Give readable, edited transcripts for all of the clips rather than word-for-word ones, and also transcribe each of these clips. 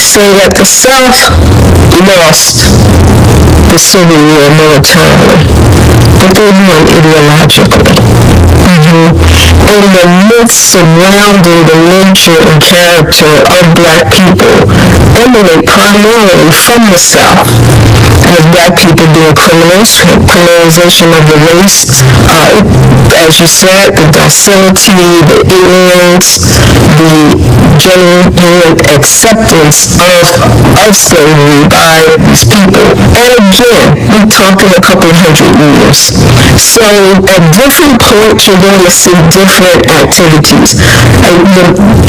say that the South lost the Civil War militarily, but they won ideologically. And the myths surrounding the nature and character of black people emanate primarily from the South. As black people being criminals, criminalization of the race, as you said, the docility, the ignorance, the genuine acceptance of slavery by these people. And again, we're talking a couple of hundred years. So at different points, you're going to see different activities.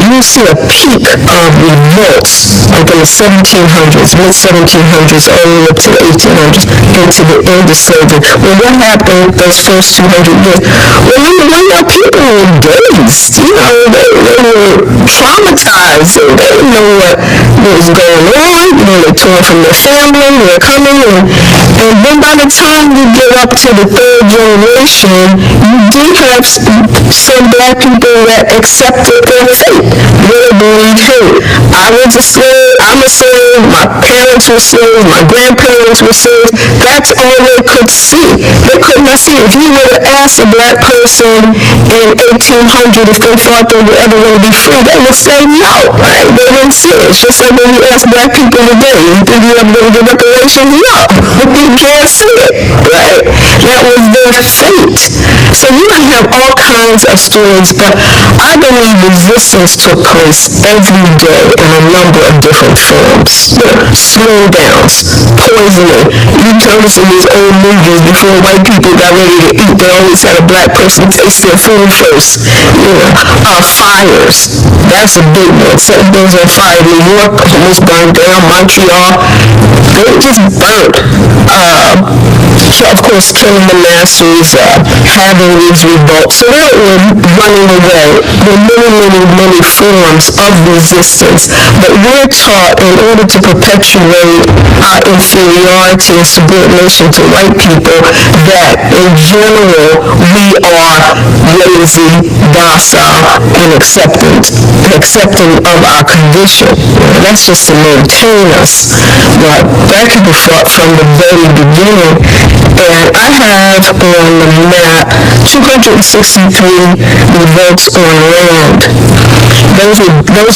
You see a peak of revolts, like in the 1700s, mid-1700s, all the way up to the 1800s, into the end of slavery. Well, what happened those first 200 years? Well, when people were dazed, they were traumatized, and they didn't know what was going on. They tore from their family, they were coming, and then by the time you get up to the third generation, you do have some black people that accepted their fate. They believe, hey, I was a slave, I'm a slave, my parents were slaves, my grandparents were slaves. That's all they could see. They could not see. If you were to ask a black person in 1800 if they thought they were ever going to be free, they would say no, right? They didn't see it. It's just like when you ask black people today, you think you're ever going to get reparations? No, you can't see it, right? That was their fate. So you might have all kinds of stories, but I believe resistance took place every day in a number of different forms. Slow downs, poisoning. You notice in these old movies, before white people got ready to eat, they always had a black person taste their food first. Fires. That's a big one. Set things on fire. New York almost burned down. Montreal, they just burnt. Of course, killing the masses, having these revolts. So they were running away. There are many forms of resistance. But we're taught, in order to perpetuate our inferiority and subordination to white people, that in general we are lazy, docile, and accepting of our condition. That's just to maintain us. But black people fought from the very beginning. And I have on the map 263 revolts on land. Those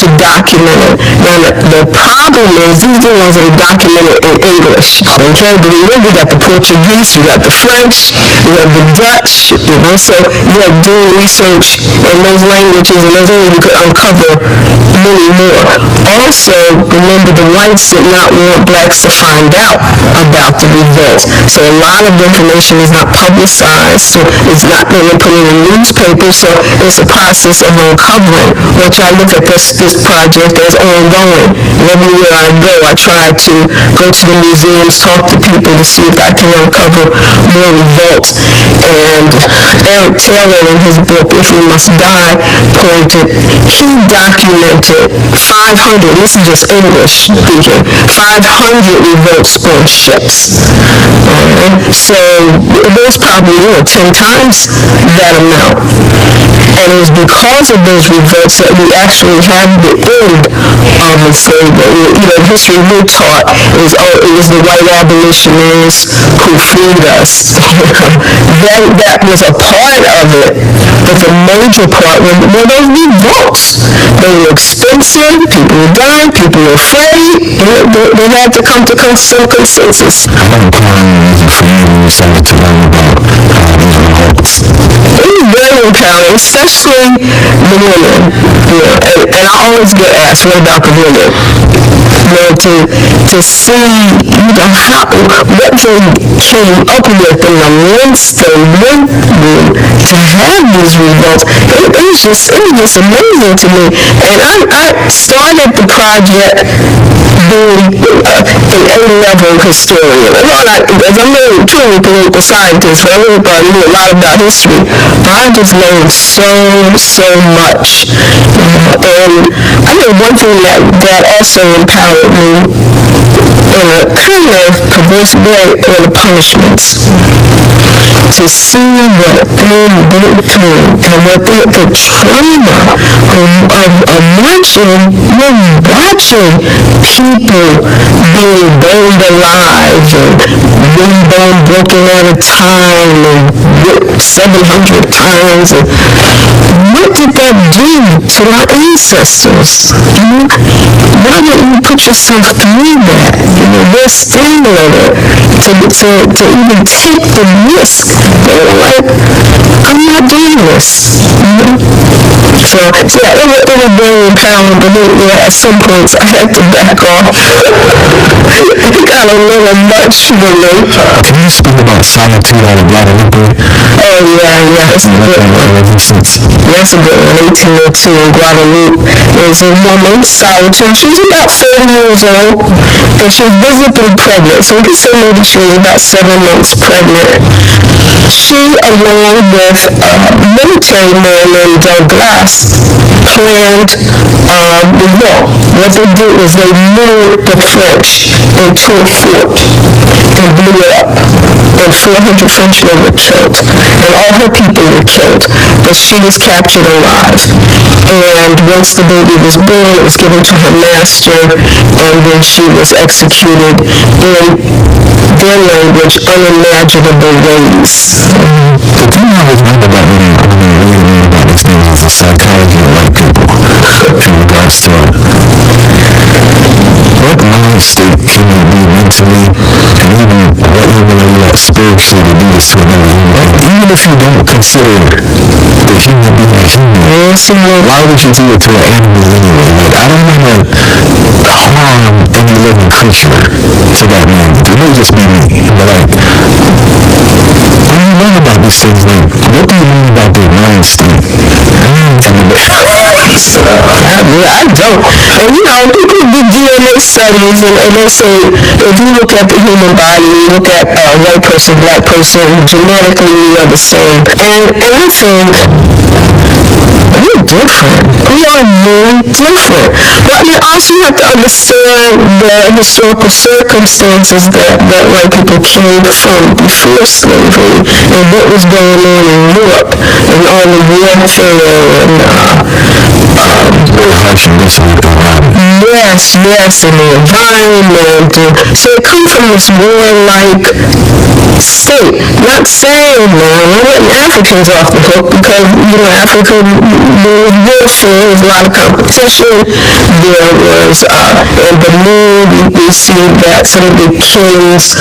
are documented. Now the problem is these are the ones that are documented in English. Okay, but remember, you got the Portuguese, you got the French, you have the Dutch, so you have doing research in those languages, and those areas you could uncover many more. Also, remember, the whites did not want blacks to find out about the revolts. So a lot of the information is not publicized, so it's not being put in the newspaper, so it's a process of uncovering, which I look at this project as ongoing. Everywhere I go, I try to go to the museums, talk to people to see if I can uncover more revolts. And Eric Taylor, in his book, If We Must Die, he documented 500, this is just English speaking, 500 revolts on ships. So there's probably 10 times that amount. And it was because of those revolts that we actually have the end of enslavement. History we're taught is, it was the white abolitionists who freed us. that was a part of it, but the major part were those revolts. They were expensive, people were dying, people were afraid, they had to come to some consensus. How empowering was it for you when you started to learn about these revolts? It was very empowering, especially the women. And I always get asked, what about the women? To see what they came up with and the lengths they went through to have these revolts, it was just amazing to me. And I started the project being an A-level historian. As I'm a truly political scientist, I really thought I knew a lot about history, but I just learned so much. And I think one thing that also empowered me in a kind of perverse way on the punishments, to see what they went through and what the trauma of watching people being burned alive and one bone broken at a time and whipped 700 times. And what did that do to our ancestors? Why don't you put yourself through that? They're stimulated to even take the risk. They're like, I'm not doing this. So yeah, it was very empowering, but at some points I had to back off. It got a little much for me. Can you speak about solitude out of Guadalupe? Oh yeah, that's a good one. That's a good one. 1802 in Guadalupe. There's a woman, solitude. She was about 40 years old, and she was visibly pregnant. So we can say maybe she was about 7 months pregnant. She, along with a military man named Douglas, planned the war. What they did was they lured the French into a fort and blew it up. And 400 Frenchmen were killed. And all her people were killed. But she was captured alive. And once the baby was born, it was given to her master, and then she was executed in their language, unimaginable ways. The thing I was wondering about when I really learned about this thing is the psychology of white people in regards to what mind state can you be mentally, and even what level are you at spiritually to do this to another human? Even if you don't consider the human being a human, why would you do it to an animal anyway? Like, I don't want to harm any living creature to that man. It may just be me, but like, when you learn about these things, like, what do you mean about the mind state? I don't. And people do DNA studies, and they say if you look at the human body, you look at a white person, black person, genetically we are the same. And I think we're different. We are really different. But also you have to understand the historical circumstances that white people came from before slavery and what was going on in Europe and all the warfare and yes, and the environment. So it comes from this warlike state. Not saying now, we're letting Africans off the hook because, Africa, there was warfare, there was a lot of competition. There was, in the mood, we see that some of the kings,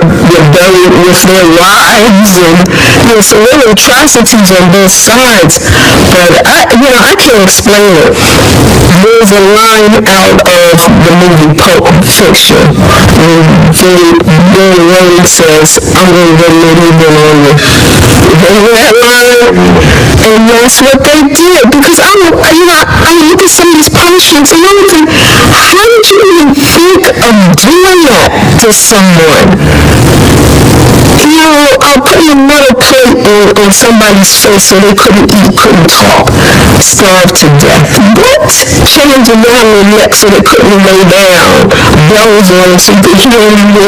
rebellion with their lives and some real atrocities on both sides. But I can't explain it. There's a line out of the movie Pulp Fiction where Bill Wayne says, I'm going to go medieval on you. Remember that line? And that's what they did. Because I look at some of these punishments and I think, how did you even think of doing that to someone? Putting a metal plate on somebody's face so they couldn't eat, couldn't talk, starved to death. What? chains around their neck so they couldn't lay down, bells on so they couldn't go.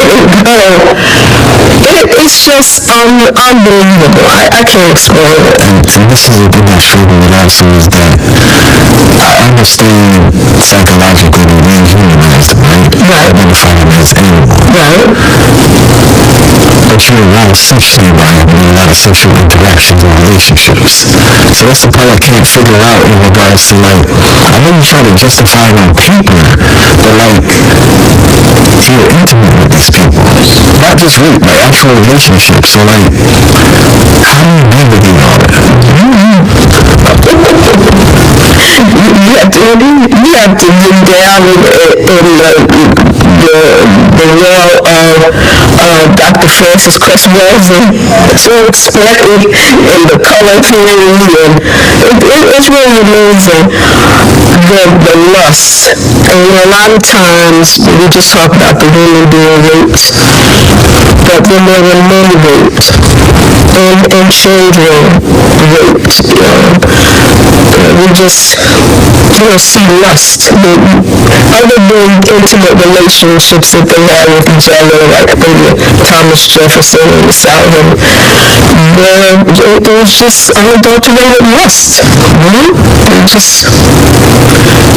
It's just unbelievable. I can't explain it. And this is the thing I struggle with also is that I understand psychologically we rehumanize them, right? Right. Identify them as animals. Right. But you're around sexually environment with a lot of sexual interactions and relationships. So that's the part I can't figure out in regards to, like, I know you try to justify it on paper, but like, you're intimate with these people. Not just rape, like actual relationships. So like, how do you navigate all that? You have to get down in the well of Dr. Francis Cress Welsing to explain in the color theory, and it's really amazing the lust. And a lot of times we just talk about the women being raped, but then there were men raped and children raped. We just see lust. Other than intimate relationships that they have with each other, like maybe Thomas Jefferson in the South, it was just unadulterated lust. It just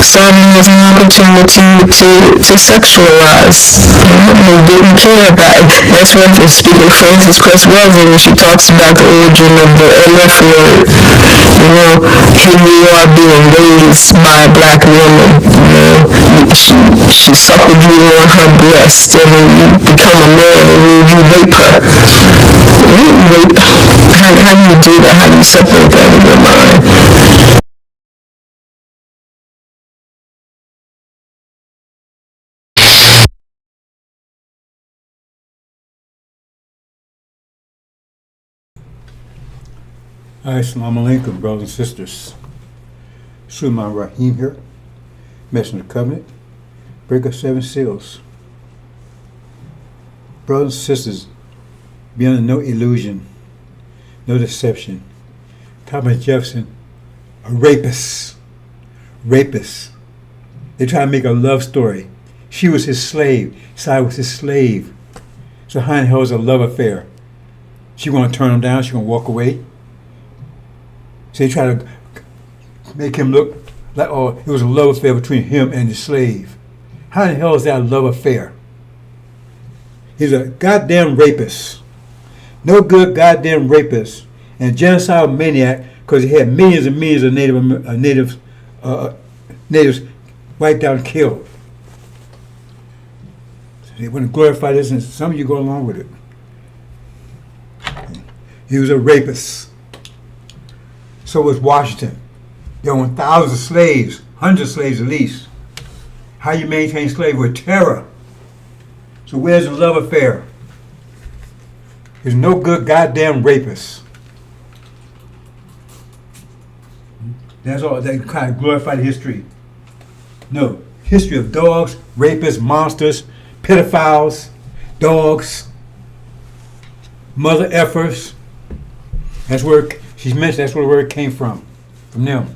saw me as an opportunity to sexualize. They didn't care about it. That's what, speaking of Frances Cress Welsing, when she talks about the origin of the MF word, here you are being raised by a black woman, she suckled you on her breast, and then you become a man and you rape her. How do you do that? How do you separate that in your mind? Assalamu alaikum, brothers and sisters. Sulman Rahim here, Messenger of the Covenant, Breaker of 7 Seals. Brothers and sisters, be under no illusion, no deception. Thomas Jefferson, a rapist. Rapist. They try to make a love story. She was his slave. Cy was his slave. So how in the hell is a love affair? She gonna turn him down? She gonna walk away? So they try to make him look like, oh, it was a love affair between him and the slave. How in the hell is that a love affair? He's a goddamn rapist. No good goddamn rapist. And a genocidal maniac because he had millions and millions of natives wiped out and killed. So they want to glorify this, and some of you go along with it. He was a rapist. So was Washington. They owned thousands of slaves, hundreds of slaves at least. How you maintain slavery? With terror. So where's the love affair? There's no good goddamn rapist. That's all. They kind of glorified history. No. History of dogs, rapists, monsters, pedophiles, dogs, mother effers. That's where she's mentioned. That's where the word came from them.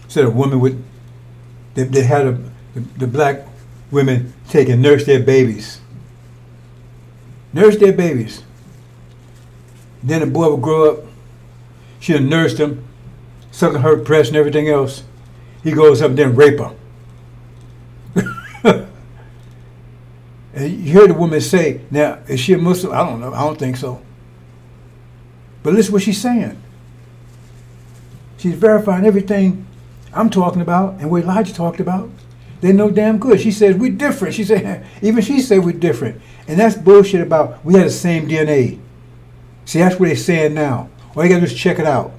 Said a woman would. They had the black women take and nurse their babies. Nurse their babies. Then the boy would grow up. She'd nursed him, sucking her breast and everything else. He goes up and then rape her. And you hear the woman say, now, is she a Muslim? I don't know. I don't think so. But listen what she's saying. She's verifying everything I'm talking about and what Elijah talked about. They know damn good. She says, we're different. She said, even she said we're different. And that's bullshit about we had the same DNA. See, that's what they're saying now. All you got to do is check it out.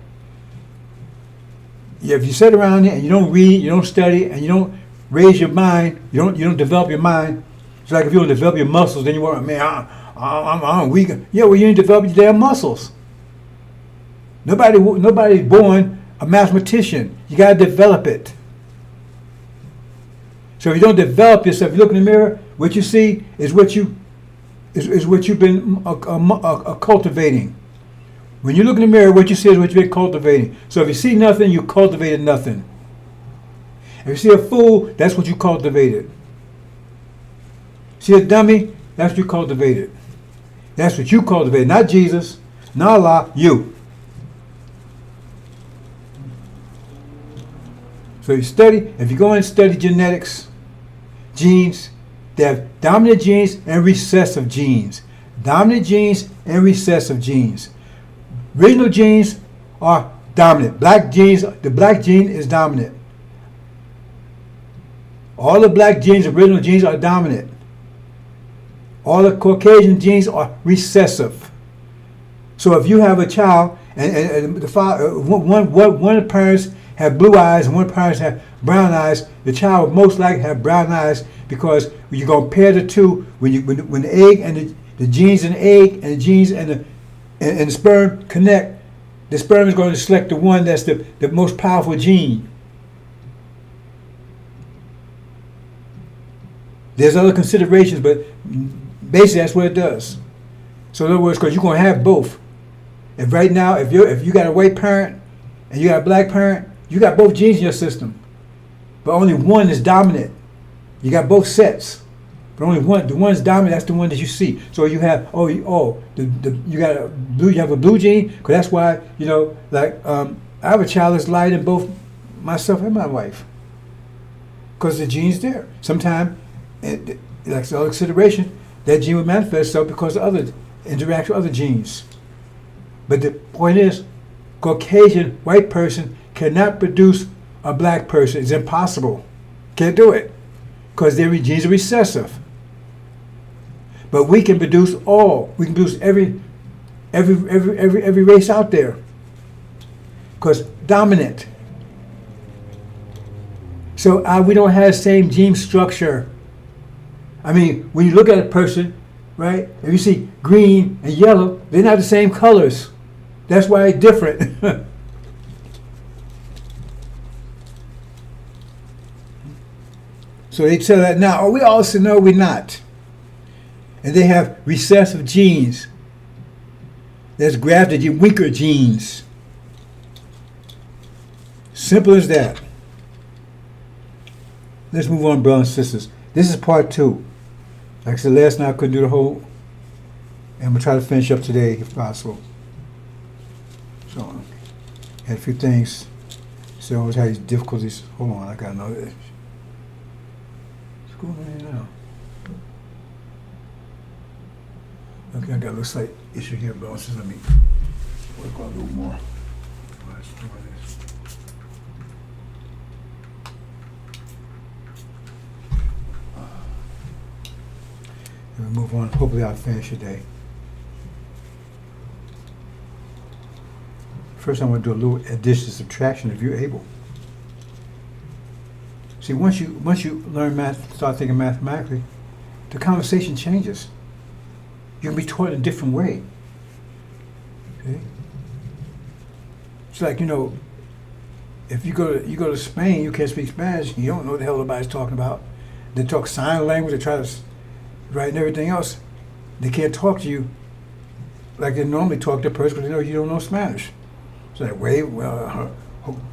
Yeah, if you sit around here and you don't read, you don't study, and you don't raise your mind, you don't develop your mind. It's like if you don't develop your muscles, then you want, man, I'm weak. Yeah, well, you didn't develop your damn muscles. Nobody's born a mathematician. You got to develop it. So if you don't develop yourself, you look in the mirror, what you see is what you've been cultivating. When you look in the mirror, what you see is what you've been cultivating. So if you see nothing, you cultivated nothing. If you see a fool, that's what you cultivated. See a dummy, that's what you cultivated. That's what you cultivated, not Jesus, not Allah, you. So you study, if you go and study genetics, genes, they have dominant genes and recessive genes. Dominant genes and recessive genes. Original genes are dominant. Black genes, the black gene is dominant. All the black genes, original genes, are dominant. All the Caucasian genes are recessive. So if you have a child and the father, one of the parents have blue eyes and one of the parents have brown eyes, the child will most likely have brown eyes because when you compare the two, when the egg and the genes in the egg and the genes and the sperm connect, the sperm is going to select the one that's the most powerful gene. There's other considerations, but basically that's what it does. So in other words, because you're going to have both. If right now, if you got a white parent and you got a black parent, you got both genes in your system, but only one is dominant. You got both sets, but only one. The one's dominant. That's the one that you see. So you have you got a blue. You have a blue gene, because that's why I have a child that's light in both myself and my wife, because the gene's there. Sometimes, like all consideration, that gene would manifest itself because of other interact with other genes. But the point is, Caucasian white person cannot produce a black person. It's impossible. Can't do it because their genes are recessive. But we can produce all. We can produce every race out there because dominant. So we don't have the same gene structure. I mean, when you look at a person, right? If you see green and yellow, they're not the same colors. That's why it's different. So they tell that now. Oh, we also know we're not. And they have recessive genes. That's grafted in weaker genes. Simple as that. Let's move on, brothers and sisters. This is part 2. Like I said last night, I couldn't do the whole. And I'm going to try to finish up today if possible. So, had a few things. So I always had these difficulties. Hold on, I got to know this. What's going on here now? Okay, I got a little slight issue here, but just let me work on a little more. Let's try this. And we move on. Hopefully I'll finish today. First I'm going to do a little addition, subtraction if you're able. See, once you learn math, start thinking mathematically, the conversation changes. You can be taught in a different way. Okay? It's like, if you go to Spain, you can't speak Spanish, you don't know what the hell everybody's talking about. They talk sign language, they try to write and everything else. They can't talk to you like they normally talk to a person because they know you don't know Spanish. So they wave,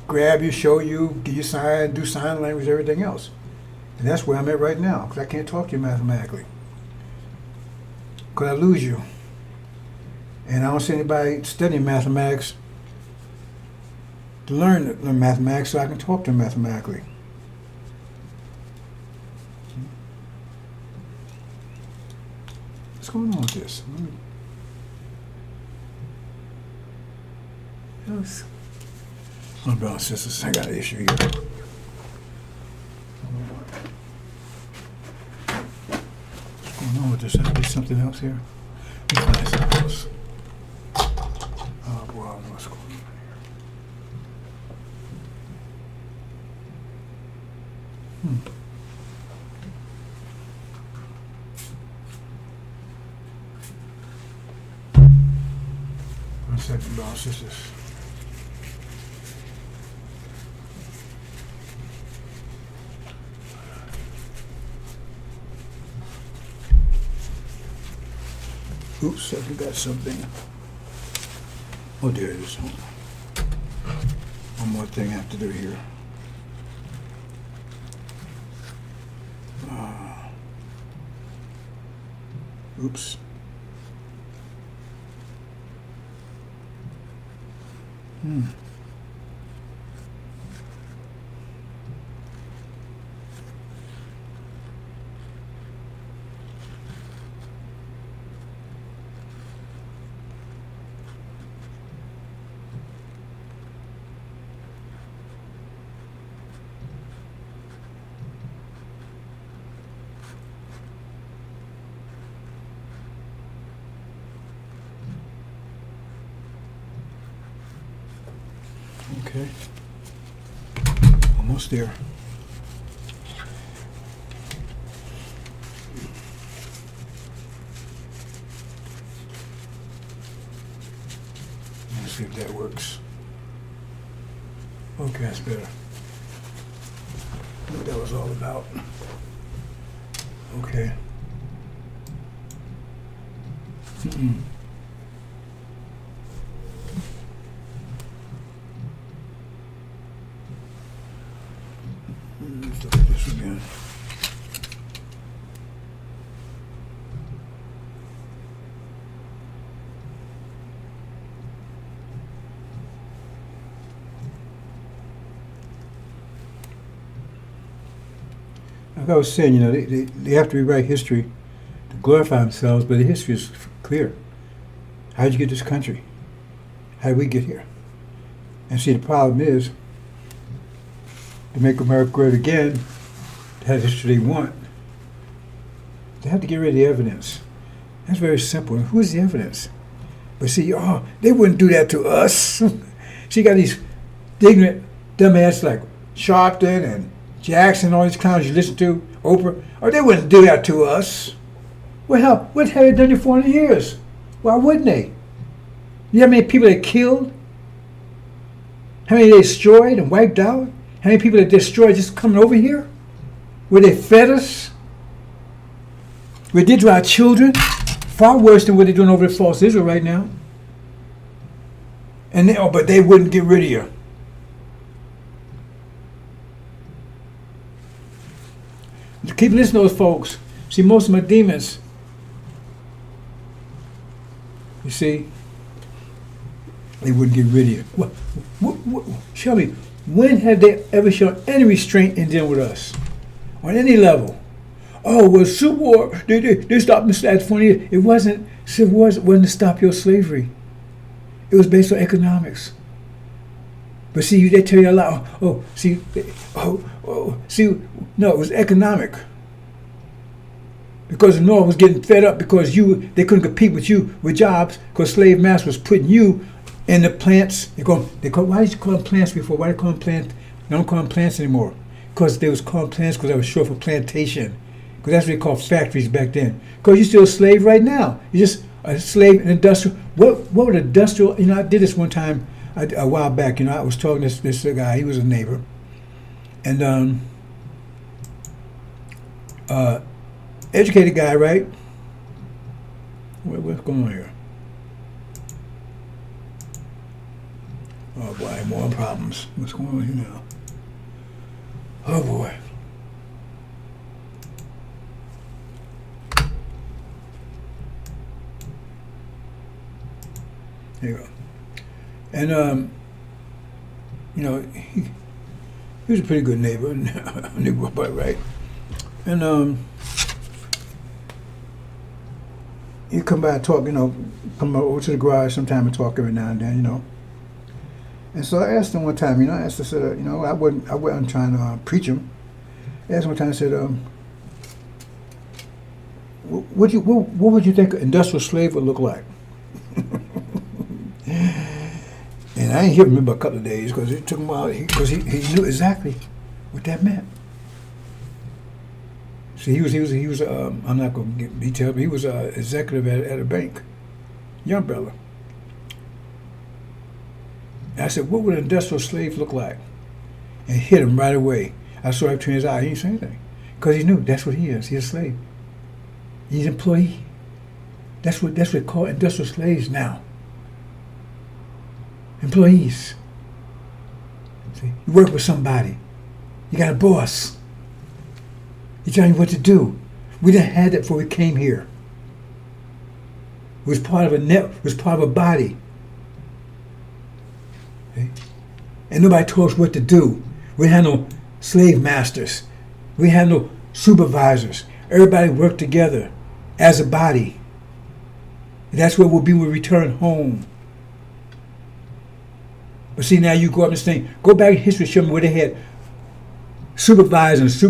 grab you, show you, give you sign, do sign language, everything else. And that's where I'm at right now, because I can't talk to you mathematically. Because I lose you. And I don't see anybody studying mathematics to learn mathematics so I can talk to them mathematically. What's going on with this? My brothers and sisters, I got an issue here. What's going on with this? Is something else here? Let me find something else. Oh boy, I don't know what's going on here. 1 second, brothers and sisters. Oops, I forgot something. Oh, there it is. One more thing I have to do here. Oops. Okay. Almost there. Let's see if that works. Okay, that's better. What that was all about. Okay. Let's look at this again. Like I was saying, they have to rewrite history to glorify themselves, but the history is clear. How did you get this country? How did we get here? And see, the problem is, to make America great again, to have the history they want, they have to get rid of the evidence. That's very simple. And who's the evidence? But see, they wouldn't do that to us. See, you got these ignorant dumbasses like Sharpton and Jackson, all these clowns you listen to, Oprah. They wouldn't do that to us. Well, hell, what have they done in 400 years? Why wouldn't they? You know how many people they killed? How many they destroyed and wiped out? How many people they destroyed just coming over here? Where they fed us? What they did to our children? Far worse than what they're doing over in false Israel right now. And but they wouldn't get rid of you. Keep listening to those folks. See, most of them are demons. You see? They wouldn't get rid of you. What, show me, when have they ever shown any restraint in dealing with us? On any level? Oh, well, Civil War, they stopped the last 20 years. It wasn't, Civil War wasn't to stop your slavery. It was based on economics. But see, they tell you a lot. No, it was economic. Because the North was getting fed up because they couldn't compete with you with jobs because slave master was putting you in the plants. Why did you call them plants before? Why do they call them plants? They don't call them plants anymore. Because they was called plants because they was short for plantation. Because that's what they called factories back then. Because you're still a slave right now. You're just a slave in industrial. What would industrial? I did this one time a while back. I was talking to this guy. He was a neighbor, and educated guy, right? What's going on here? Oh boy, more problems. What's going on here now? Oh boy. There you go. And he was a pretty good neighbor, right? And he'd come by and talk, come over to the garage sometime and talk every now and then, And so I asked him one time, I said, I wasn't trying to preach him. I asked him one time, I said, what would you think an industrial slave would look like? And I didn't hear from him about a couple of days because it took him a while, because he knew exactly what that meant. See, he was I'm not going to get detailed, but he was an executive at a bank, young brother. And I said, what would an industrial slave look like? And hit him right away. I saw him between his eyes. He didn't say anything. Because he knew that's what he is. He's a slave. He's an employee. That's what they call industrial slaves now. employees. See, you work with somebody. You got a boss. He's telling you what to do. We didn't have that before we came here. It was part of a net. It was part of a body. Okay? And nobody told us what to do. We had no slave masters. We had no supervisors. Everybody worked together as a body. And that's what we'll be when we return home. But see, now you go up and say, go back in history, show me where they had supervisors,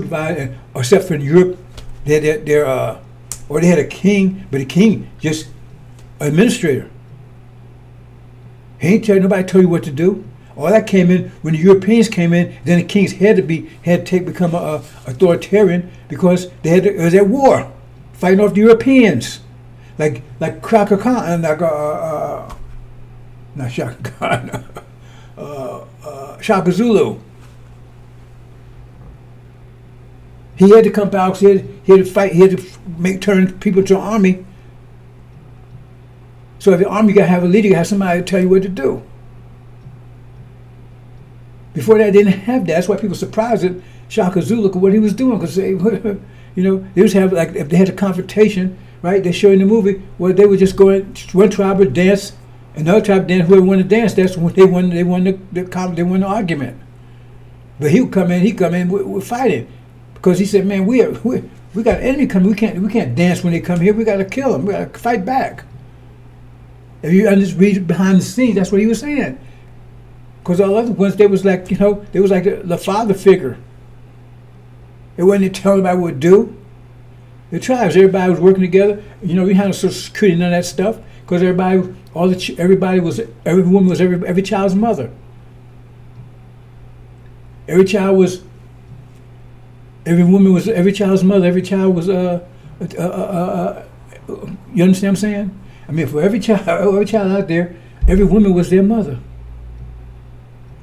except for in Europe, or they had a king, but the king just administrator. He ain't tell nobody told you what to do. All that came in when the Europeans came in. Then the kings had to become a authoritarian because it was at war, fighting off the Europeans, like Shaka Khan, not Shaka Khan, Shaka Zulu. He had to come back. He had to fight. He had to turn people to an army. So if the army, you got to have a leader, you got to have somebody to tell you what to do. Before that, they didn't have that. That's why people surprised at Shaka Zulu at what he was doing. Because they would have, like, if they had a confrontation, right? They show in the movie where they would just go in, one tribe would dance, another tribe would dance. Whoever wanted to dance, that's when they won the argument. But he'd come in with fighting, because he said, "Man, we got an enemy coming. We can't dance when they come here. We got to kill them. We got to fight back." If you just read behind the scenes, that's what he was saying. Because all other ones, they was like, they was like the father figure. It wasn't telling everybody what to do. The tribes, everybody was working together. We had no Social Security, none of that stuff, because every woman was every child's mother. Every woman was every child's mother. Every child was you understand what I'm saying? I mean, for every child out there, every woman was their mother.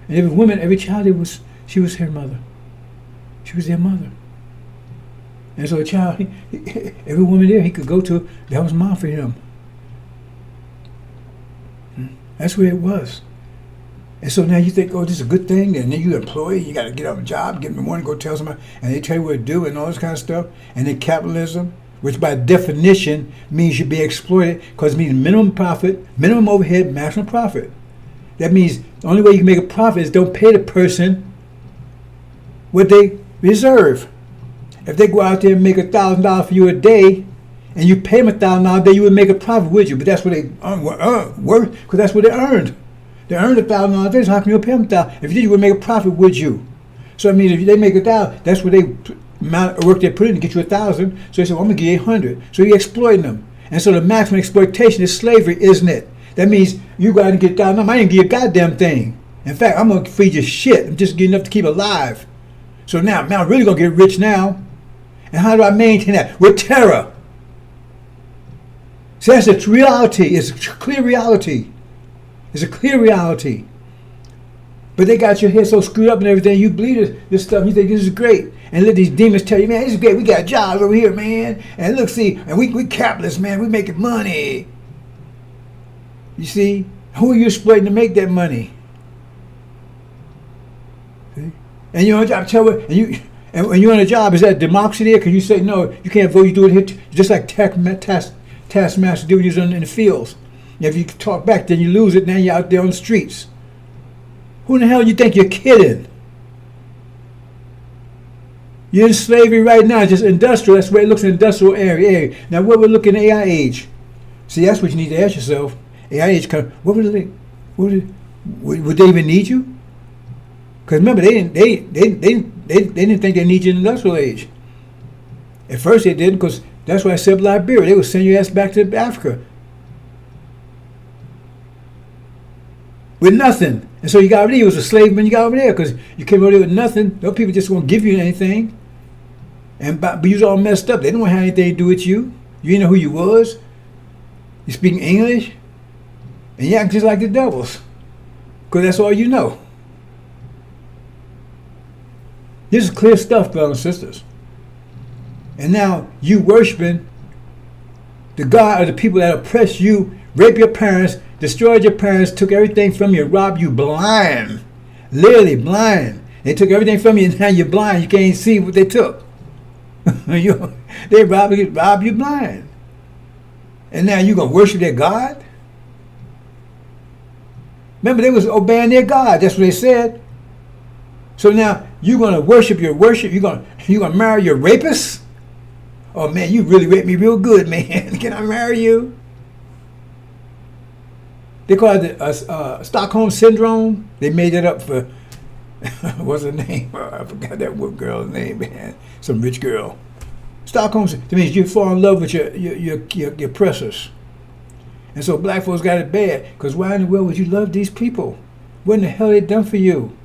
And every child, she was her mother. She was their mother. And so a child, every woman there he could go to, that was mom for him. That's where it was. And so now you think, oh, this is a good thing, and then you employee, you got to get up a job, get in the morning, go tell somebody, and they tell you what to do and all this kind of stuff. And then capitalism, which by definition means you're being exploited, because it means minimum profit, minimum overhead, maximum profit. That means the only way you can make a profit is don't pay the person what they reserve. If they go out there and make $1,000 for you a day, and you pay them $1,000 a day, you would make a profit, would you? But that's what they work, because that's what they earned. They earned $1,000 a day, so how can you pay them $1,000? If you did, you would make a profit, would you? So I mean, if they make $1,000, that's what they amount of work they put in to get you $1,000. So they say, well, I'm gonna give you 800. So you're exploiting them. And so the maximum exploitation is slavery, isn't it? That means you got to get $1,000. I ain't give you a goddamn thing. In fact, I'm gonna feed you shit. I'm just getting enough to keep alive. So now I'm really gonna get rich now. And how do I maintain that? With terror. So that's a reality. It's a clear reality. It's a clear reality. But they got your head so screwed up and everything, you believe this stuff, you think this is great. And let these demons tell you, man, this is great, we got jobs over here, man. And look, see, and we capitalists, man, we making money. You see, who are you exploiting to make that money? See? And you're on a job, and when you're on a job, is that democracy there? Because you say, no, you can't vote, you do it here, just like Taskmaster did when he was in the fields. And if you talk back, then you lose it, now you're out there on the streets. Who in the hell do you think you're kidding? You're in slavery right now, just industrial. That's where it looks in industrial area. Now, what we're looking at AI age. See, that's what you need to ask yourself. AI age, would they even need you? Because remember, they didn't think they need you in industrial age. At first they didn't, because that's why I said Liberia. They would send your ass back to Africa with nothing. And so you got over there, you was a slave when you got over there, because you came over there with nothing. Those people just won't give you anything. But you was all messed up. They didn't want to have anything to do with you. You didn't know who you was. You speak English. And you act just like the devils. Because that's all you know. This is clear stuff, brothers and sisters. And now you worshiping the God of the people that oppress you, rape your parents, destroyed your parents, took everything from you, robbed you blind. Literally blind. They took everything from you, and now you're blind. You can't see what they took. They robbed you blind. And now you're going to worship their God? Remember, they was obeying their God. That's what they said. So now you're going to worship your worship. You're going to marry your rapist? Oh, man, you really raped me real good, man. Can I marry you? They call it the Stockholm Syndrome. They made it up for, what's her name? I forgot that one girl's name, man. Some rich girl. Stockholm, that means you fall in love with your oppressors. And so black folks got it bad, because why in the world would you love these people? What in the hell they done for you?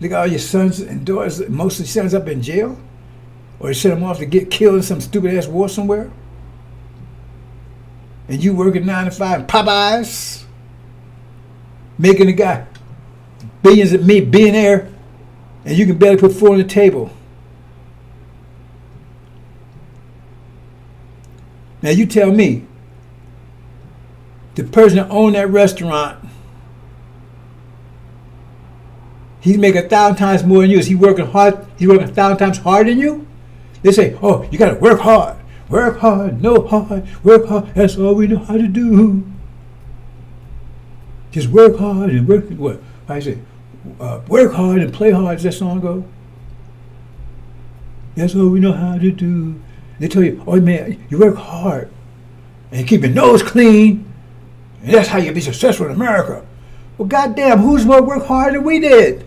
They got all your sons and daughters, most of the sons up in jail? Or you sent them off to get killed in some stupid ass war somewhere? And you working 9 to 5 in Popeyes? Making a guy billions of me billionaire, and you can barely put food on the table. Now you tell me, the person that owned that restaurant, he's making 1,000 times more than you. Is he working hard? He's working 1,000 times harder than you? They say, oh, you got to work hard. Work hard, no hard, work hard. That's all we know how to do. Just work hard and work. What? I say, work hard and play hard. Does that song go? That's all we know how to do. They tell you, oh man, you work hard and you keep your nose clean, and that's how you be successful in America. Well, goddamn, who's more work hard than we did?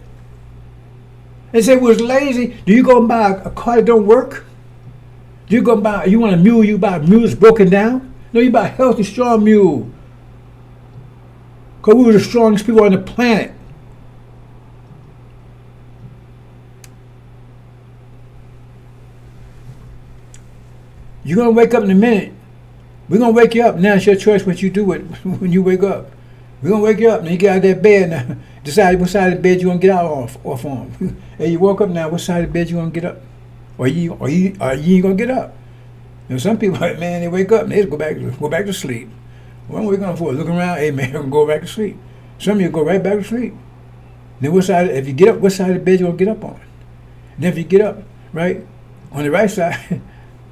They say we was lazy. Do you go and buy a car that don't work? Do you go and buy? You want a mule? You buy a mule that's broken down? No, you buy a healthy, strong mule. Because we were the strongest people on the planet. You're going to wake up in a minute. We're going to wake you up. Now it's your choice what you do when you wake up. We're going to wake you up. Now you get out of that bed. Now decide what side of the bed you're going to get out off on. Hey, you woke up now. What side of the bed you going to get up? Or you ain't going to get up. You know, some people, man, they wake up and they just go back to sleep. What are we going for? Look around. Hey, man, go back to sleep. Some of you go right back to sleep. Then what side, if you get up, what side of the bed you going to get up on? And then if you get up, right, on the right side,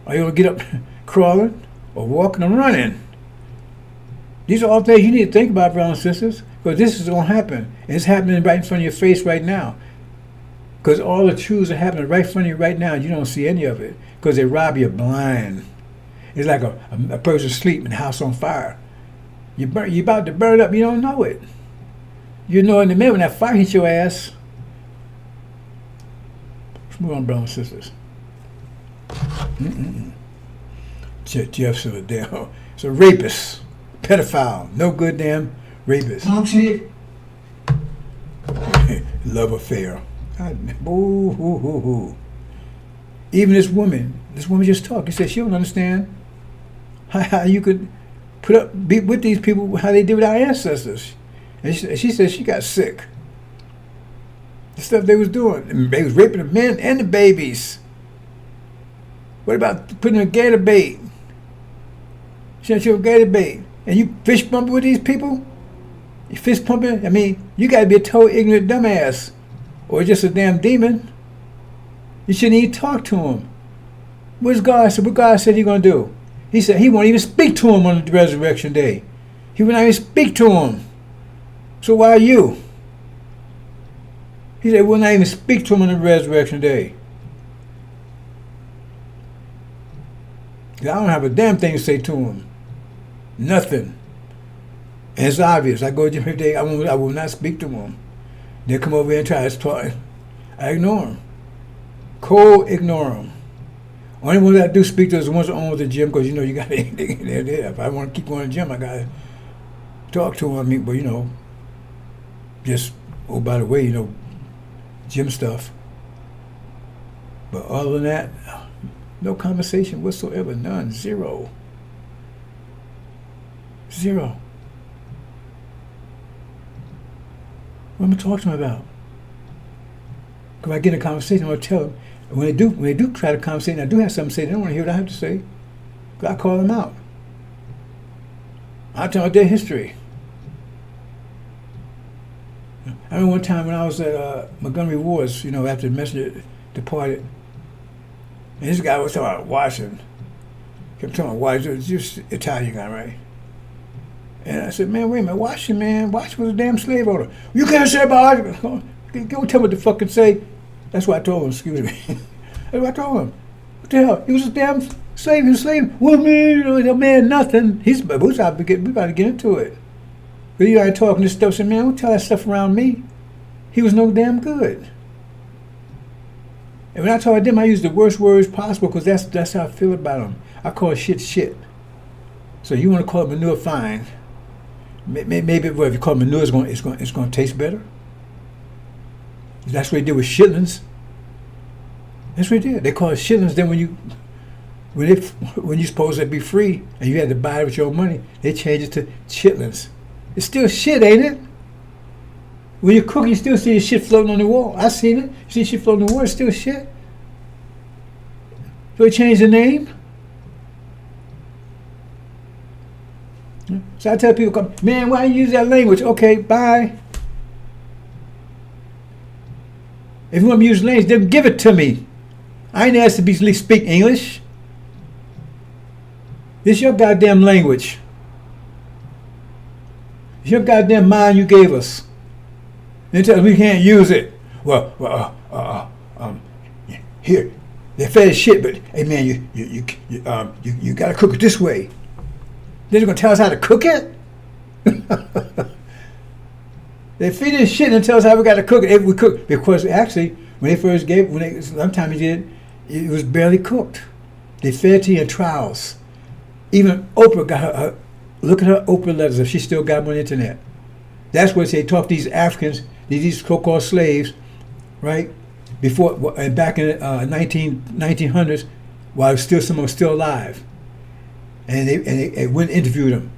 are you going to get up crawling or walking or running? These are all things you need to think about, brothers and sisters, because this is going to happen. And it's happening right in front of your face right now. Because all the truths are happening right in front of you right now. You don't see any of it because they rob you blind. It's like a person asleep in the house on fire. You're about to burn up. You don't know it. You know in the minute when that fire hits your ass. Let's move on, brothers and sisters. Jeff Silverdale. It's a rapist, pedophile, no good damn rapist. Love affair. Even this woman just talked. She said she don't understand how you could be with these people, how they did with our ancestors. And she said she got sick. The stuff they was doing. They was raping the men and the babies. What about putting a gator bait? She said she was gator bait. And you fish pumping with these people? You fish pumping? I mean, you got to be a total ignorant dumbass. Or just a damn demon. You shouldn't even talk to him. What's God said? What God said He's going to do? He said He won't even speak to him on the resurrection day. He will not even speak to him. So why are you? He said we'll not even speak to him on the resurrection day. I don't have a damn thing to say to him. Nothing. And it's obvious. I go to him every day. I will not speak to him. They come over here and try to talk. I ignore them. Cold ignore them. Only ones I do speak to is the ones that own the gym, because you know you got anything there. If I want to keep going to the gym, I got to talk to them. But you know, just, oh, by the way, you know, gym stuff. But other than that, no conversation whatsoever. None. Zero. Zero. What am I talking to them about? Because I get in a conversation, I'm going to tell them. When they do try to conversate, and I do have something to say, they don't want to hear what I have to say. Because I call them out. I'm talking about their history. I remember one time when I was at Montgomery Ward's, you know, after the messenger departed, and this guy was talking about Washington. Kept talking about Washington, just Italian guy, right? And I said, man, wait a minute, Washington was a damn slave owner. You can't say about Washington. Go tell me what to fucking say. That's what I told him, excuse me. That's what I told him. What the hell? He was a damn slave. He was a slave. Well, man, you know, that man, nothing. We about to get into it. But you started talking this stuff, said, man, don't tell that stuff around me. He was no damn good. And when I told them, I used the worst words possible because that's how I feel about him. I call shit shit. So you want to call it manure, fine. Maybe well, if you call it manure, it's going to taste better. That's what they did with chitlins. That's what they did. They call it chitlins. Then when you're supposed to be free and you had to buy it with your own money, they changed it to chitlins. It's still shit, ain't it? When you cook, you still see your shit floating on the wall. I seen it. You see shit floating on the wall. It's still shit. So they changed the name. So I tell people, man, why you use that language? Okay, bye. If you want me to use language, then give it to me. I ain't asked to speak English. This is your goddamn language. It's your goddamn mind you gave us. They tell us we can't use it. Here, they're fed as shit, but hey man, you gotta cook it this way. They're gonna tell us how to cook it? They feed us shit and tell us how we gotta cook it if we cook. Because actually, when they first sometimes he did, it was barely cooked. They fed to you in trials. Even Oprah got her look at her Oprah letters if she still got them on the internet. That's what they taught these Africans, these so-called slaves, right? Before, back in 1900s, while some of them were still alive. And they went and interviewed them.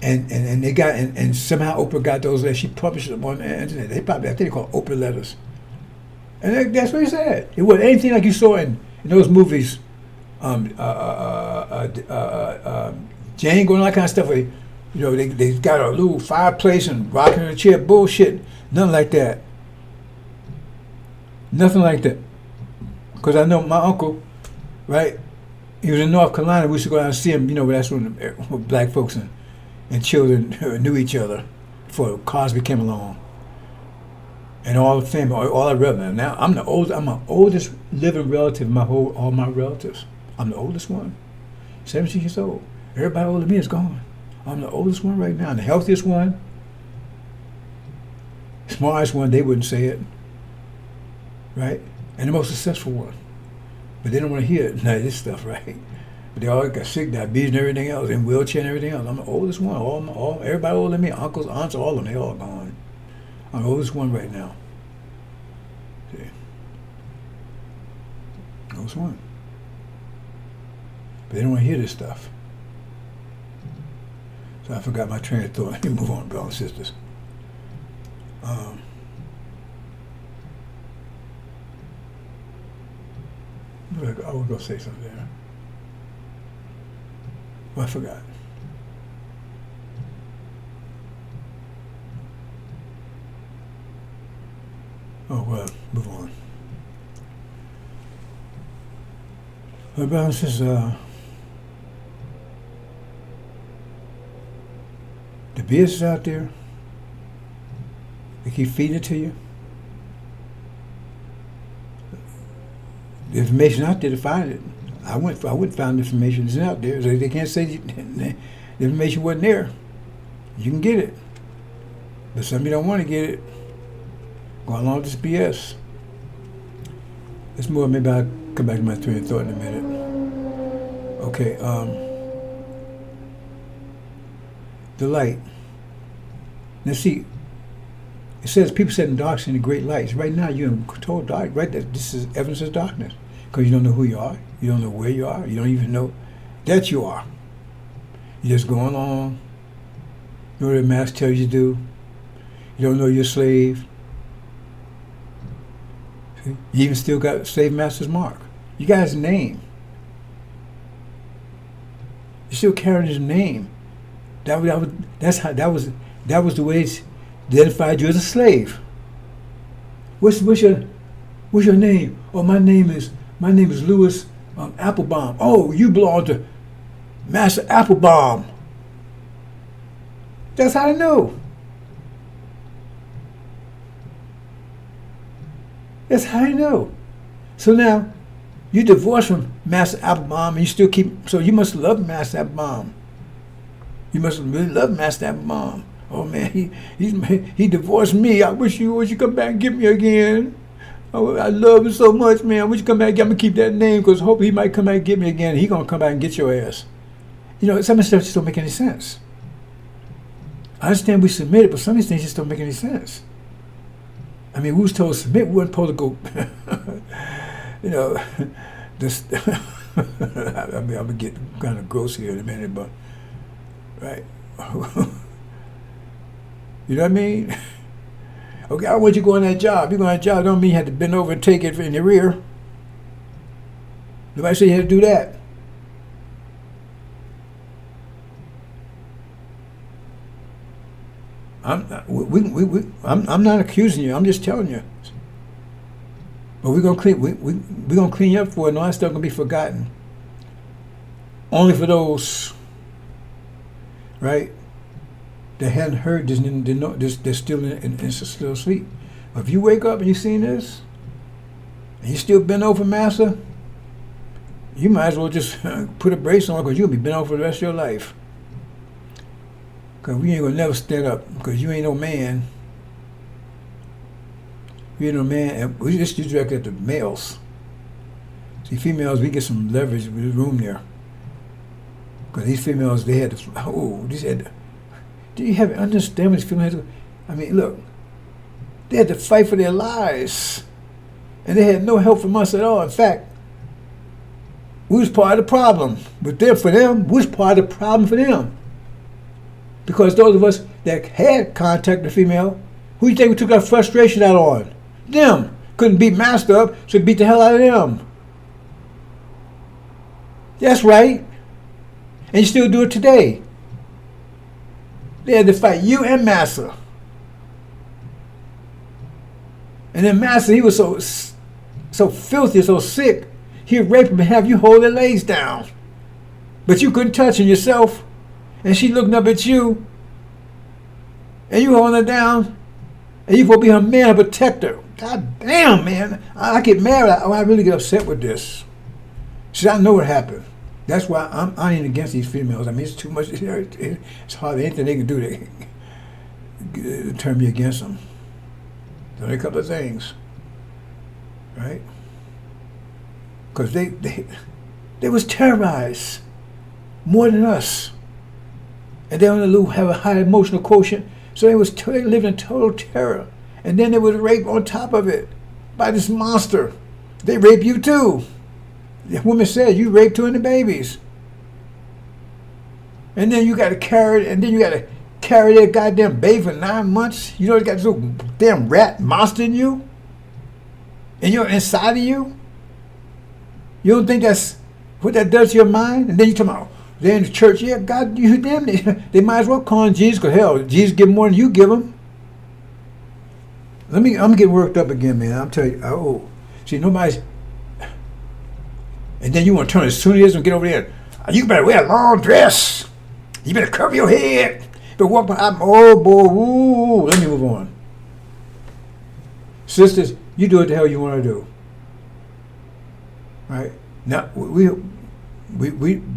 And they got, and somehow Oprah got those letters. She published them on the internet. I think they call Oprah letters. And that's what he said. It wasn't anything like you saw in those movies, Django and all that kind of stuff. Where, you know, they got a little fireplace and rocking in a chair. Bullshit. Nothing like that. Nothing like that. Because I know my uncle, right? He was in North Carolina. We used to go down and see him. You know, that's when black folks and children knew each other before Cosby came along. And all the family, all our relatives. Now I'm the oldest living relative of all my relatives. I'm the oldest one. 17 years old. Everybody older than me is gone. I'm the oldest one right now. And the healthiest one. Smartest one, they wouldn't say it. Right? And the most successful one. But they don't want to hear none of this stuff, right? But they all got sick, diabetes and everything else, in wheelchair and everything else. I'm the oldest one. Everybody older than me, uncles, aunts, all of them, they all gone. I'm the oldest one right now. See? Oldest one. But they don't want to hear this stuff. So I forgot my train of thought. Let me move on, brothers and sisters. I was going to say something there. Well, I forgot. Oh, well, move on. Well, brothers and sisters, the BS is out there. They keep feeding it to you. The information out there to find it. I went found the information that's out there. So they can't say the information wasn't there. You can get it. But some of you don't want to get it. Go along with this BS. Let's move on. Maybe I'll come back to my train of thought in a minute. Okay, the light. Now see, it says people sit in darkness in the great lights. Right now you're in total dark. Right, this is evidence of darkness. Because you don't know who you are. You don't know where you are. You don't even know that you are. You're just going along. You know what the master tells you to do. You don't know you're a slave. See? You even still got slave master's mark. You got his name. You're still carrying his name. That was the way it identified you as a slave. What's your name? Oh, my name is Louis Applebaum. Oh, you belong to Master Applebaum. That's how I know. That's how I know. So now, you divorced from Master Applebaum and you still keep, so you must love Master Applebaum. You must really love Master Applebaum. Oh man, he divorced me. I wish you come back and get me again. Oh, I love him so much, man. I wish you come back. I'm gonna keep that name because hopefully he might come back and get me again. He gonna come back and get your ass. You know, some of the stuff just don't make any sense. I understand we submitted, but some of these things just don't make any sense. I mean, we was told to submit. We weren't supposed to go. You know, this. I mean, I'm gonna get kind of gross here in a minute, but right. You know what I mean? Okay, I want you to go on that job. You go on that job, don't mean you have to bend over and take it in the rear. Nobody said you had to do that. I'm not accusing you. I'm just telling you. But we're gonna clean you up for it. And all that stuff gonna be forgotten. Only for those, right? They hadn't heard this, they're still asleep. But if you wake up and you seen this, and you still bent over, Master, you might as well just put a brace on because you'll be bent over for the rest of your life. Because we ain't gonna never stand up because you ain't no man. You ain't no man. And we just direct at the males. See, females, we get some leverage with the room there. Because these females, they had to, do you have understand what these females had to, I mean, look, they had to fight for their lives. And they had no help from us at all. In fact, we was part of the problem. But then for them, we was part of the problem for them. Because those of us that had contact with the female, who do you think we took our frustration out on? Them. Couldn't beat Master up, so beat the hell out of them. That's right. And you still do it today. They had to fight you and Master. And then Master, he was so filthy, so sick, he'd rape him and have you hold their legs down. But you couldn't touch him yourself. And she looking up at you. And you holding her down. And you supposed to be her man, her protector. God damn, man. I get mad. I really get upset with this. See, I know what happened. That's why I ain't against these females. I mean, it's too much. It's hard. Anything they can do to turn me against them. So a couple of things. Right? Because they was terrorized more than us. And they only have a high emotional quotient, so they lived in total terror. And then they was raped on top of it by this monster. They rape you too. The woman said you raped two of the babies. And then you got to carry it, and then you got to carry that goddamn baby for 9 months. You know, you got this little damn rat monster in you, and you're inside of you. You don't think that's what that does to your mind? And then you talk about, they're in the church. Yeah, God, you damn, they might as well call on Jesus, because hell, Jesus give more than you give him. I'm getting worked up again, man. I'm telling you. See, nobody's. And then you want to turn as soon as it is and get over there. You better wear a long dress. You better cover your head. You better walk behind. Oh boy, ooh. Let me move on. Sisters, you do what the hell you want to do. Right now, we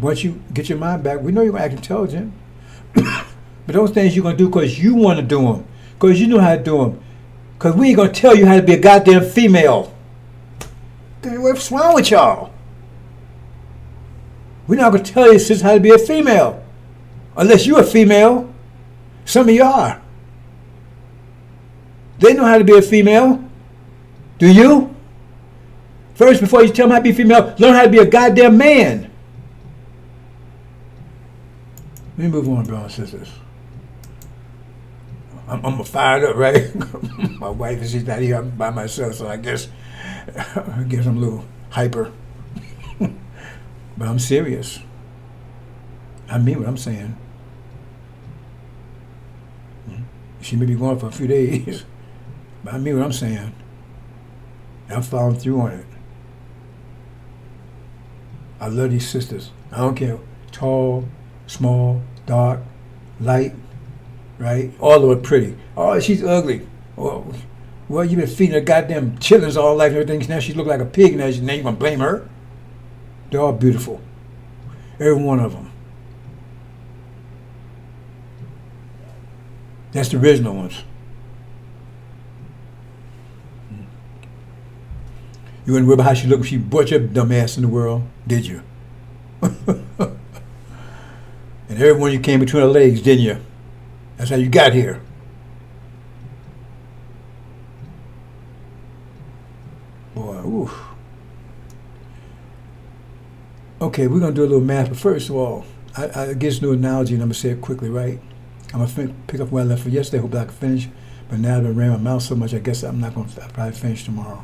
once you get your mind back, we know you're gonna act intelligent. But those things you're gonna do because you want to do them, because you know how to do them. Because we ain't gonna tell you how to be a goddamn female. What's wrong with y'all? We're not gonna tell you sis how to be a female, unless you're a female. Some of you are. They know how to be a female. Do you? First, before you tell them how to be female, learn how to be a goddamn man. Let me move on, brothers and sisters. I'm fired up, right? My wife is not here. I'm by myself, so I guess I'm a little hyper. But I'm serious. I mean what I'm saying. She may be gone for a few days. But I mean what I'm saying. I'm following through on it. I love these sisters. I don't care. Tall, small, dark, light, right? All of them pretty. Oh, she's ugly. Well, you've been feeding her goddamn chitlins all life and everything. Now she look like a pig. Now you're going to blame her? They're all beautiful. Every one of them. That's the original ones. You wouldn't worry about how she looked when she brought your dumb ass in the world, did you? And every one you came between her legs, didn't you? That's how you got here. Boy, oof. Okay, we're going to do a little math, but first of all, I guess new analogy, and I'm going to say it quickly, right? I'm going to pick up where I left for yesterday, hope I can finish, but now I've been ran my mouth so much, I guess I'm not going to probably finish tomorrow.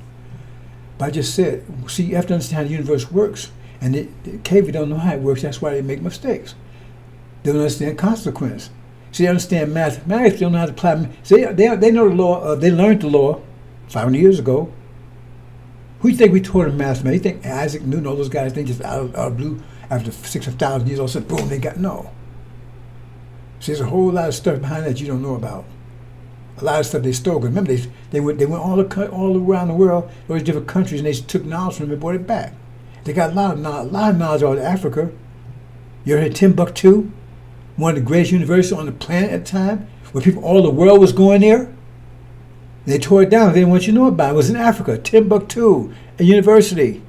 But I just said, see, you have to understand how the universe works, and the cavemen don't know how it works, that's why they make mistakes. They don't understand consequence. See, they understand mathematics, they don't know how to apply. See, they know the law, they learned the law 500 years ago. Who do you think we taught them mathematics? You think Isaac Newton, all those guys, they just out of blue, after 6,000 years, all of a sudden, boom, they got, no. See, there's a whole lot of stuff behind that you don't know about. A lot of stuff they stole. Remember, they went all around the world, those different countries, and they took knowledge from them and brought it back. They got a lot of knowledge out of Africa. You ever heard Timbuktu? One of the greatest universities on the planet at the time, where all the world was going there. They tore it down. They didn't want you to know about it. It was in Africa, Timbuktu, a university.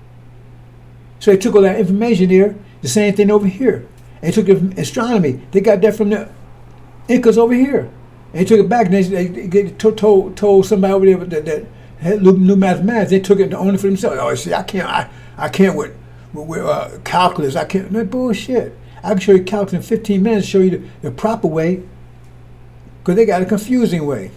So they took all that information there, the same thing over here. And they took astronomy. They got that from the Incas over here. And they took it back, and they told somebody over there that had knew mathematics. They took it to own it for themselves. Oh, see, I can't with calculus. I can't. No bullshit. I can show you calculus in 15 minutes. Show you the proper way, because they got a confusing way.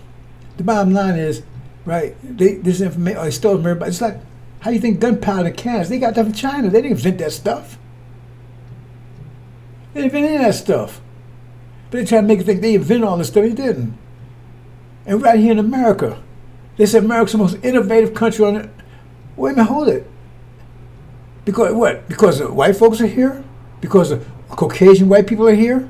The bottom line is, right? This information they stole from everybody. It's like, how do you think gunpowder and cannons? They got that from China. They didn't invent that stuff. They didn't invent any of that stuff. But they try to make you think they invented all this stuff. They didn't. And right here in America, they said America's the most innovative country on it. Wait a minute, hold it. Because what? Because the white folks are here? Because the Caucasian white people are here?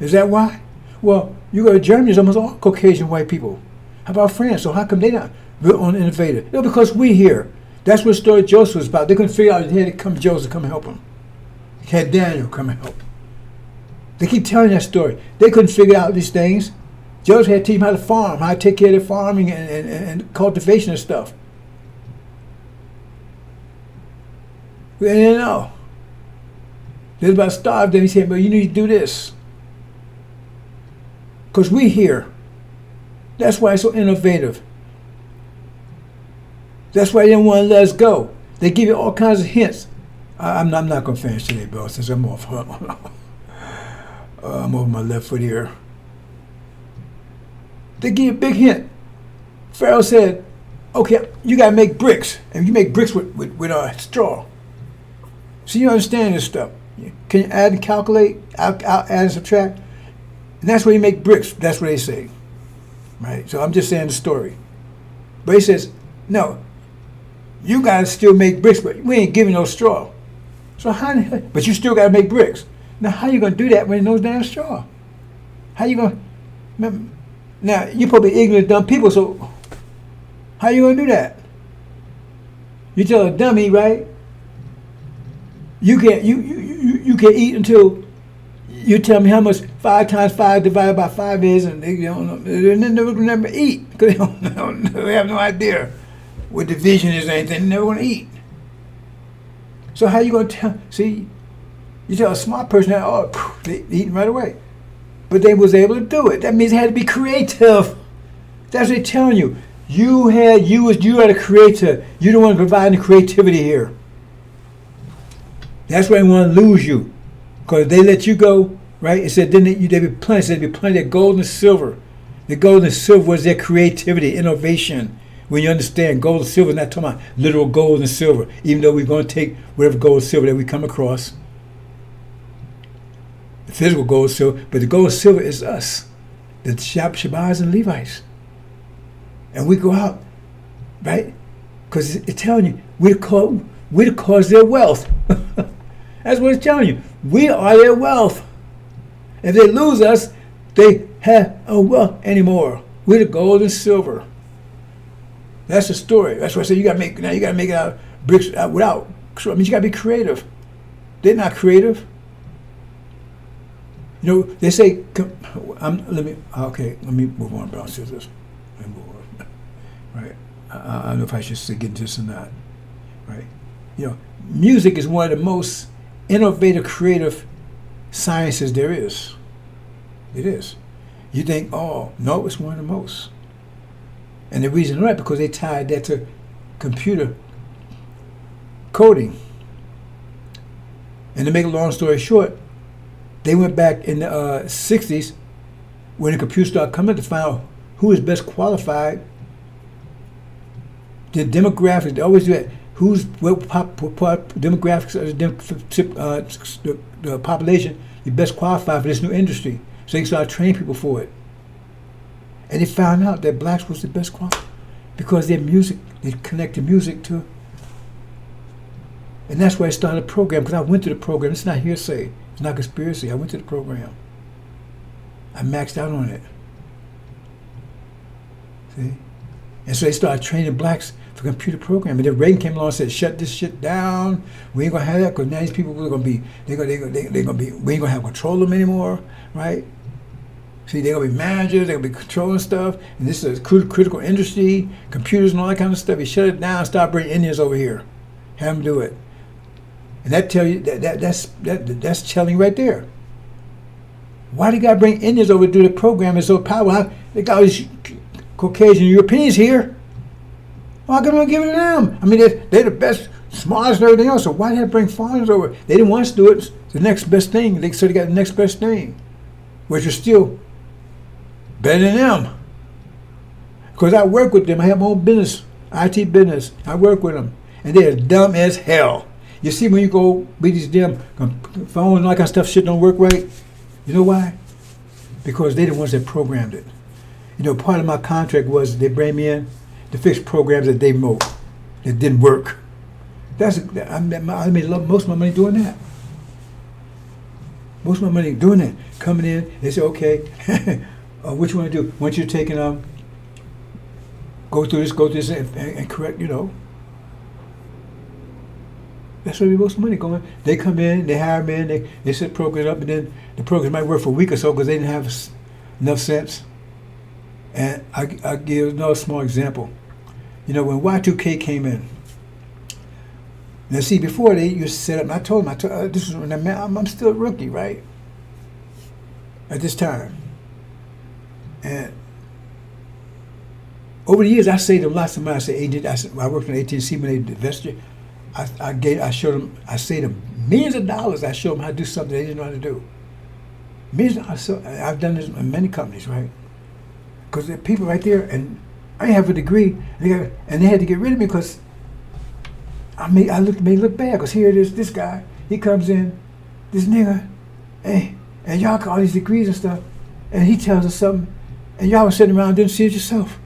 Is that why? Well, you go to Germany, it's almost all Caucasian white people. How about France? So how come they not real on innovative? No, because we here. That's what the story of Joseph was about. They couldn't figure out they had to come Joseph come help them. They had Daniel come and help. They keep telling that story. They couldn't figure out these things. Joseph had to teach them how to farm, how to take care of their farming and cultivation and stuff. They didn't know. They was about to starve them. He said, but you need to do this. Because we here. That's why it's so innovative. That's why they didn't want to let us go. They give you all kinds of hints. I'm not going to finish today, bro, since I'm off. I'm over my left foot here. They give you a big hint. Pharaoh said, okay, you got to make bricks. And you make bricks with straw. So you understand this stuff. Can you add and calculate, add and subtract? And that's where you make bricks. That's what they say. Right? So I'm just saying the story. But he says, no, you got to still make bricks, but we ain't giving no straw. So but you still got to make bricks. Now, how you going to do that when there's no damn straw? How you going to... Now, you're probably ignorant, dumb people, so how you going to do that? You tell a dummy, right? You can't eat until you tell me how much 5 times 5 divided by 5 is, and they don't know. They never eat because they have no idea what division is or anything. They're never going to eat. So how you going to tell? See, you tell a smart person that, oh, they eating right away. But they was able to do it. That means they had to be creative. That's what they're telling you. You are the creator. You don't want to provide the creativity here. That's why they want to lose you. Because they let you go, right? It said, then they be plenty. It said, be plenty of gold and silver. The gold and silver was their creativity, innovation. When you understand gold and silver, not talking about literal gold and silver, even though we're going to take whatever gold and silver that we come across. The physical gold and silver, but the gold and silver is us. the Shabbats and Levites. And we go out, right? Because it's telling you, we're the cause of their wealth. That's what it's telling you. We are their wealth. If they lose us, they have no wealth anymore. We're the gold and silver. That's the story. That's why I say you gotta make it out bricks without. I mean, you gotta be creative. They're not creative. You know, they say, let me move on, brown scissors. Let me move on. Right. I don't know if I should get into this or not. Right. You know, music is one of the most innovative, creative sciences there is. It is. You think, oh, no, it's one of the most. And the reason why, because they tied that to computer coding. And to make a long story short, they went back in the 60s when the computer started coming to find out who is best qualified. The demographics, they always do that. Demographics of the population is best qualified for this new industry. So they started training people for it. And they found out that blacks was the best qualified because their music, they connect the music to. And that's why I started a program, because I went to the program. It's not hearsay. It's not conspiracy. I went to the program. I maxed out on it. See? And so they started training blacks for computer programming. Then Reagan came along and said, "Shut this shit down. We ain't gonna have that because now these people are gonna be. They're gonna be. We ain't gonna have control of them anymore, right? See, they're gonna be managers. They're gonna be controlling stuff. And this is a critical industry, computers and all that kind of stuff. He shut it down. Start bringing Indians over here. Have them do it. And that tell you that's telling right there. Why do you gotta bring Indians over to do the program? It's so powerful. They got all these Caucasian Europeans here. Why can't we give it to them? I mean, they're the best, smartest and everything else. So why did they bring foreigners over? They didn't want us to do it. It's the next best thing. So they got the next best thing, which is still better than them. Because I work with them. I have my own business, IT business. I work with them. And they're dumb as hell. You see, when you go be these damn phones and all that kind of stuff, shit don't work right. You know why? Because they're the ones that programmed it. You know, part of my contract was they bring me in to fix programs that they wrote that didn't work. I made most of my money doing that. Most of my money doing that. Coming in, they say, okay, what you want to do? Once you're taking go through this, and correct, you know. That's where we most money going. They come in, they hire me in, they set programs up, and then the program might work for a week or so because they didn't have enough sense. And I give another small example. You know, when Y2K came in, now see, before they used to set up, and I told them, this is when I'm still a rookie, right? At this time. And over the years, I saved them lots of money. I worked on AT&C when they invested. I showed them, I saved them millions of dollars. I showed them how to do something they didn't know how to do. I've done this in many companies, right? Because there are people right there, and I have a degree, and they had to get rid of me because may look bad. Because here it is, this guy, he comes in, this nigga, and y'all got all these degrees and stuff, and he tells us something, and y'all was sitting around and didn't see it yourself.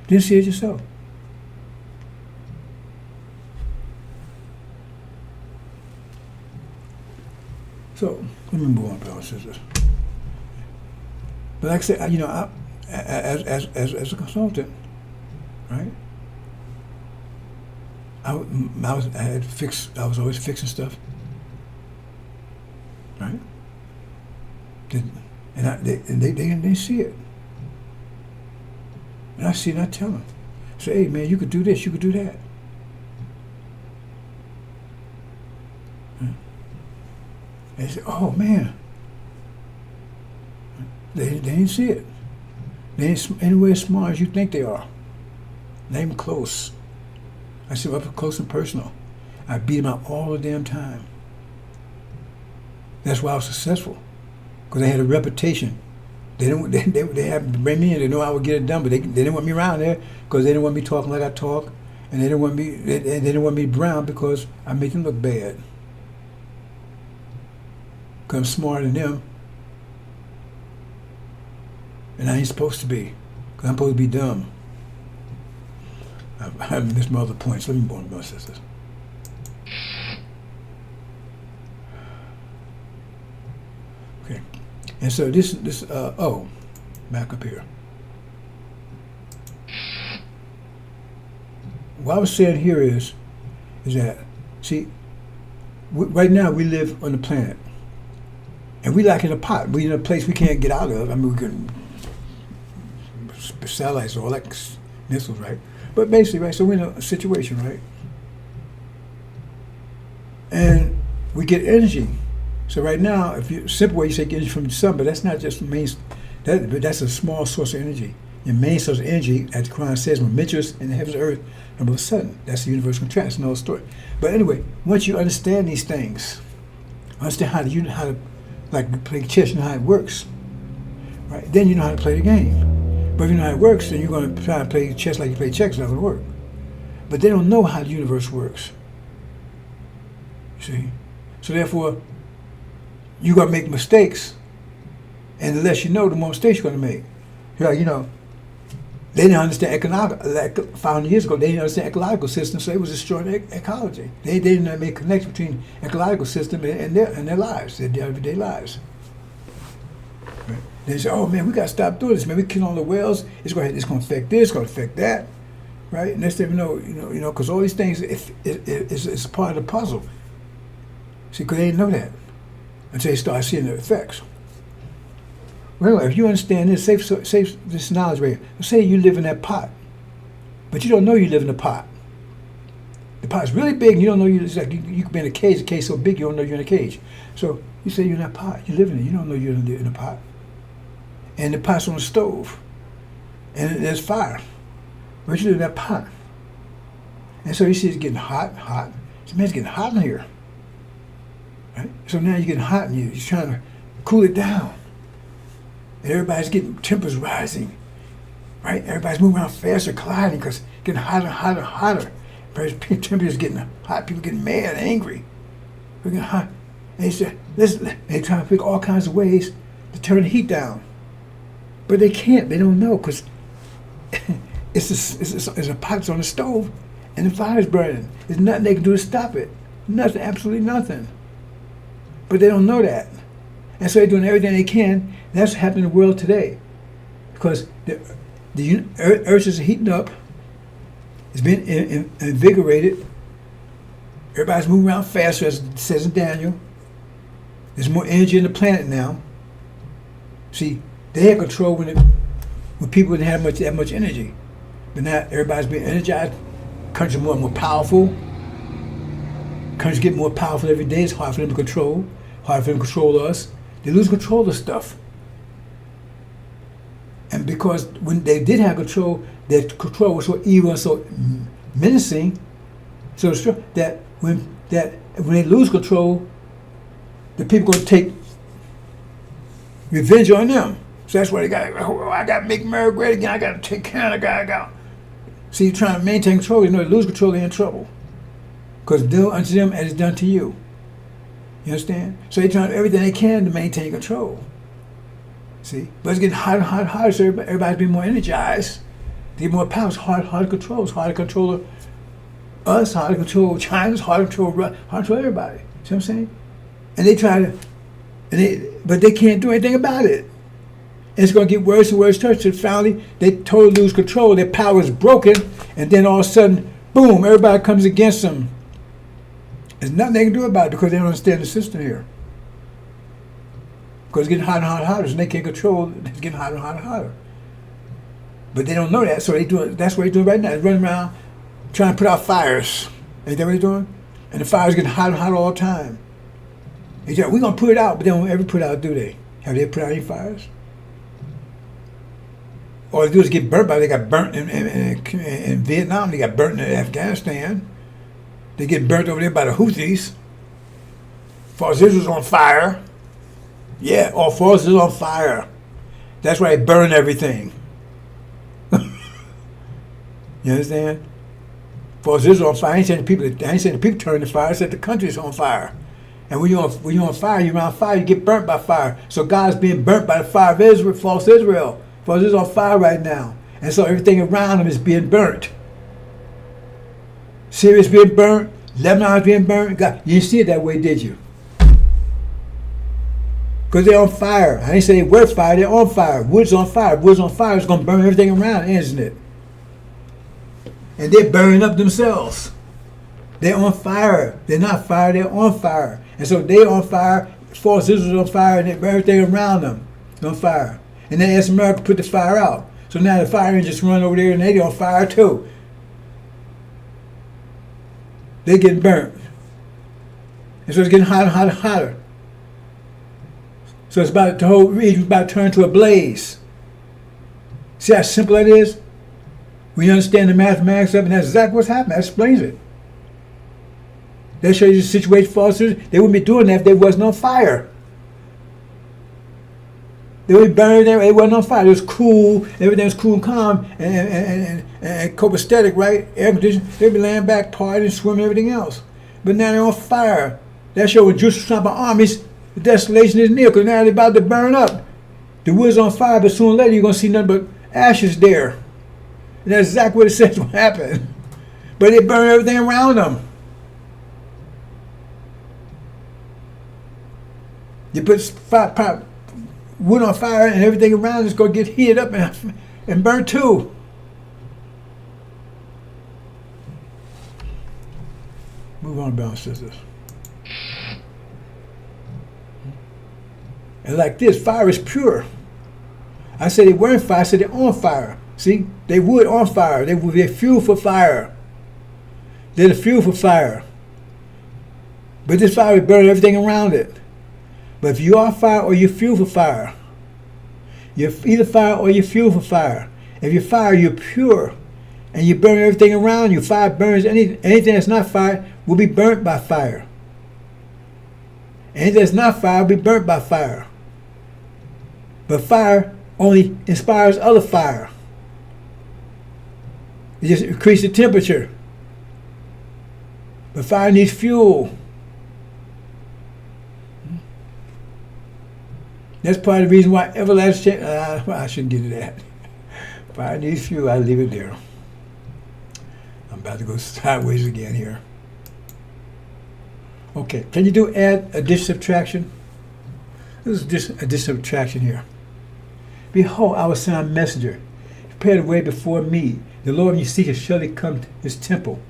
Didn't see it yourself. So let me move on, brothers and sisters. But like I said, you know, as a consultant, right? I was always fixing stuff, right? And they see it. And I see it, and I tell them. Say, hey man, you could do this, you could do that. And they say, oh man. They didn't see it. They ain't anywhere as smart as you think they are. Not even close. I said up close and personal. I beat them out all the damn time. That's why I was successful. Because they had a reputation. They had to bring me in. They know I would get it done, but they didn't want me around there because they didn't want me talking like I talk, and they didn't want me brown because I made them look bad. because I'm smarter than them. And I ain't supposed to be, because I'm supposed to be dumb. I missed my other points. Let me go on, my sisters. Okay. And so back up here. What I was saying here is that, see, right now we live on the planet, and we like in a pot. We in a place we can't get out of. I mean, we can satellites, all that missiles, right? But basically, right. So we're in a situation, right? And we get energy. So right now, if you simple way, you say get energy from the sun, but that's not just the main. But that's a small source of energy. Your main source of energy, as the Quran says, when mentions in the heavens and earth, and all of a sudden, that's the universal contract. It's another story. But anyway, once you understand these things, understand how to like play chess, you know how it works, right? Then you know how to play the game. But if you know how it works, then you're going to try to play chess like you play checkers. It's not going to work. But they don't know how the universe works. See? So therefore, you're going to make mistakes. And the less you know, the more mistakes you're going to make. You know, they didn't understand ecological, like 500 years ago, they didn't understand ecological systems, so it was destroying ecology. They didn't make a connection between ecological system and their lives, their everyday lives. Right? They say, oh man, we got to stop doing this, man. We kill all the whales, it's going to affect this, it's going to affect that. Right? Next thing you know, because all these things, it's part of the puzzle. See, because they didn't know that until they start seeing the effects. Well, if you understand this, say this knowledge right here. Say you live in that pot, but you don't know you live in the pot. The pot's really big, and you don't know it's like you could be in a cage. The cage so big you don't know you're in a cage. So you say you're in that pot, you live in it. You don't know you're in the pot. And the pot's on the stove, and there's fire, but you live in that pot. And so you see it's getting hot. So man, it's getting hot in here. Right? So now you're getting hot, and you're trying to cool it down. And everybody's getting tempers rising, right? Everybody's moving around faster, colliding, because it's getting hotter. Temperatures getting hot. People getting mad, angry. We're getting hot. And they try to pick all kinds of ways to turn the heat down, but they can't. They don't know because it's a pot on the stove, and the fire's burning. There's nothing they can do to stop it. Nothing, absolutely nothing. But they don't know that, and so they're doing everything they can. That's happening in the world today, because the earth is heating up. It's been invigorated. Everybody's moving around faster, as it says in Daniel. There's more energy in the planet now. See, they had control when people didn't have that much energy, but now everybody's being energized. Countries are more powerful. Countries get more powerful every day. It's hard for them to control. Hard for them to control us. They lose control of stuff. And because when they did have control, their control was so evil and so menacing, so that when they lose control, the people going to take revenge on them. So that's why they got. Oh, I got to make America great again. I got to take Canada. I got. See, you're trying to maintain control. You know, they lose control, they're in trouble. Because do unto them as it's done to you. You understand? So they're trying everything they can to maintain control. See? But it's getting harder, so everybody's being more energized. They get more power. It's hard to control. It's hard to control us, hard to control China, it's hard to control everybody. See what I'm saying? And they try to, but they can't do anything about it. And it's going to get worse and worse. So finally, they totally lose control. Their power is broken, and then all of a sudden, boom, everybody comes against them. There's nothing they can do about it because they don't understand the system here. Because it's getting hotter and hotter and hotter, and they can't control it. It's getting hotter and hotter and hotter. But they don't know that, so that's what they're doing right now. They're running around trying to put out fires. Ain't that what they're doing? And the fire's getting hotter and hotter all the time. We're going to put it out, but they don't ever put it out, do they? Have they put out any fires? All they do is get burnt by it. They got burnt in Vietnam. They got burnt in Afghanistan. They get burnt over there by the Houthis. Far as Israel's on fire. Yeah, all far as Israel's on fire. That's why they burn everything. You understand? Far as Israel's on fire. I ain't saying the people turn the fire. I said the country's on fire. And when you're on fire, you're around fire, you get burnt by fire. So God's being burnt by the fire of Israel, false Israel. False Israel's on fire right now. And so everything around him is being burnt. Syria's being burnt, Lebanon's being burnt. God, you didn't see it that way, did you? Because they're on fire. I didn't say they were fire, they're on fire. Wood's on fire. Wood's on fire. It's going to burn everything around, isn't it? And they're burning up themselves. They're on fire. They're not fire, they're on fire. And so they're on fire, false Israel's on fire, and they burn everything around them on fire. And then as America put the fire out. So now the fire engines run over there and they're on fire too. They're getting burnt. And so it's getting hotter and hotter and hotter. So it's about, the whole region is about to turn to a blaze. See how simple that is? When you understand the mathematics of it, and that's exactly what's happening. That explains it. That shows you the situation for us. They wouldn't be doing that if they wasn't on fire. They would be burning there, it wasn't on fire. It was cool, everything was cool and calm, and copacetic, right? Air conditioning. They'd be laying back, partying, swimming, everything else. But now they're on fire. That shows when Jews stop by armies, the desolation is near, because now they're about to burn up. The wood's on fire, but sooner or later you're going to see nothing but ashes there. And that's exactly what it says will happen. But they burn everything around them. You put wood on fire and everything around is going to get heated up and burnt too. Move on, brothers and sisters. And like this, fire is pure. I said they weren't fire, I said they're on fire. See, they wood on fire. They would be fuel for fire. They're the fuel for fire. But this fire would burn everything around it. But if you are fire or you're fuel for fire, you're either fire or you're fuel for fire. If you're fire, you're pure. And you burn everything around you. Fire burns anything that's not fire will be burnt by fire. Anything that's not fire will be burnt by fire. But fire only inspires other fire. It just increases the temperature. But fire needs fuel. That's part of the reason why everlasting. I shouldn't get into that. Fire needs fuel. I'll leave it there. I'm about to go sideways again here. Okay, can you do add, addition, subtraction? This is just addition, subtraction here. Behold, I will send a messenger. Prepare the way before me. The Lord you seek shall surely come to his temple.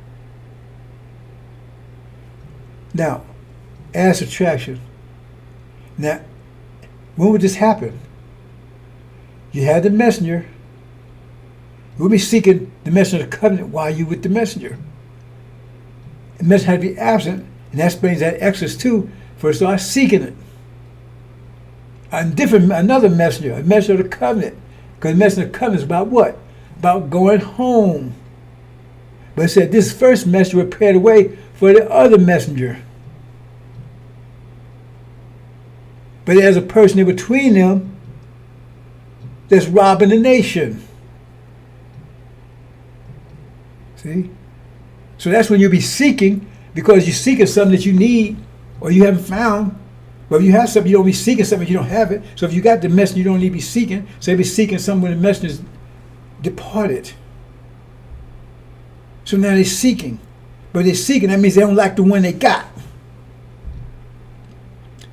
Now, add, subtraction. Now, when would this happen? You had the messenger. You will be seeking the messenger of the covenant while you with the messenger. The messenger had to be absent, and that explains that Exodus 2, for it starts seeking it. Another messenger, a messenger of the covenant. Because the messenger of the covenant is about what? About going home. But it said this first messenger prepared the way for the other messenger. But there's a person in between them that's robbing the nation. See? So that's when you'll be seeking, because you're seeking something that you need or you haven't found. But if you have something, you don't be seeking something, you don't have it. So if you got the messenger, you don't need to be seeking. So you'll be seeking something when the messenger's departed. So now they're seeking. But they're seeking, that means they don't like the one they got.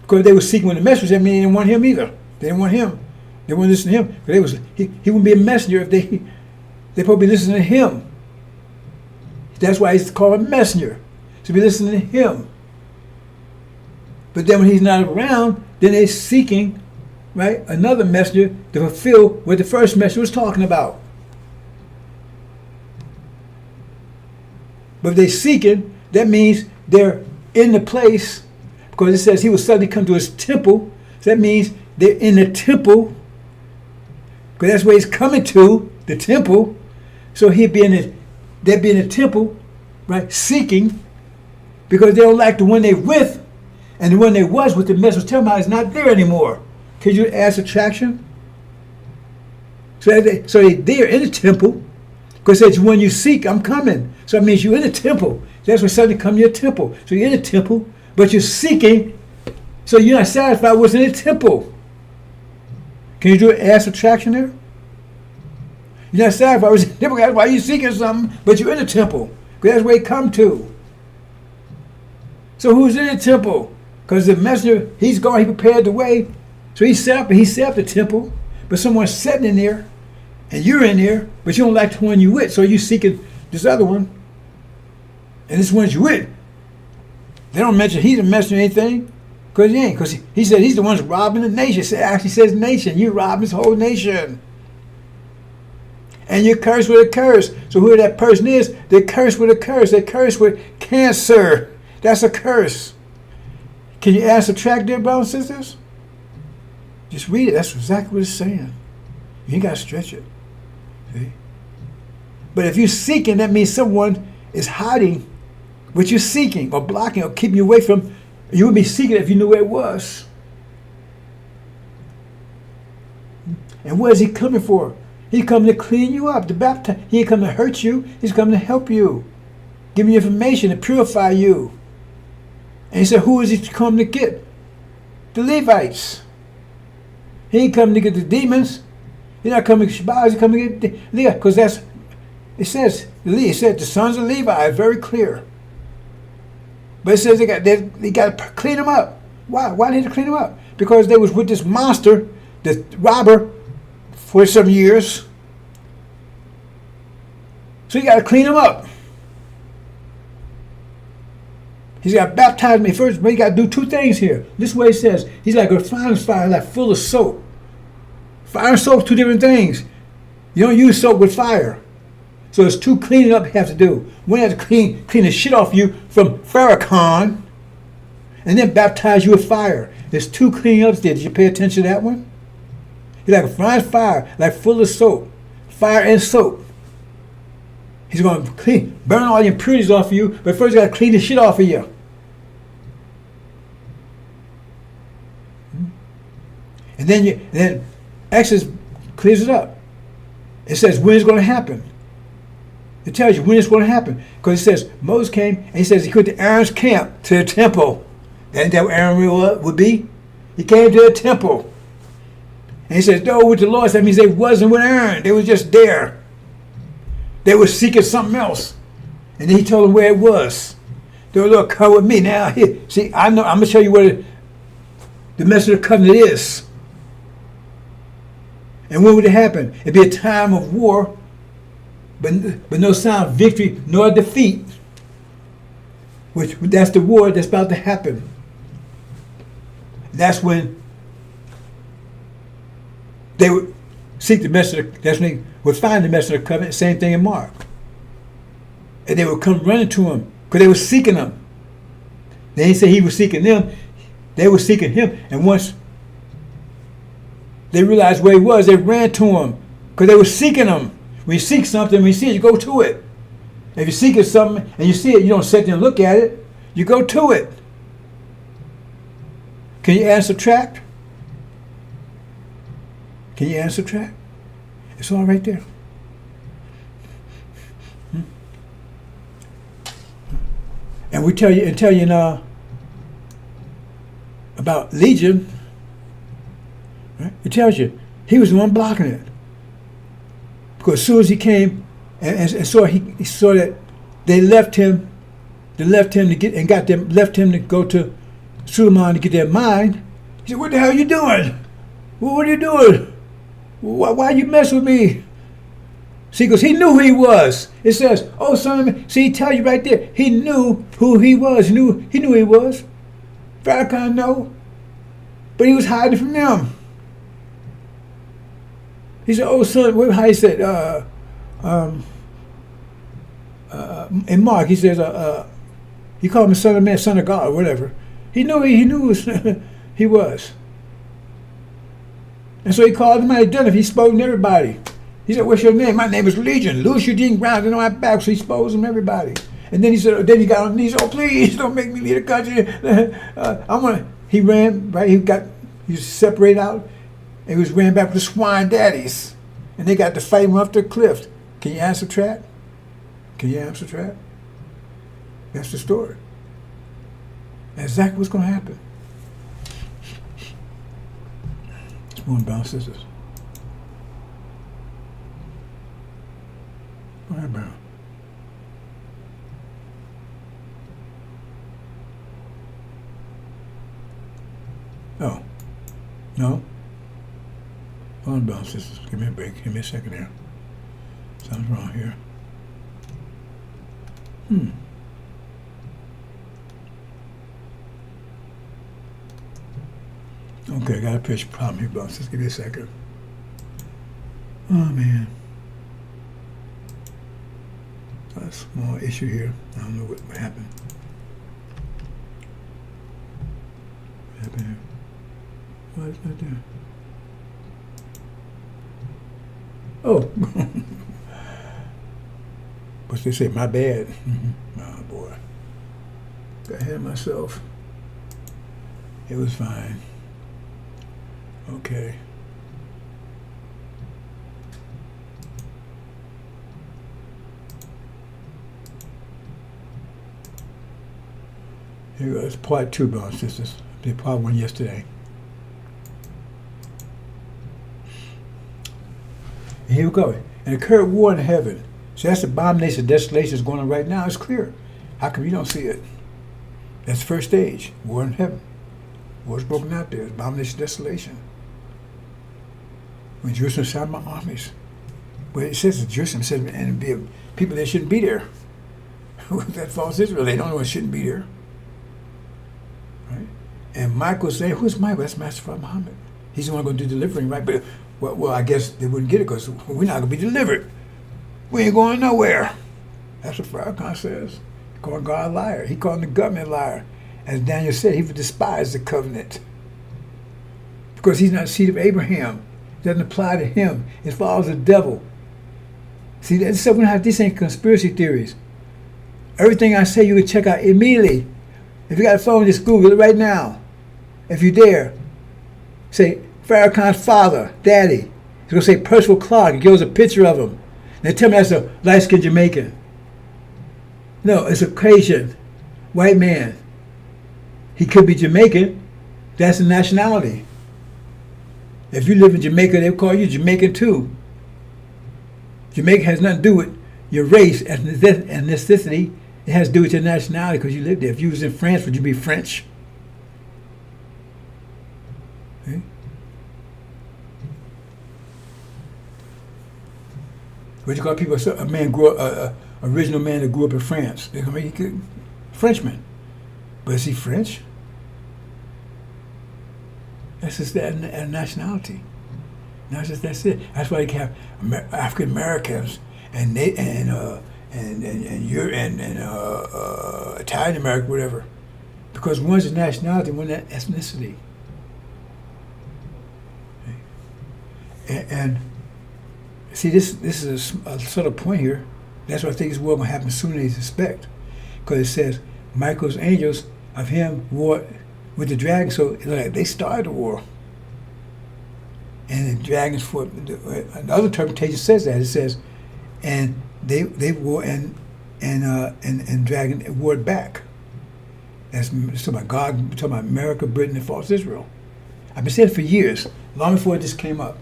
Because they were seeking when the messenger, that means they didn't want him either. They didn't want him. They wouldn't listen to him. Because he wouldn't be a messenger if they're supposed to be listening to him. That's why he's called a messenger. To be listening to him. But then when he's not around, then they're seeking, right, another messenger to fulfill what the first messenger was talking about. But if they're seeking, that means they're in the place, because it says he will suddenly come to his temple. So that means they're in the temple, because that's where he's coming to, the temple. So they'd be in the temple, right, seeking, because they don't like the one they're with, and the one they was with, the message was telling them is not there anymore. Could you add subtraction? So they're there in the temple, because it says when you seek, I'm coming. So it means you're in the temple. That's when suddenly come to your temple. So you're in the temple, but you're seeking So you're not satisfied with what's in the temple. Can you do an add subtraction there? You're not satisfied with the temple. That's why you're seeking something, but you're in the temple. Because that's where you come to. So who's in the temple? Because the messenger, he's gone, he prepared the way. So he set up the temple, but someone's sitting in there, and you're in there, but you don't like the one you with, so you're seeking this other one. And this one's you with. They don't mention he's a messenger or anything, because he ain't. Because he said he's the one that's robbing the nation. It actually says nation. You robbing this whole nation. And you're cursed with a curse. So whoever that person is, they're cursed with a curse. They're cursed with cancer. That's a curse. Can you add subtract there, brothers and sisters? Just read it. That's exactly what it's saying. You ain't got to stretch it. See? But if you're seeking, that means someone is hiding what you're seeking or blocking or keeping you away from. You would be seeking it if you knew where it was. And what is he coming for? He's coming to clean you up, to baptize. He ain't coming to hurt you. He's coming to help you, give you information to purify you. And he said, who is he coming to get? The Levites. He ain't coming to get the demons. He's not coming to get Shabbat. He's coming to get Leah, because that's, it says the sons of Levi. It's very clear. But it says they got to clean them up. Why? Why did they clean them up? Because they was with this monster, this robber, for some years. So you got to clean them up. He's got to baptize me first, but he got to do two things here. This way it says, he's like a refiner's fire, like full of soap. Fire and soap, two different things. You don't use soap with fire. So there's two cleaning up you have to do. One has to clean the shit off you from Farrakhan, and then baptize you with fire. There's two cleaning ups there. Did you pay attention to that one? He's like a refiner's fire, like full of soap. Fire and soap. He's going to burn all the impurities off of you, but first you got to clean the shit off of you. And then Exodus clears it up. It says when it's going to happen. It tells you when it's going to happen. Because it says Moses came and he says he went to Aaron's camp, to the temple. Isn't that what Aaron would be? He came to the temple. And he says, no, with the Lord, that means they wasn't with Aaron. They was just there. They were seeking something else. And then he told them where it was. They were, look, come with me now. Here, see, I know, I'm going to show you what the message of the covenant is. And when would it happen? It'd be a time of war, but no sign of victory nor defeat. That's the war that's about to happen. That's when they would seek the message. That's when they would find the message of the covenant. Same thing in Mark. And they would come running to him because they were seeking him. They didn't say he was seeking them. They were seeking him. And once they realized where he was, they ran to him because they were seeking him. When you seek something, when you see it, you go to it. If you're seeking something and you see it, you don't sit there and look at it. You go to it. Can you add and subtract? Can you add and subtract? It's all right there. And we tell you now about Legion. Right? It tells you he was the one blocking it. Because as soon as he came and saw he saw that they left him to go to Suleiman to get their mind. He said, "What the hell are you doing? What are you doing? Why you mess with me?" See, because he knew who he was. It says, "Oh, son of man." See, he tell you right there. He knew who he was. He knew who he was. Farrakhan know, but he was hiding from them. He said, "Oh, son," how he said, in Mark, he says, he called him son of man, son of God, or whatever. He knew he was. And so he called him out. He done it. He spoke to everybody. He said, "What's your name?" "My name is Legion. Loose your dean ground and on my back." So he spoke to everybody. And then he said, then he got on his knees. "Oh, please don't make me leave the country." He ran, right? He was separated out. And he was ran back with the swine daddies. And they got to fight him off the cliff. Can you answer subtract? Can you answer subtract? That's the story. That's exactly what's going to happen. Come on, brown sisters. All right, brown. Oh. No? Hold on, brown sisters. Give me a break. Give me a second here. Something's wrong here. Okay, I got a pitch problem here, brown sisters. Give me a second. Oh, man. Got a small issue here. I don't know what happened. What happened here? Why is that there? Oh. What's they say? My bad. Oh, boy. Got ahead of myself. It was fine. Okay. Here goes part 2, brothers and sisters. Did part 1 yesterday. And here we go. And occurred war in heaven. So that's the abomination of desolation that's going on right now. It's clear. How come you don't see it? That's the first stage. War in heaven. War's broken out there. It's abomination of desolation. When Jerusalem shot my armies. But it says that Jerusalem said, and be people that shouldn't be there. That false Israel, they don't know it shouldn't be there. Right? And Michael saying, who's Michael? That's Master Prophet Muhammad. He's the one going to do delivering, right? But well, I guess they wouldn't get it because we're not going to be delivered. We ain't going nowhere. That's what Farrakhan says. He called God a liar. He called the government a liar. As Daniel said, he would despise the covenant because he's not the seed of Abraham. It doesn't apply to him. It follows the devil. See, this ain't conspiracy theories. Everything I say, you can check out immediately. If you got a phone, just Google it right now. If you dare. Say, Farrakhan's father, daddy. He's going to say Percival Clark. It gives a picture of him. Now tell me that's a light-skinned Jamaican. No, it's a Caucasian white man. He could be Jamaican. That's the nationality. If you live in Jamaica, they'll call you Jamaican too. Jamaica has nothing to do with your race, ethnicity. It has to do with your nationality because you live there. If you was in France, would you be French? Okay. What you call people? A man grew up, original man that grew up in France. They're gonna make you Frenchman, but is he French? That's just that nationality. That's it. That's why they have African Americans and Italian American, whatever, because one's a nationality, one's an ethnicity. And see, this is a sort of point here. That's why I think this war will happen sooner than they suspect, because it says Michael's angels of him war with the dragon. So like, they started the war, and the dragons fought. Another interpretation says that it says, and they war and dragon warred back. That's talking about God, talking about America, Britain, and false Israel. I've been saying it for years, long before this came up.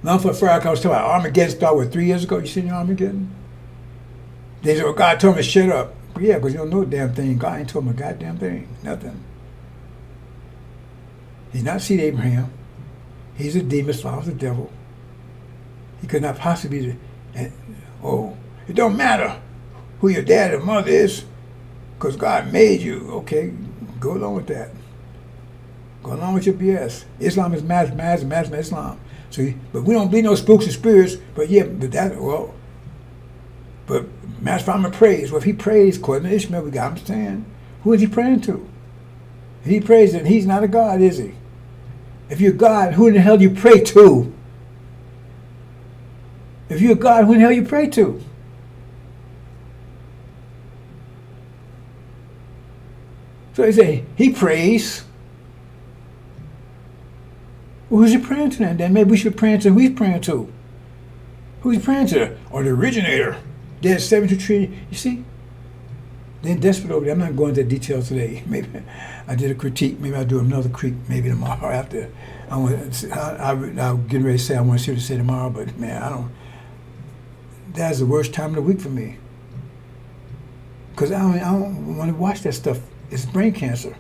Long before Farrakhan was talking about Armageddon started, 3 years ago? You seen Armageddon? They said, well, God told me to shut up. But yeah, because you don't know a damn thing. God ain't told me a goddamn thing. Nothing. He's not seed Abraham. He's a demon, follows the devil. He could not possibly be it don't matter who your dad or mother is, because God made you. Okay, go along with that. Go along with your BS. Islam is mass Islam. So, but we don't believe no spooks and spirits. But yeah, but Master Farmer prays. Well, if he prays according to Ishmael, we got to understand. Who is he praying to? If he prays, then he's not a God, is he? If you're God, who in the hell do you pray to? If you're God, who in the hell you pray to? So he say he prays. Well, who's he praying to then? Maybe we should pray to who he's praying to. Who's he praying to? Or the originator. There's 72 trillion. You see? They're desperate over there. I'm not going into details today. Maybe I did a critique. Maybe I'll do another critique maybe tomorrow after. I'm getting ready to say I want to see what to say tomorrow, but man, I don't. That's the worst time of the week for me. Because I don't want to watch that stuff. It's brain cancer.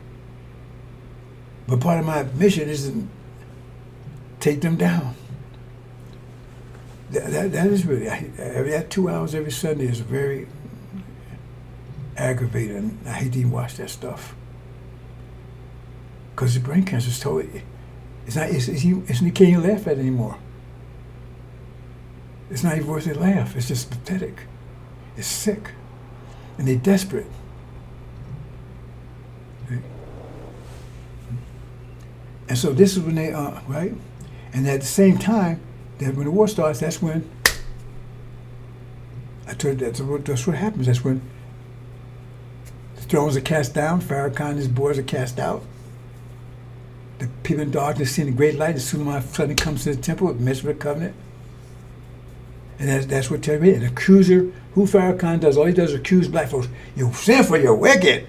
But part of my mission is to take them down. That is really, that 2 hours every Sunday is very aggravating. I hate to even watch that stuff. Because the brain cancer is totally, you can't even laugh at it anymore. It's not even worth a laugh. It's just pathetic. It's sick. And they're desperate. Right? And so this is when they are, right? And at the same time, that when the war starts, that's when, I told you that's what happens. That's when the thrones are cast down, Farrakhan and his boys are cast out. The people in darkness see the great light. As soon as suddenly comes to the temple, it messes with the covenant. And that's what tells me. An accuser, who Farrakhan does, all he does is accuse black folks. You're sinful, you're wicked.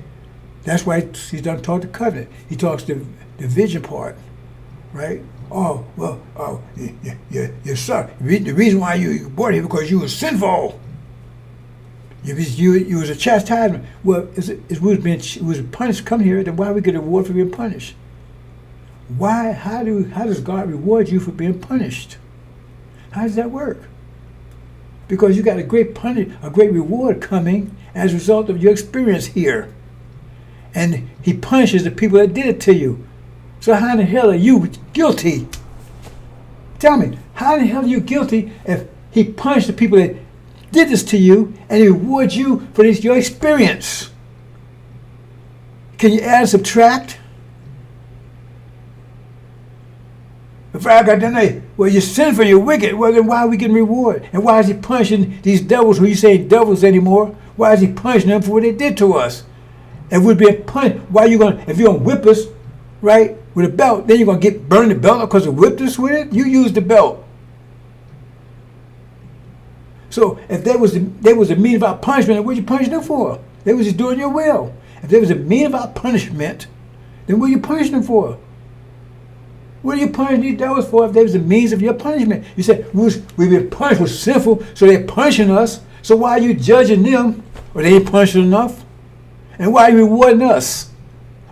That's why he doesn't talk the covenant. He talks the vision part, right? Oh, well, you're sorry. The reason why you born here because you were sinful. You was a chastisement. Well, it was punished come here, then why we get a reward for being punished? Why? How does God reward you for being punished? How does that work? Because you got a great reward coming as a result of your experience here. And he punishes the people that did it to you. So how in the hell are you guilty? Tell me, how in the hell are you guilty if he punished the people that did this to you and he rewards you for your experience? Can you add and subtract? If I got done, well, you're sinful, you're wicked. Well, then why are we getting reward? And why is he punishing these devils who you say ain't devils anymore? Why is he punishing them for what they did to us? If we're being punished, if you're gonna whip us, right, with a belt, then you're gonna burn the belt because of whipped us with it? You used the belt. So if there was a mean about punishment, what you punish them for? They was just doing your will. If there was a mean about punishment, then what are you punishing them for? What are you punishing these devils for if there was a means of your punishment? You said, we've been punished, we're sinful, so they're punishing us. So why are you judging them? Or they ain't punishing enough? And why are you rewarding us?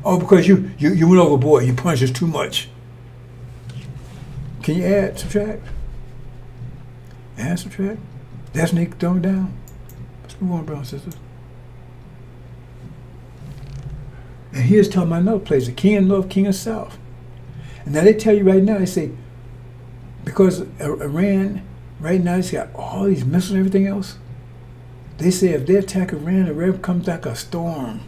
Oh, because you went overboard, you punished us too much. Can you add, subtract? Add, subtract? That's Nick throwing down. Let's move on, brothers and sisters. And here's talking about another place, the king of north, king of south. And now they tell you right now, they say, because Iran, right now, it's got all these missiles and everything else. They say if they attack Iran comes like a storm.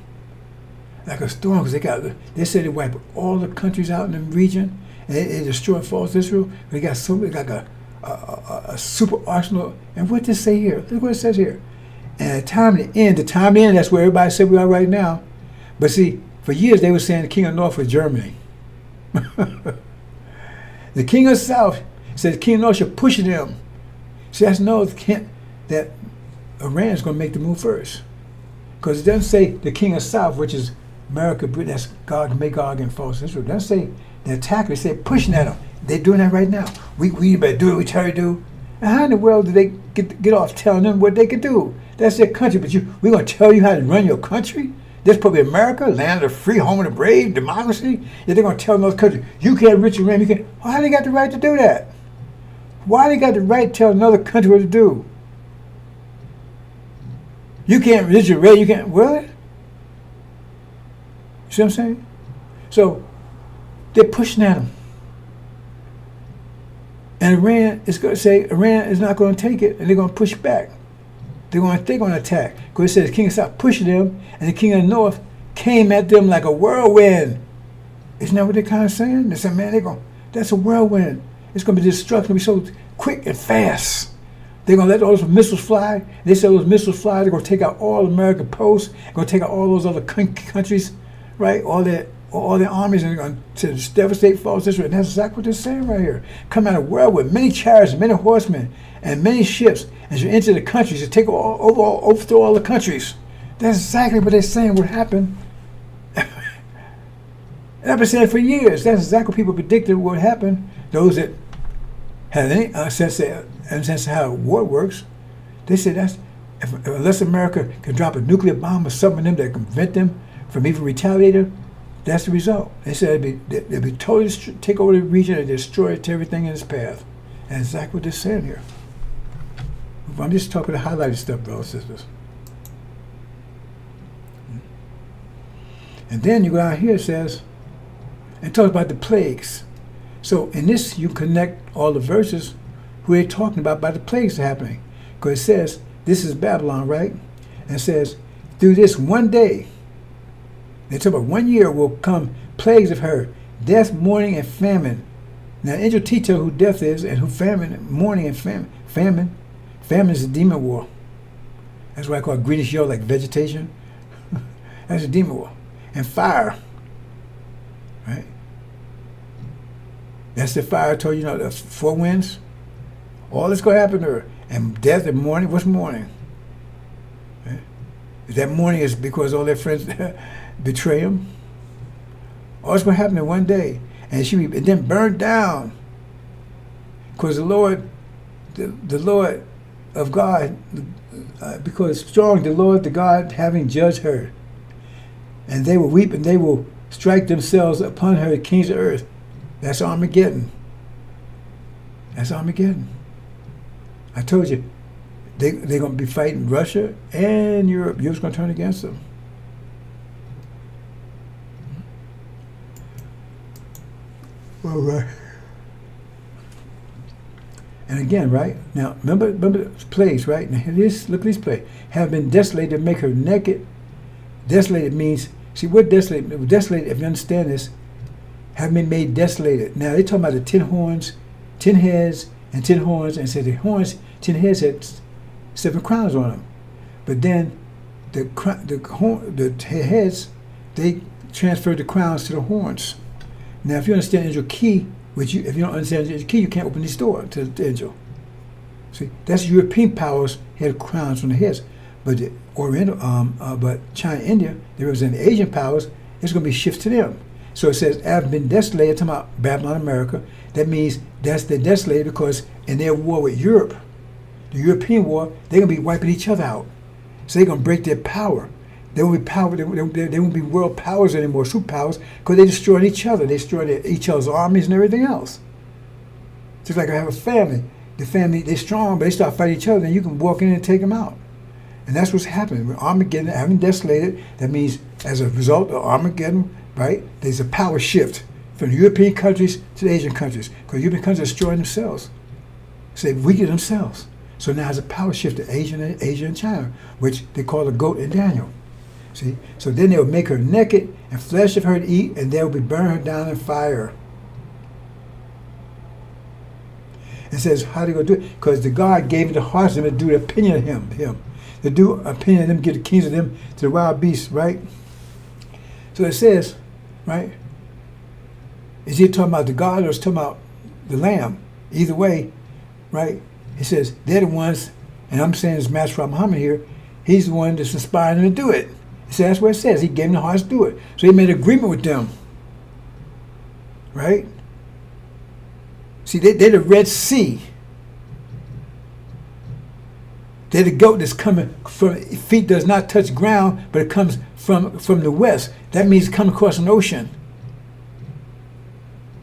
Like a storm, because they say they wipe all the countries out in the region, and they destroy false Israel. They got like a super arsenal. And what does it say here? Look what it says here. And the time to end, that's where everybody said we are right now. But see, for years they were saying the king of north was Germany. The king of south said the king of north should push them. See, that's that Iran is going to make the move first. Because it doesn't say the king of south, which is America, Britain, that's God, Magog, and false Israel. It doesn't say the attacker, they say pushing at them. They're doing that right now. We better do what we tell you to do. And how in the world do they get off telling them what they can do? That's their country, but we're going to tell you how to run your country? This probably America, land of the free, home of the brave, democracy. Yet they're going to tell those countries, you can't enrich your land, you can't. Why do they got the right to do that? Why do they got the right to tell another country what to do? You can't enrich your land, you can't, what? See what I'm saying? So, they're pushing at them. And Iran is going to say, Iran is not going to take it, and they're going to push back. They're going to attack. Because it says the king of south pushing them, and the king of the north came at them like a whirlwind. Isn't that what they're kind of saying? They said, man, that's a whirlwind. It's going to be destruction. It's going to be so quick and fast. They're going to let all those missiles fly. They said those missiles fly. They're going to take out all American posts. They're going to take out all those other countries, right? All their armies, and they're going to devastate false Israel. And that's exactly what they're saying right here. Come out of whirlwind, many chariots, many horsemen, and many ships, as you enter the countries, to take overthrow all the countries. That's exactly what they're saying would happen. And I've been saying it for years. That's exactly what people predicted would happen. Those that had any sense of how war works, they said unless America can drop a nuclear bomb or something in them that can prevent them from even retaliating, that's the result. They said they'd be totally take over the region and destroy everything in its path. And that's exactly what they're saying here. I'm just talking the highlighted stuff, brothers and sisters. And then you go down here, it says, and talks about the plagues. So in this, you connect all the verses who they're talking about by the plagues happening. Because it says, this is Babylon, right? And it says, through this one day, they talk about 1 year will come plagues of her, death, mourning, and famine. Now, angel teach her who death is and who famine, mourning, and famine. Famine is a demon war. That's why I call it greenish yellow, like vegetation. That's a demon war. And fire, right? That's the fire I told you, the four winds. All that's going to happen to her. And death and mourning. What's mourning? Right? That mourning is because all their friends betray him. All that's going to happen in one day. And she be then burned down. Because the Lord of God, because strong the Lord, the God, having judged her. And they will weep and they will strike themselves upon her, the kings of earth. That's Armageddon. That's Armageddon. I told you, they're going to be fighting Russia and Europe. Europe's going to turn against them. All right. And again, right? Now, remember the plagues, right? Now, look at these plagues. Have been desolated to make her naked. Desolated means, see what desolated? Desolated, if you understand this, have been made desolated. Now, they're talking about the 10 horns, 10 heads, and 10 horns, and said the horns, 10 heads had 7 crowns on them. But then the heads, they transferred the crowns to the horns. Now, if you understand angel key, if you don't understand angel key, you can't open this door to the angel. See, that's European powers had crowns on the heads. But the Oriental, but China, India, they represent the Asian powers. It's going to be shift to them. So it says, "Have been desolated." Talking about Babylon, America. That means they're desolated because in their war with Europe, the European war, they're going to be wiping each other out. So they're going to break their power. They won't be power. They won't be world powers anymore, superpowers, because they destroyed each other. They destroyed each other's armies and everything else. Just like I have a family. The family, they're strong, but they start fighting each other, then you can walk in and take them out. And that's what's happening. With Armageddon having desolated, that means as a result of Armageddon, right, there's a power shift from the European countries to the Asian countries, because European countries are destroying themselves. So they weaken themselves. So now there's a power shift to Asia and China, which they call the goat in Daniel. See? So then they will make her naked, and flesh of her to eat, and they will be burn her down in fire. It says, how they going to do it? Because the God gave it the hearts of them to do the opinion of him. To do opinion of them, give the kings of them to the wild beasts, right? So it says, right? Is he talking about the God or is he talking about the Lamb? Either way, right? It says they're the ones, and I'm saying it's Master Muhammad here, he's the one that's inspiring them to do it. So that's what it says. He gave them the hearts to do it. So he made an agreement with them. Right? See, they're the Red Sea. They're the goat that's coming from, feet does not touch ground, but it comes from the west. That means it's coming across an ocean.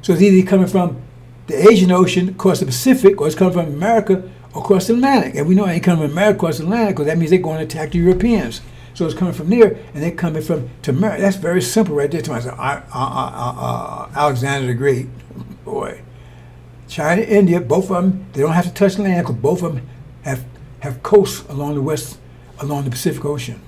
So it's either coming from the Asian Ocean across the Pacific, or it's coming from America across the Atlantic. And we know it ain't coming from America across the Atlantic, because that means they're going to attack the Europeans. So it's coming from there, and they're coming to America. That's very simple right there. Alexander the Great, boy. China, India, both of them, they don't have to touch land, because both of them have coasts along the west, along the Pacific Ocean.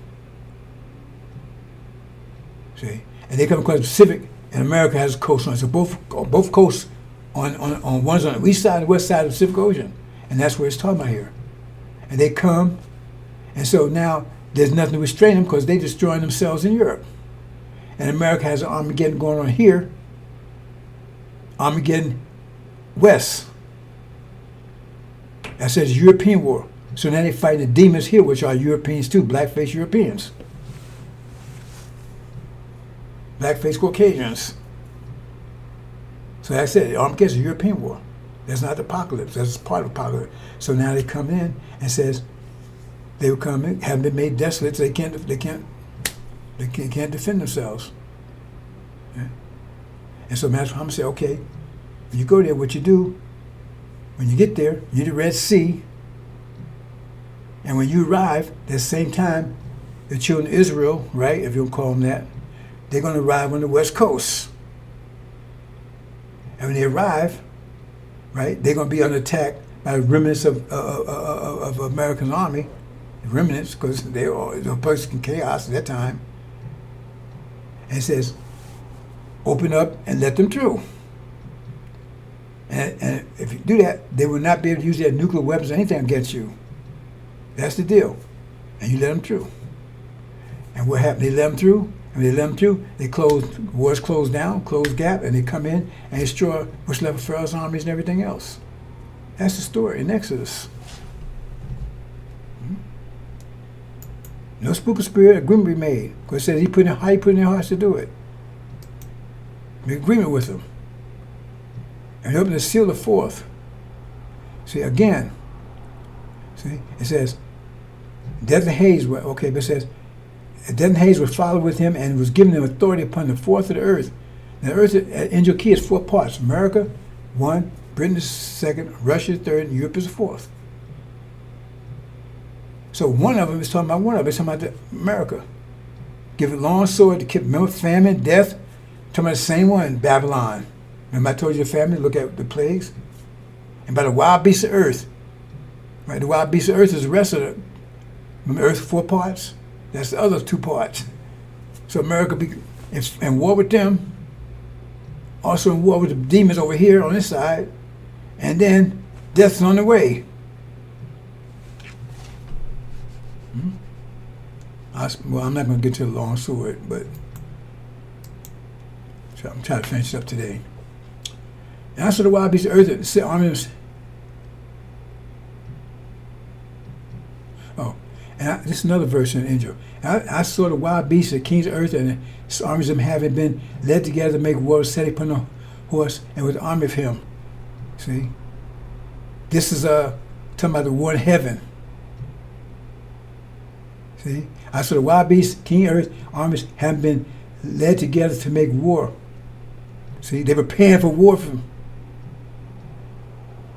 See? And they come across the Pacific, and America has a coast on it. So both coasts on one's on the east side and the west side of the Pacific Ocean. And that's where it's talking about here. And they come, and so now there's nothing to restrain them because they're destroying themselves in Europe. And America has an Armageddon going on here. Armageddon west. That says European war. So now they're fighting the demons here, which are Europeans too, black-faced Europeans. Black-faced Caucasians. So like I said, Armageddon is a European war. That's not the apocalypse. That's part of the apocalypse. So now they come in and says they will come in, haven't been made desolate. So they can't defend themselves. Yeah? And so Master Muhammad said, okay, when you go there, what you do, when you get there, you're the Red Sea. And when you arrive, at the same time, the children of Israel, right, if you want to call them that, they're going to arrive on the West Coast. And when they arrive, right, they're going to be under attack by the remnants of American army, the remnants, because they were in chaos at that time. And it says, open up and let them through. And if you do that, they will not be able to use their nuclear weapons or anything against you. That's the deal. And you let them through. And what happened? They let them through. And they let them through. They wars closed down, closed gap, and they come in and destroy what's left of Pharaoh's armies and everything else. That's the story in Exodus. No spook of spirit, agreement be made. Because it says he put in their hearts to do it. Make agreement with them. And open the seal the fourth. See, again, it says, death and Hades were, okay, but it says, death and Hades were followed with him and was given them authority upon the fourth of the earth. Now, the earth, angel key is 4 parts. America, 1, Britain is 2nd, Russia is 3rd, and Europe is 4th. So one of them is talking about it's talking about America. Give it long sword to keep, remember famine, death, talking about the same one, Babylon. Remember I told you the family, look at the plagues? And by the wild beasts of earth. Right, the wild beasts of earth is the rest of the, remember earth 4 parts? That's the other 2 parts. So America be in war with them, also in war with the demons over here on this side, and then death's on the way. Well, I'm not going to get to the long sword, but so I'm trying to finish up today. And I saw the wild beasts of earth, the armies. Oh, and this is another verse in Angel. I saw the wild beasts, the kings of earth, and the armies of them having been led together to make war, set upon the horse, and with the army of him. See? This is talking about the war in heaven. See? I saw the wild beasts, king of earth, armies having been led together to make war. See? They were preparing for war for them.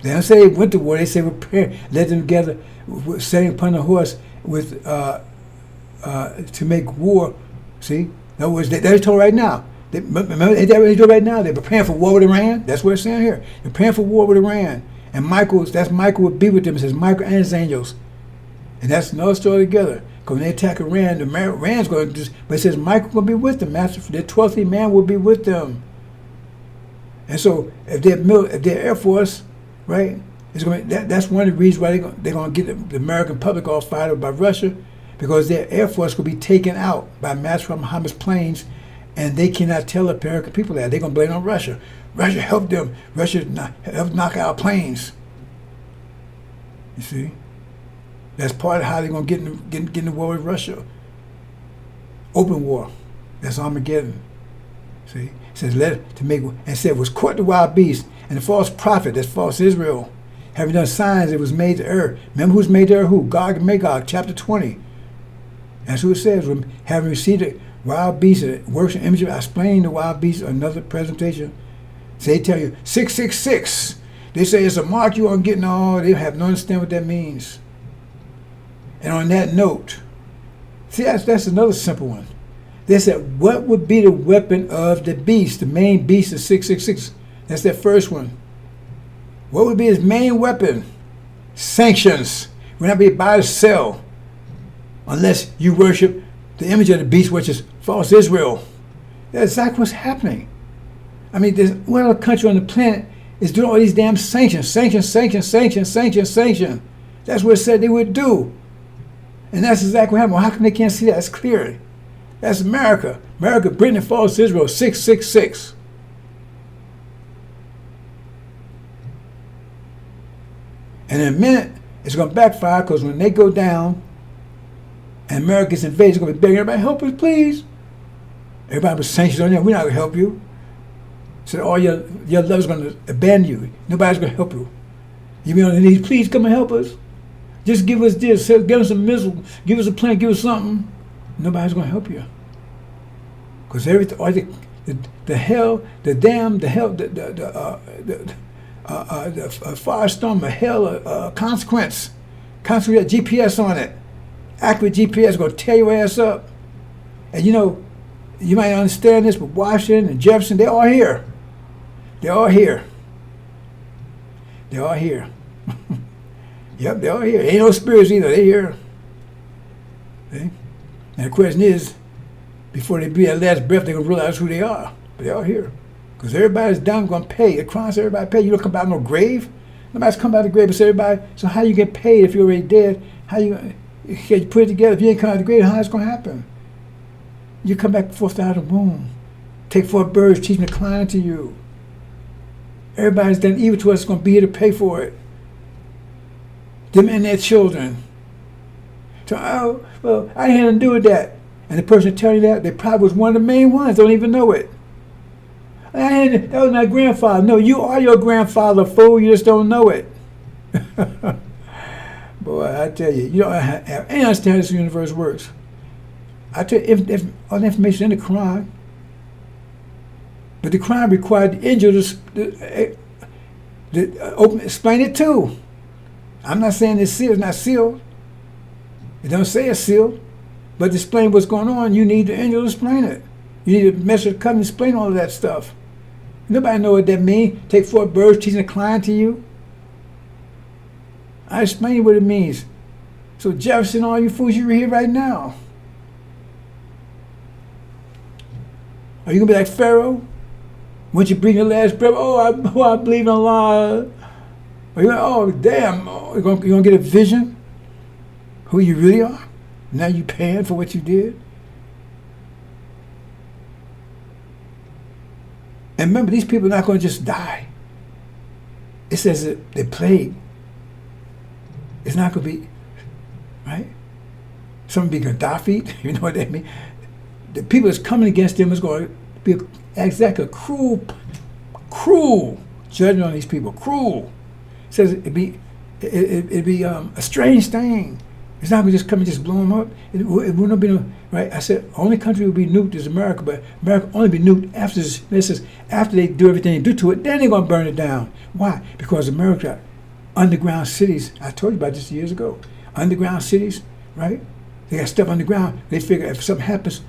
They don't say they went to war, they say prepare, led them together, setting upon the horse with to make war. See? In other words, they're told right now. Remember, they're told right now. They're preparing for war with Iran. That's what it's saying here. They're preparing for war with Iran. And Michael would be with them. It says Michael and his angels. And that's another story together. Because when they attack Iran, Iran's going to but it says Michael will be with them. Master, their 12th man will be with them. And so if their Air Force, right, it's going to, that's one of the reasons why they're going to get the American public all fired up by Russia, because their Air Force will be taken out by Master Muhammad's planes, and they cannot tell the American people that. They're going to blame it on Russia. Russia helped them. Russia helped knock out planes. You see? That's part of how they're going to get in the war with Russia. Open war. That's Armageddon. See? It says, and said, was caught the wild beast, and the false prophet, that's false Israel, having done signs, it was made to earth. Remember who's made to earth? Who? Gog and Magog, chapter 20. That's who it says. Having received a wild beast, works and image of, I explained the wild beast, another presentation. So they tell you, 666. They say it's a mark you aren't getting all. They have no understand what that means. And on that note, see, that's another simple one. They said, what would be the weapon of the beast? The main beast is 666. That's that first one. What would be his main weapon? Sanctions. We're not be buy or sell unless you worship the image of the beast, which is false Israel. That's exactly what's happening. I mean, there's what other country on the planet is doing all these damn sanctions. Sanctions. That's what it said they would do. And that's exactly what happened. Well, how come they can't see that? It's clear. That's America. America, Britain, and false Israel, 666. And in a minute, it's going to backfire, because when they go down and America gets invaded, it's going to be begging everybody, help us, please. Everybody put sanctions on you. We're not going to help you. So all your love's going to abandon you. Nobody's going to help you. You be on the knees, please come and help us. Just give us this, give us a missile, give us a plane, give us something. Nobody's going to help you. Because everything, the hell, the dam, the hell, the firestorm, the hell, consequence GPS on it. Accurate GPS is going to tear your ass up. And you know, you might understand this, but Washington and Jefferson, they're all here. They're all here. They're all here. Yep, they're all here. Ain't no spirits either. They're here. See? And the question is, before they breathe their last breath, they're going to realize who they are. But they're all here. Because everybody's down going to pay. The crimes everybody pay. You don't come out of no grave. Nobody's come out of the grave. But everybody, so how you get paid if you're already dead? How you put it together? If you ain't come out of the grave, how it's going to happen? You come back forth out of the womb. Take 4 birds, teach them to climb to you. Everybody's done evil to us is going to be here to pay for it. Them and their children. So, oh, well, I ain't had nothing to do with that. And the person telling you that, they probably was one of the main ones, don't even know it. That was my grandfather. No, you are your grandfather, fool. You just don't know it. Boy, I tell you, you don't have any understanding how this universe works. I tell you, if all the information in the Quran, but the Quran required the angel to explain it too. I'm not saying it's sealed, it's not sealed. It don't say it's sealed, but to explain what's going on, you need the angel to explain it. You need a message to come and explain all of that stuff. Nobody know what that means. Take 4 birds, teaching a client to you. I explain you what it means. So Jefferson, all you fools, you're here right now. Are you going to be like Pharaoh? Once you bring your last breath, I believe in Allah. Or you're like, oh, damn, you're going to get a vision? Who you really are? Now you paying for what you did? And remember, these people are not going to just die. It says that they're plagued. It's not going to be, right? Some be Gaddafi, you know what that means? The people that's coming against them is going to be exactly a cruel judgment on these people. Cruel. It says it'd be a strange thing. It's not going to just come and just blow them up. It will not be no, right? I said only country will be nuked is America, but America only be nuked after after they do everything they do to it. Then they're going to burn it down. Why? Because America, underground cities. I told you about this years ago. Underground cities, right? They got stuff underground. They figure if something happens,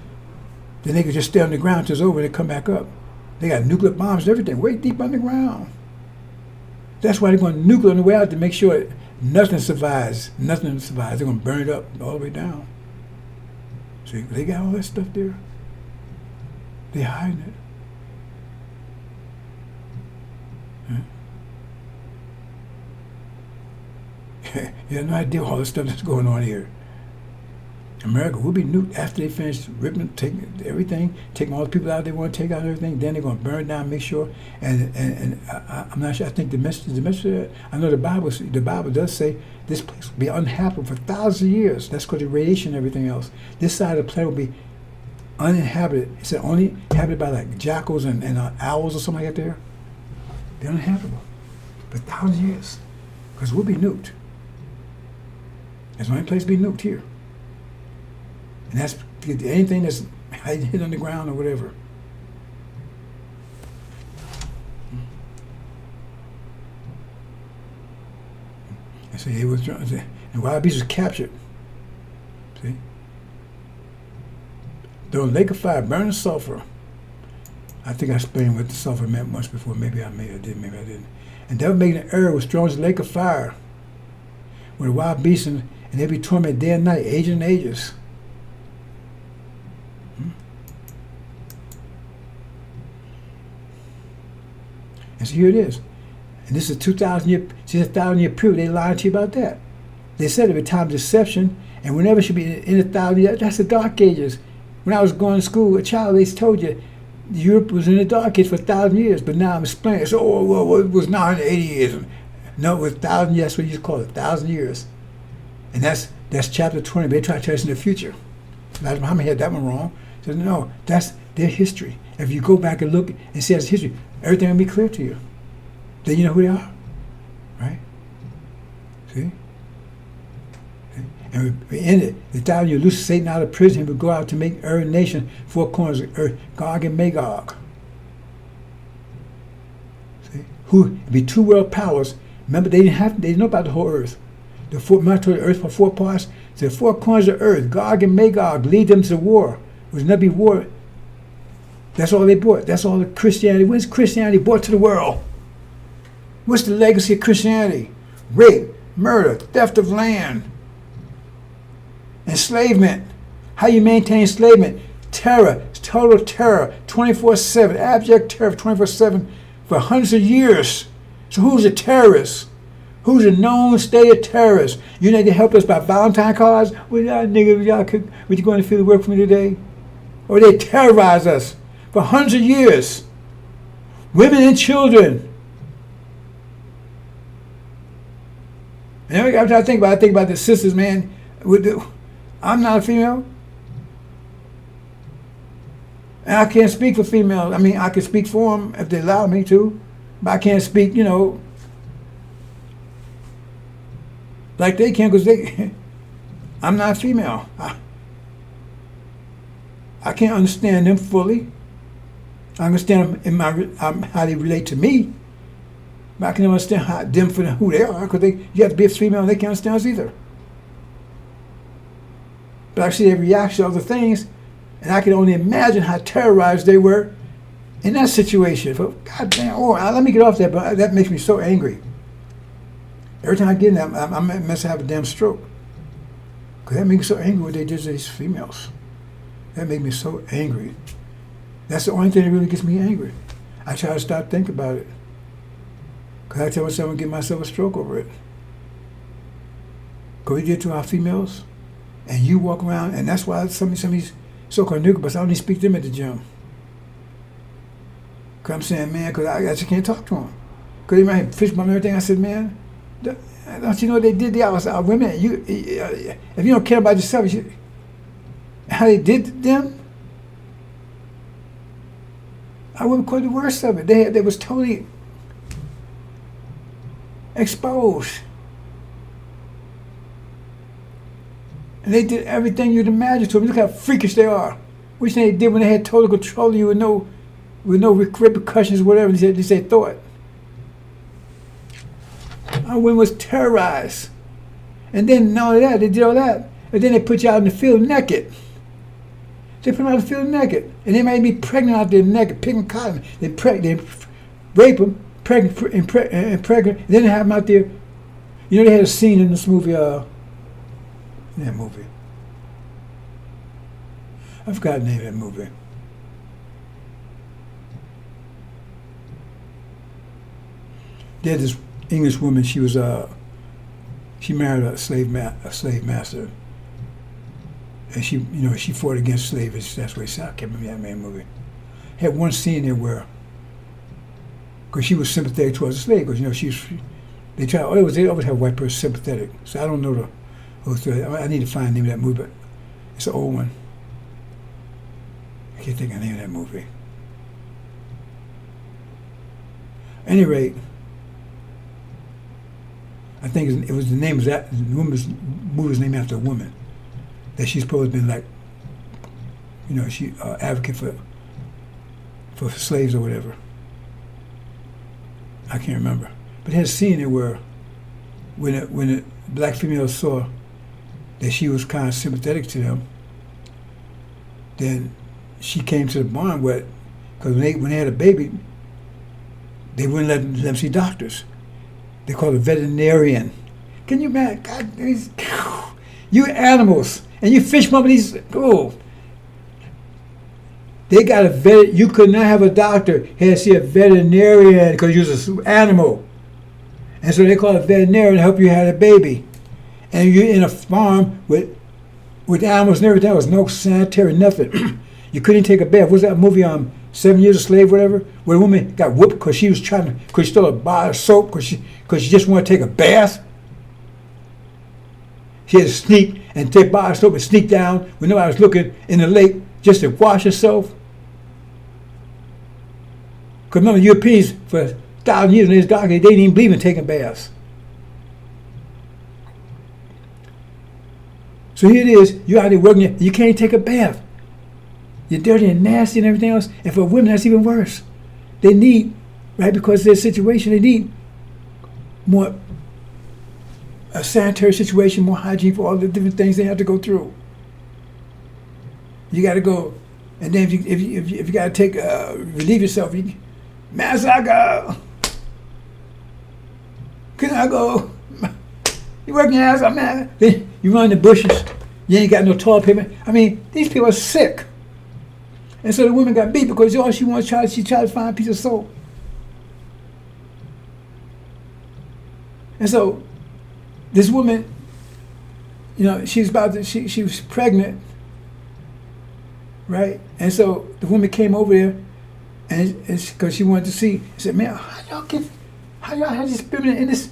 then they can just stay on the ground till it's over and they come back up. They got nuclear bombs and everything way deep underground. That's why they're going to nuclear on the way out to make sure nothing survives. Nothing survives. They're going to burn it up all the way down. See, they got all that stuff there. They're hiding it. You have no idea all the stuff that's going on here. America will be nuked after they finish ripping, taking everything, taking all the people out they want to take out everything. Then they're going to burn it down, make sure. And I'm not sure. I think the message. I know the Bible does say this place will be uninhabitable for thousands of years. That's because of radiation and everything else. This side of the planet will be uninhabited. It's only inhabited by like jackals and owls or something like that. There, they're uninhabitable for thousands of years because we'll be nuked. There's the only place to be nuked here. And that's anything that's hit on the ground or whatever. I say he was, and Wild Beast was captured. See, the lake of fire, burning sulfur. I think I explained what the sulfur meant once before. Maybe I did, maybe I didn't. And that was making the earth was strong as a lake of fire, with a wild beast, and they be tormented day and night, ages and ages. And so here it is. And this is 2,000 year, see, a 1,000-year period. They lied to you about that. They said every time deception, and whenever it should be in 1,000 years, that's the Dark Ages. When I was going to school, a child, they told you Europe was in the Dark Ages for 1,000 years, but now I'm explaining. So, well, it was 980 years. No, it was 1,000 years. That's what you call it, 1,000 years. And that's chapter 20. They try to tell us in the future. That's Muhammad had that one wrong. So no, that's their history. If you go back and look and see as history, everything will be clear to you. Then you know who they are, right? See? And we end it. The time you loose Satan out of prison, he would go out to make every nation 4 corners of earth, Gog and Magog. See? Who be 2 world powers. Remember, they didn't know about the whole earth. The 4 the earth for 4 parts. So 4 corners of earth, Gog and Magog, lead them to war. There was never be war. That's all they brought. That's all the Christianity. What's Christianity brought to the world? What's the legacy of Christianity? Rape, murder, theft of land, enslavement. How you maintain enslavement? Terror, total terror, 24/7, abject terror, 24/7 for hundreds of years. So who's a terrorist? Who's a known state of terrorist? You need to help us by Valentine cards? Well, y'all niggas, would you go in the field of work for me today? Or they terrorize us for hundreds of years. Women and children. And every time I think about the sisters, man. I'm not a female. And I can't speak for females. I mean, I can speak for them if they allow me to. But I can't speak, like they can, because I'm not a female. I can't understand them fully. I understand them how they relate to me. But I can understand them for who they are, because you have to be a female and they can't understand us either. But I see their reaction to other things, and I can only imagine how terrorized they were in that situation. But God damn, let me get off that, but that makes me so angry. Every time I get in that, I must have a damn stroke. Because that makes me so angry what they did to these females. That made me so angry. That's the only thing that really gets me angry. I try to stop thinking about it. Because I tell myself I'm going to give myself a stroke over it. Because we did to our females, and you walk around, and that's why some of these so-called niggas, I don't even speak to them at the gym. Because I'm saying, man, because I just can't talk to them. Because they might fish bump and everything. I said, man, don't you know what they did? Our women, if you don't care about yourself, how they did them, I wouldn't call it the worst of it. They was totally exposed. And they did everything you'd imagine to them. Look how freakish they are. What you think they did when they had total control of you with no repercussions, whatever they say thought. Our women was terrorized. And then not only that, they did all that. And then they put you out in the field naked. They put them out in the field naked. And they might be pregnant out there naked, picking cotton. They rape them, pregnant, and then they have them out there. You know, they had a scene in this movie, I forgot the name of that movie. There's this English woman. She was she married a slave master, and she fought against slavery. That's what it said. I can't remember that main movie. Had one scene there where, because she was sympathetic towards the slave, because they always have a white person sympathetic. So I don't know the whole story. I need to find the name of that movie, but it's an old one. I can't think of the name of that movie. At any rate, I think it was the name of that. The movie was named after a woman that she's supposed to be like, she advocate for slaves or whatever. I can't remember, but it had a scene there where when the black female saw that she was kind of sympathetic to them, then she came to the barn because when they had a baby, they wouldn't let them see doctors. They call it a veterinarian. Can you imagine? God, you animals, and you fish companies. They got a vet. You could not have a doctor. Had to see a veterinarian because you was an animal, and so they call it a veterinarian to help you have a baby. And you're in a farm with animals and everything. There was no sanitary, nothing. You couldn't take a bath. What was that movie 7 Years a Slave, whatever, where a woman got whooped because she stole a bar of soap because she just wanted to take a bath. She had to sneak and take a bar of soap and sneak down when nobody was looking in the lake just to wash herself. Because remember, Europeans for 1,000 years in this dark age, they didn't even believe in taking baths. So here it is, you're out there working, you can't take a bath. You're dirty and nasty and everything else. And for women, that's even worse. They need, right, because of their situation, they need more a sanitary situation, more hygiene for all the different things they have to go through. You got to go, and then if you got to take relieve yourself, Masaga, can I go? You working your ass off, man. Then you run in the bushes. You ain't got no toilet paper. I mean, these people are sick. And so the woman got beat because all she wants she tried to find a piece of soap. And so this woman, she was pregnant, right? And so the woman came over there, and because she wanted to see, she said, "Man, how y'all have this women in this?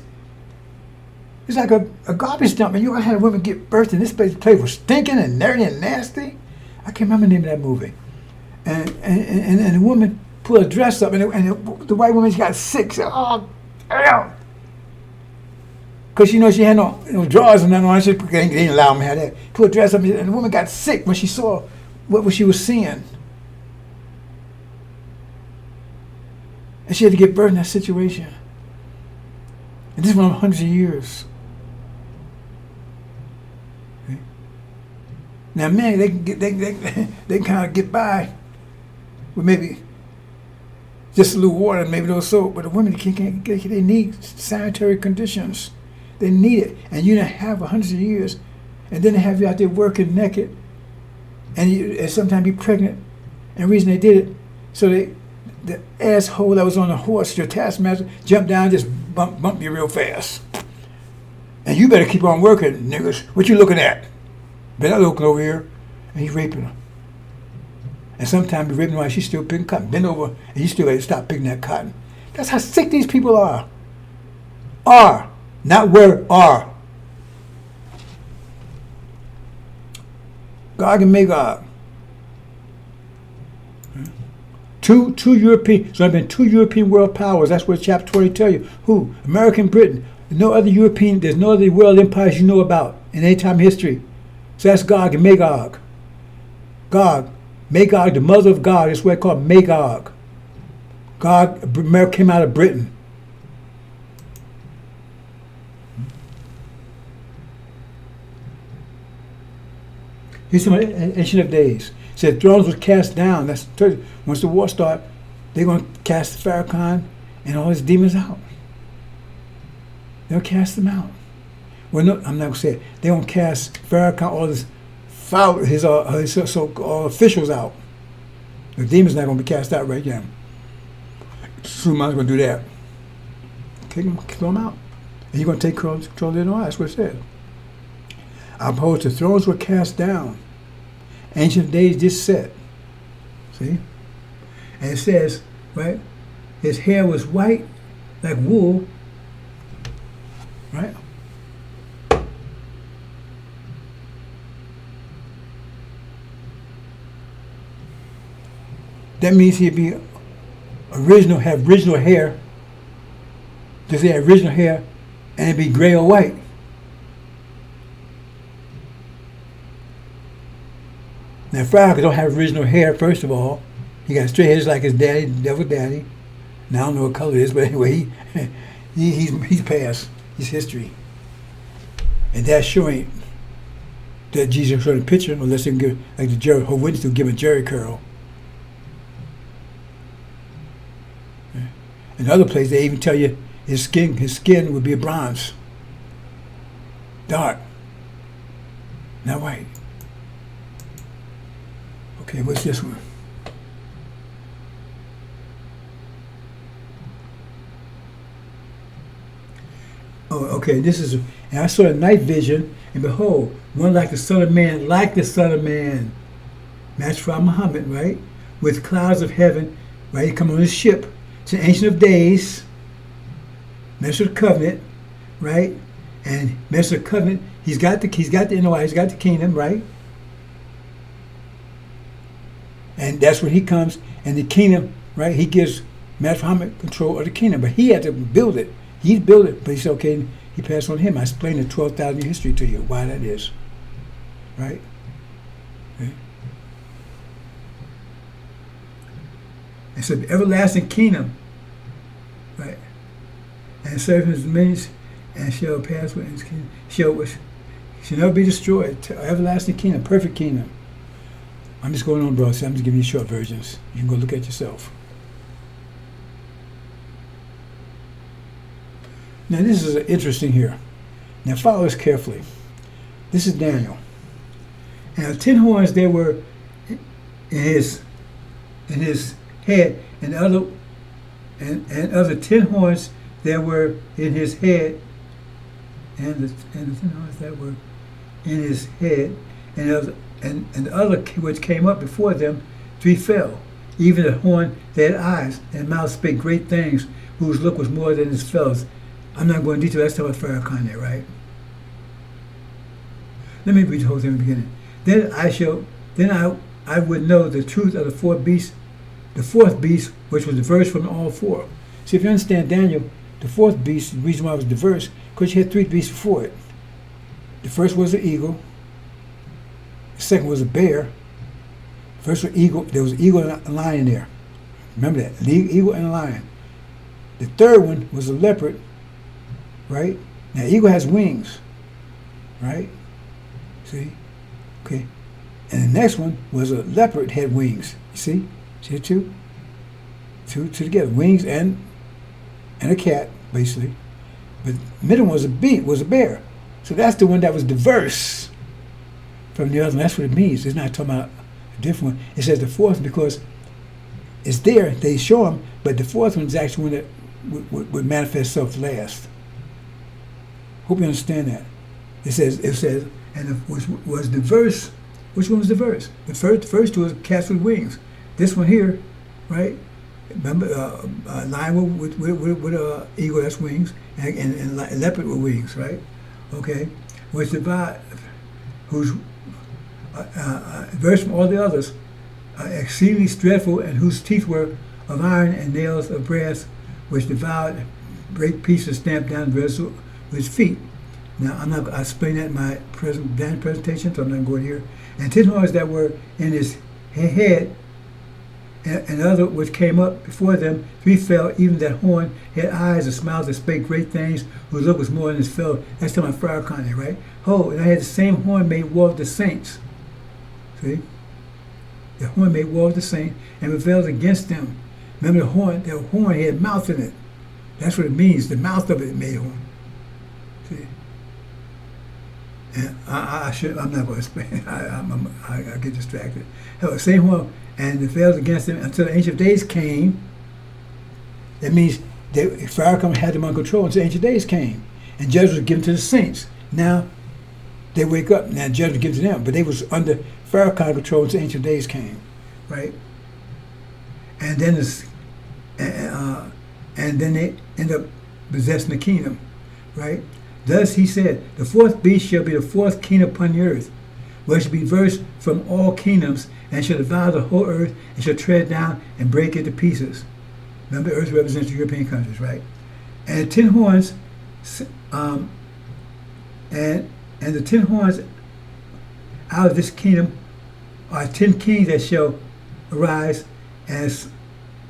It's like a garbage dump, and you had a woman get birthed in this place. The place was stinking and dirty and nasty." I can't remember the name of that movie. And the woman pulled a dress up, and the white woman, she got sick. She said, "Oh, damn." Because she had no drawers and nothing on. They didn't allow them to have that. Pulled a dress up, and the woman got sick when she saw what she was seeing. And she had to give birth in that situation. And this went on hundreds of years. Okay. Now, men, they kind of get by with maybe just a little water and maybe a little soap, but the women they need sanitary conditions. They need it, and you didn't have hundreds of years, and then they have you out there working naked, and sometimes be pregnant. And the reason they did it, so the asshole that was on the horse, your taskmaster, jumped down, and just bump you real fast. And you better keep on working, niggas. What you looking at? Better looking over here, and he's raping her. And sometimes he's raping her while she's still picking cotton. Bend over, and you still got to stop picking that cotton. That's how sick these people are. Not where are. Gog and Magog. Two European, so I've been 2 European world powers. That's what chapter 20 tell you. Who? American Britain. There's no other world empires you know about in any time in history. So that's Gog and Magog. Magog, the mother of God, is what they call Magog. America came out of Britain. He's talking about Ancient of Days. He said thrones was cast down. That's once the war starts, they're going to cast Farrakhan and all his demons out. They'll cast them out. Well, no, I'm not going to say it. They're going to cast Farrakhan, all his so-called officials out. The demons not going to be cast out right now. Suleiman's going to do that. Kill them out. And you're going to take control of their lives. That's what it says. Opposed to thrones were cast down. Ancient days just set. See? And it says, right? His hair was white like wool. Right? That means he'd be have original hair. Just say original hair, and it'd be gray or white. Now, Farrakhan don't have original hair, first of all. He got straight hair just like his daddy, the devil daddy. Now, I don't know what color it is, but anyway, he's past. He's history. And that's showing that Jesus showed a picture, unless they can give, like the Jehovah's Witnesses will give a Jerry curl. In other places, they even tell you his skin would be a bronze. Dark. Not white. Okay, what's this one? Oh, okay, this is, and I saw a night vision, and behold, one like the Son of Man, matched from Muhammad, right? With clouds of heaven, right? He come on his ship. It's an Ancient of Days, Master of the Covenant, right? And Master of the Covenant, he's got the NOI, he's got the kingdom, right? And that's when he comes, and the kingdom, right? He gives Muhammad control of the kingdom, but he had to build it. He built it, but he said, okay, he passed on to him. I explained the 12,000 year history to you, why that is. Right? Okay. It's an everlasting kingdom, right? And serve his dominions, and shall pass with his kingdom, shall never be destroyed. Everlasting kingdom, perfect kingdom. I'm just going on, bro. So I'm just giving you short versions. You can go look at yourself. Now this is interesting here. Now follow us carefully. This is Daniel. And 10 horns there were in his head, and other 10 horns there were in his head, and the 10 horns that were in his head, and the other which came up before them, 3 fell. Even the horn that had eyes and mouth spake great things, whose look was more than his fellows. I'm not going into detail. That's talking about Farrakhan there, right? Let me read the whole thing in the beginning. Then I would know the truth of the 4 beasts, the 4th beast, which was diverse from all 4. See, if you understand Daniel, the 4th beast, the reason why it was diverse, because you had 3 beasts before it. The first was an eagle. The second was a bear. First was eagle. There was an eagle and a lion there. Remember that, eagle and a lion. The third one was a leopard. Right? Now, eagle has wings. Right? See? Okay. And the next one was a leopard had wings. You see? See the two? Two together. Wings and a cat, basically. But the middle one was a bear. So that's the one that was diverse from the other one. That's what it means. It's not talking about a different one. It says the 4th because it's there. They show them, but the 4th one is actually one that would manifest itself last. Hope you understand that. It says, and which was diverse. Which one was diverse? The first two was cats with wings. This one here, right? Remember, lion with eagle, that's wings, and leopard with wings, right? Okay, which divide, whose diverse from all the others, exceedingly dreadful, and whose teeth were of iron and nails of brass, which devoured great pieces stamped down the rest with his feet. Now, I explain that in my presentation, so I'm not going here. And 10 horns that were in his head, and other which came up before them, 3 fell. Even that horn had eyes and smiles that spake great things, whose look was more than his fellow. That's talking about Farrakhan there, right? Oh, and I had the same horn made war with the saints. See? The horn made war with the saints and rebelled against them. Remember the horn had mouth in it. That's what it means. The mouth of it made horn. See? And I'm not going to explain. I get distracted. Hell, same horn, and they failed against them until the Ancient of Days came. That means Farrakhan had them under control until the Ancient Days came, and judgment was given to the saints. Now they wake up. Now judgment was given to them, but they was under Farrakhan control until the Ancient Days came, right? And then they end up possessing the kingdom, right? Thus he said, the 4th beast shall be the 4th kingdom upon the earth, which shall be diverse from all kingdoms, and shall devour the whole earth, and shall tread down and break it to pieces. Remember, the earth represents the European countries, right? And the 10 horns, and the 10 horns out of this kingdom are 10 kings that shall arise, as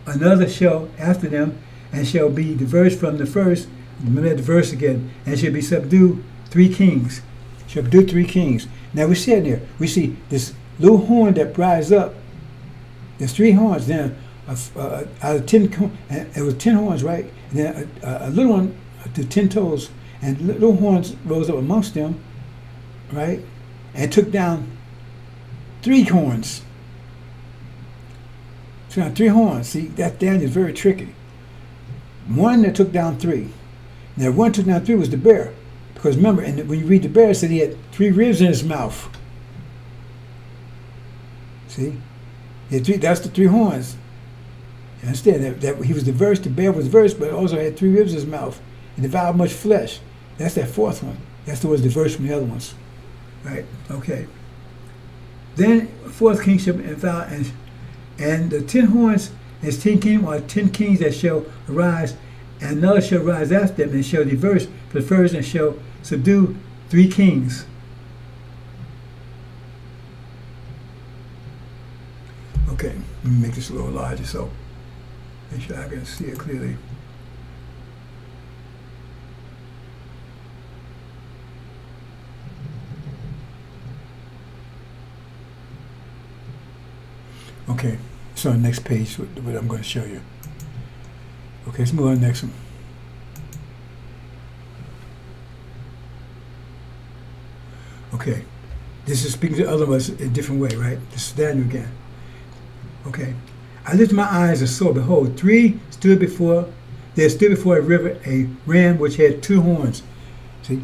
another shall after them, and shall be diverse from the first. Remember the verse again, and shall be subdued 3 kings. Subdue 3 kings. Now we see it there. We see this little horn that rise up. There's 3 horns. Then out of 10, it was 10 horns, right? And then a little one to 10 toes, and little horns rose up amongst them, right? And took down 3 horns. So now 3 horns. See, that Daniel is very tricky. One that took down 3. Now, one took down 3 was the bear. Because remember, and when you read the bear, it said he had 3 ribs in his mouth. See? He had 3, that's the 3 horns. You understand that he was diverse, the bear was diverse, but also had 3 ribs in his mouth and devoured much flesh. That's that 4th one. That's the one that's diverse from the other ones. Right? Okay. Then 4th kingship and the 10 horns As 10 kingdoms are 10 kings that shall arise, and another shall rise after them, and shall diverse for the first, and shall subdue 3 kings. Okay, let me make this a little larger so make sure I can see it clearly. Okay, so on the next page, what I'm going to show you. Okay, let's move on to the next one. Okay, this is speaking to other ones in a different way, right? This is Daniel again. Okay, I lifted my eyes and saw, behold, there stood before a river a ram which had 2 horns. See,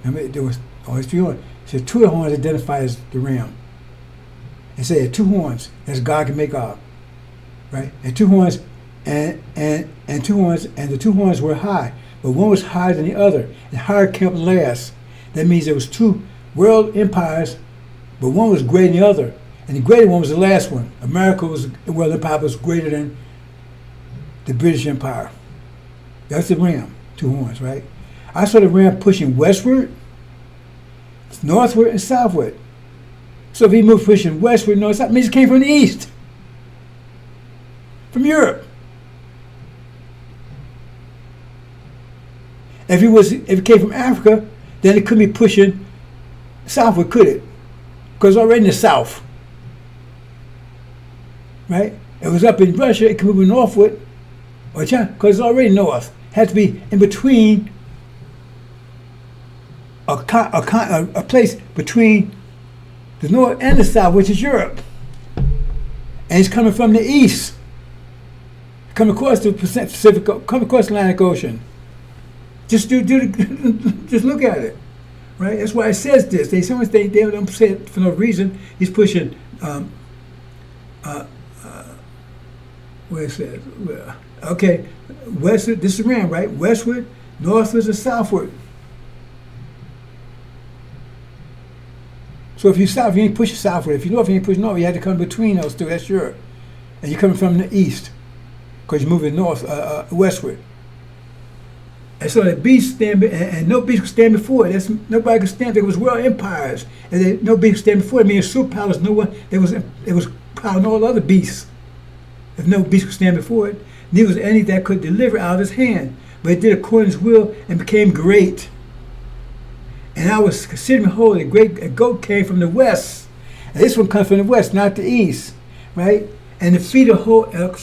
remember there was always 3 horns. So 2 horns identify as the ram. And say 2 horns, as God can make up, right? And 2 horns, and 2 horns, and the 2 horns were high, but one was higher than the other, and higher came up last. That means there was 2 world empires, but one was greater than the other, and the greater one was the last one. America's world empire was greater than the British Empire. That's the ram, 2 horns, right? I saw the ram pushing westward, northward, and southward. So if he moved pushing westward, north, that means it came from the east, from Europe. If it came from Africa, then it couldn't be pushing southward, could it? Because it's already in the south, right? If it was up in Russia, it could move northward, or China, because it's already north. It had to be in between a place between the north and the south, which is Europe. And it's coming from the east, coming across the Pacific, coming across the Atlantic Ocean. Just just look at it, right? That's why it says this. They sometimes they don't say it for no reason. He's pushing. Where it says, okay, westward. This is ram, right? Westward, northward, and southward. So if you south, you ain't pushing southward. If you north, you ain't pushing north. You had to come between those 2. That's Europe, and you're coming from the east because you're moving north, westward. And so the beast stand, and no beast could stand before it. Nobody could stand. There was world empires, and no beast could stand before it. Meaning superpowers. No one. It was powering all other beasts. If no beast could stand before it, neither was any that could deliver out of his hand. But it did according to his will and became great. And I was considering, behold, a great goat came from the west. And this one comes from the west, not the east, right? And the feet of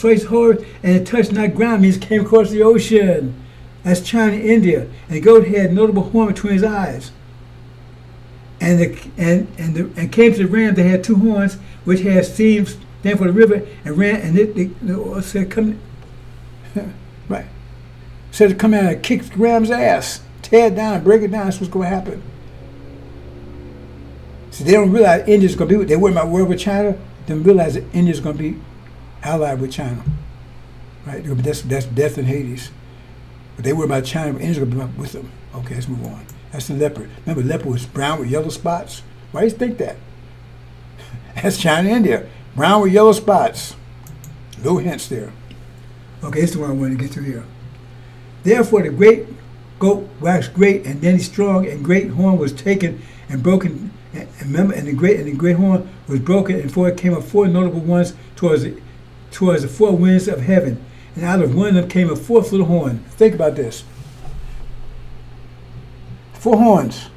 his horse, and it touched not ground, means it came across the ocean. That's China and India. And the goat had a notable horn between his eyes. And came to the ram that had 2 horns, which had seams stand for the river, and ran, and it said, come, right. Said to come out and kick the ram's ass. Tear it down and break it down. That's what's going to happen. So they don't realize India's going to be. They worry about war with China. They don't realize that India's going to be allied with China, right? That's death in Hades. But they worry about China. But India's going to be with them. Okay, let's move on. That's the leopard. Remember, leopard was brown with yellow spots. Why do you think that? That's China and India. Brown with yellow spots. No hints there. Okay, this is what I wanted to get to here. Therefore, the great goat waxed great, and then he strong, and great horn was taken and broken. And remember, and the great horn was broken, and for it came up 4 notable ones towards the 4 winds of heaven, and out of one of them came a 4th little horn. Think about this: 4 horns,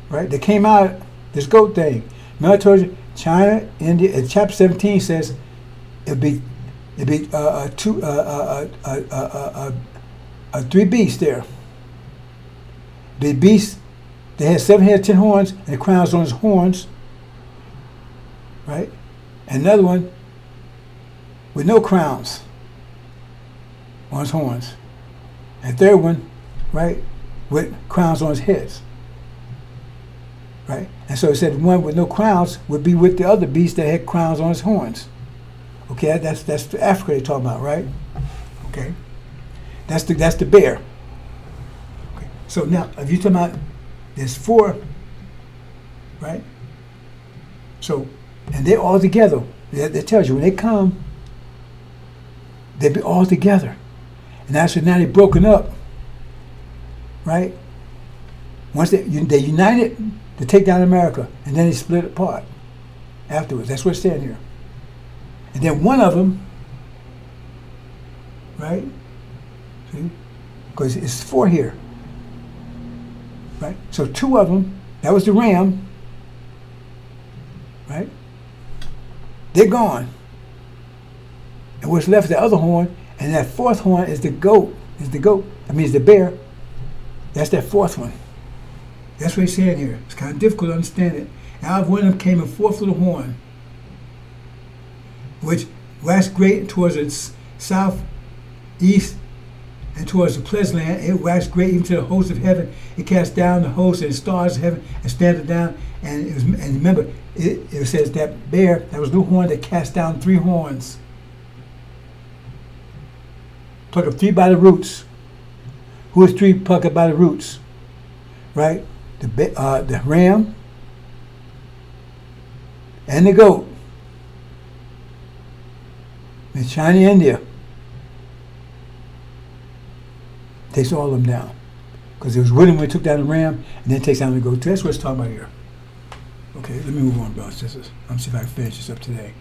right? They came out this goat thing. Remember I told you China, India. In chapter 17 says it'd be 3 beasts there. The beast, they had 7 heads, 10 horns, and the crowns on his horns, right? And another one with no crowns on his horns. And a third one, right, with crowns on his heads, right? And so it said one with no crowns would be with the other beast that had crowns on his horns. Okay, that's the Africa they're talking about, right? Okay, that's the bear. Okay, so now if you're talking about there's 4, right? So And they're all together. That tells you when they come, they'll be all together. And that's now they're broken up, right? Once they united to take down America, and then they split apart afterwards. That's what's saying here. And then one of them, right? See? Because it's 4 here, right? So 2 of them, that was the ram, right? They're gone. And what's left is the other horn, and that 4th horn is the goat. That means the bear. That's that 4th one. That's what he's saying here. It's kind of difficult to understand it. And out of one of them came a 4th little horn, which waxed great towards the southeast and towards the pleasant land. It waxed great even to the host of heaven. It cast down the host and the stars of heaven and stamped it down. And remember, it says that bear, that was the horn that cast down 3 horns. Pluck up 3 by the roots. Who is 3 plucked up by the roots? Right? The ram and the goat. And China, India takes all of them down. Because it was with him when he took down the ram, and then takes down the goat. That's what it's talking about here. Okay, let me move on, brothers and sisters. I'm see if I can finish this up today.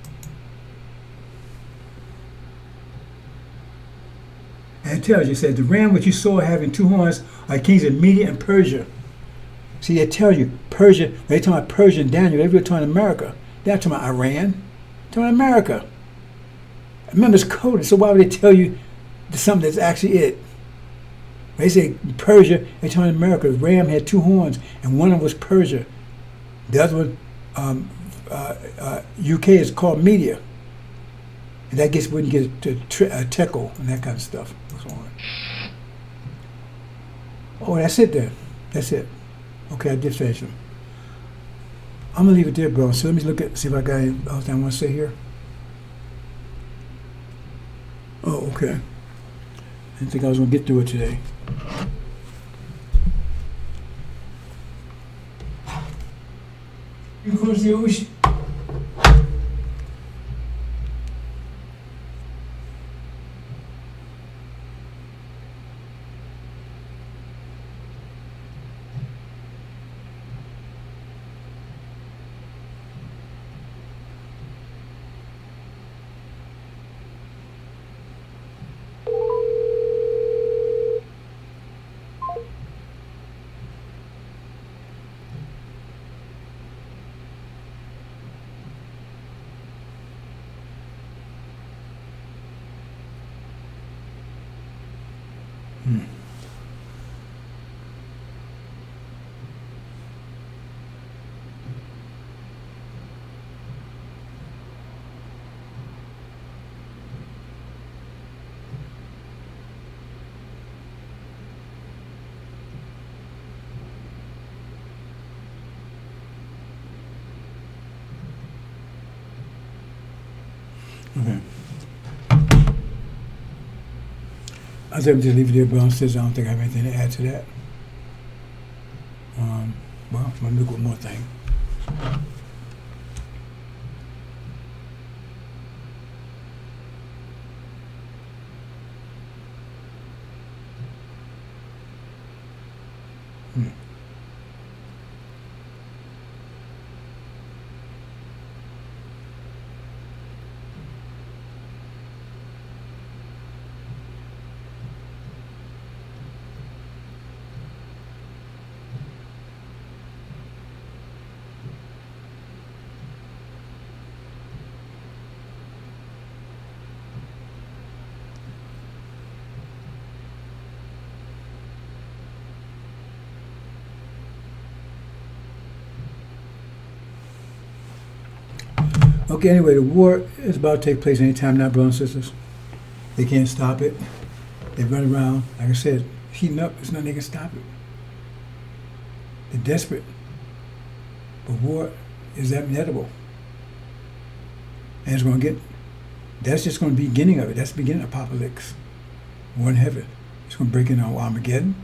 And it tells you, it says, the ram which you saw having 2 horns are kings of Media and Persia. See, it tells you, Persia, when they talk about Persia and Daniel, they're talking America. They're not talking about Iran. They're talking America. Remember, it's coded, so why would they tell you something that's actually it? When they say Persia, they're talking America. The ram had 2 horns, and one of them was Persia. The other one, UK, is called Media. And that gets when you get to Tekel and that kind of stuff. Oh, that's it then. That's it. Okay, I did finish them. I'm gonna leave it there, bro. So let me see if I got anything else I want to say here. Oh, okay. I didn't think I was gonna get through it today. You go to the ocean. Okay. I think just leave it there, Brown says I don't think I have anything to add to that. Well, let me look at one more thing. Okay, anyway, the war is about to take place anytime now, brothers and sisters. They can't stop it. They run around, like I said, heating up. There's nothing they can stop it. They're desperate. But war is inevitable. And it's going to get, that's just going to be the beginning of it. That's the beginning of apocalypse. War in heaven. It's going to break into Armageddon.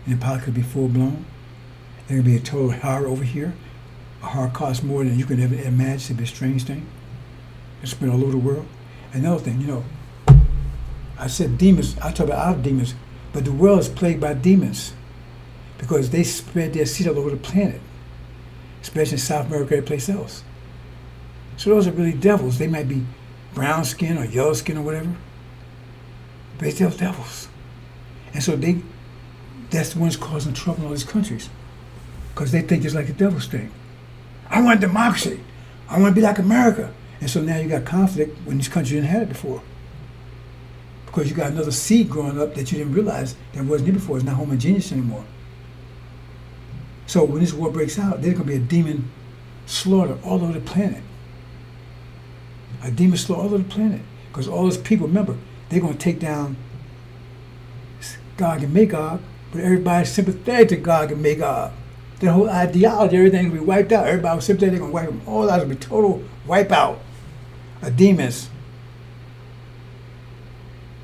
And the apocalypse could be full blown. There's going to be a total horror over here. a heart costs more than you can ever imagine. It'd be a strange thing. It's spread all over the world. Another thing, I said demons. I talk about our demons, but the world is plagued by demons because they spread their seed all over the planet, especially in South America, every place else. So those are really devils. They might be brown skin or yellow skin or whatever, but they're still devils. And so that's the ones causing trouble in all these countries because they think it's like the devil's thing. I want democracy. I want to be like America. And so now you got conflict when these countries didn't have it before. Because you got another seed growing up that you didn't realize that wasn't here before. It's not homogeneous anymore. So when this war breaks out, there's going to be a demon slaughter all over the planet. A demon slaughter all over the planet. Because all those people, remember, they're going to take down Gog and Magog, but everybody's sympathetic to Gog and Magog. Their whole ideology, everything will be wiped out. Everybody was sympathetic, they're going to wipe them all out. It'll be total wipeout of demons.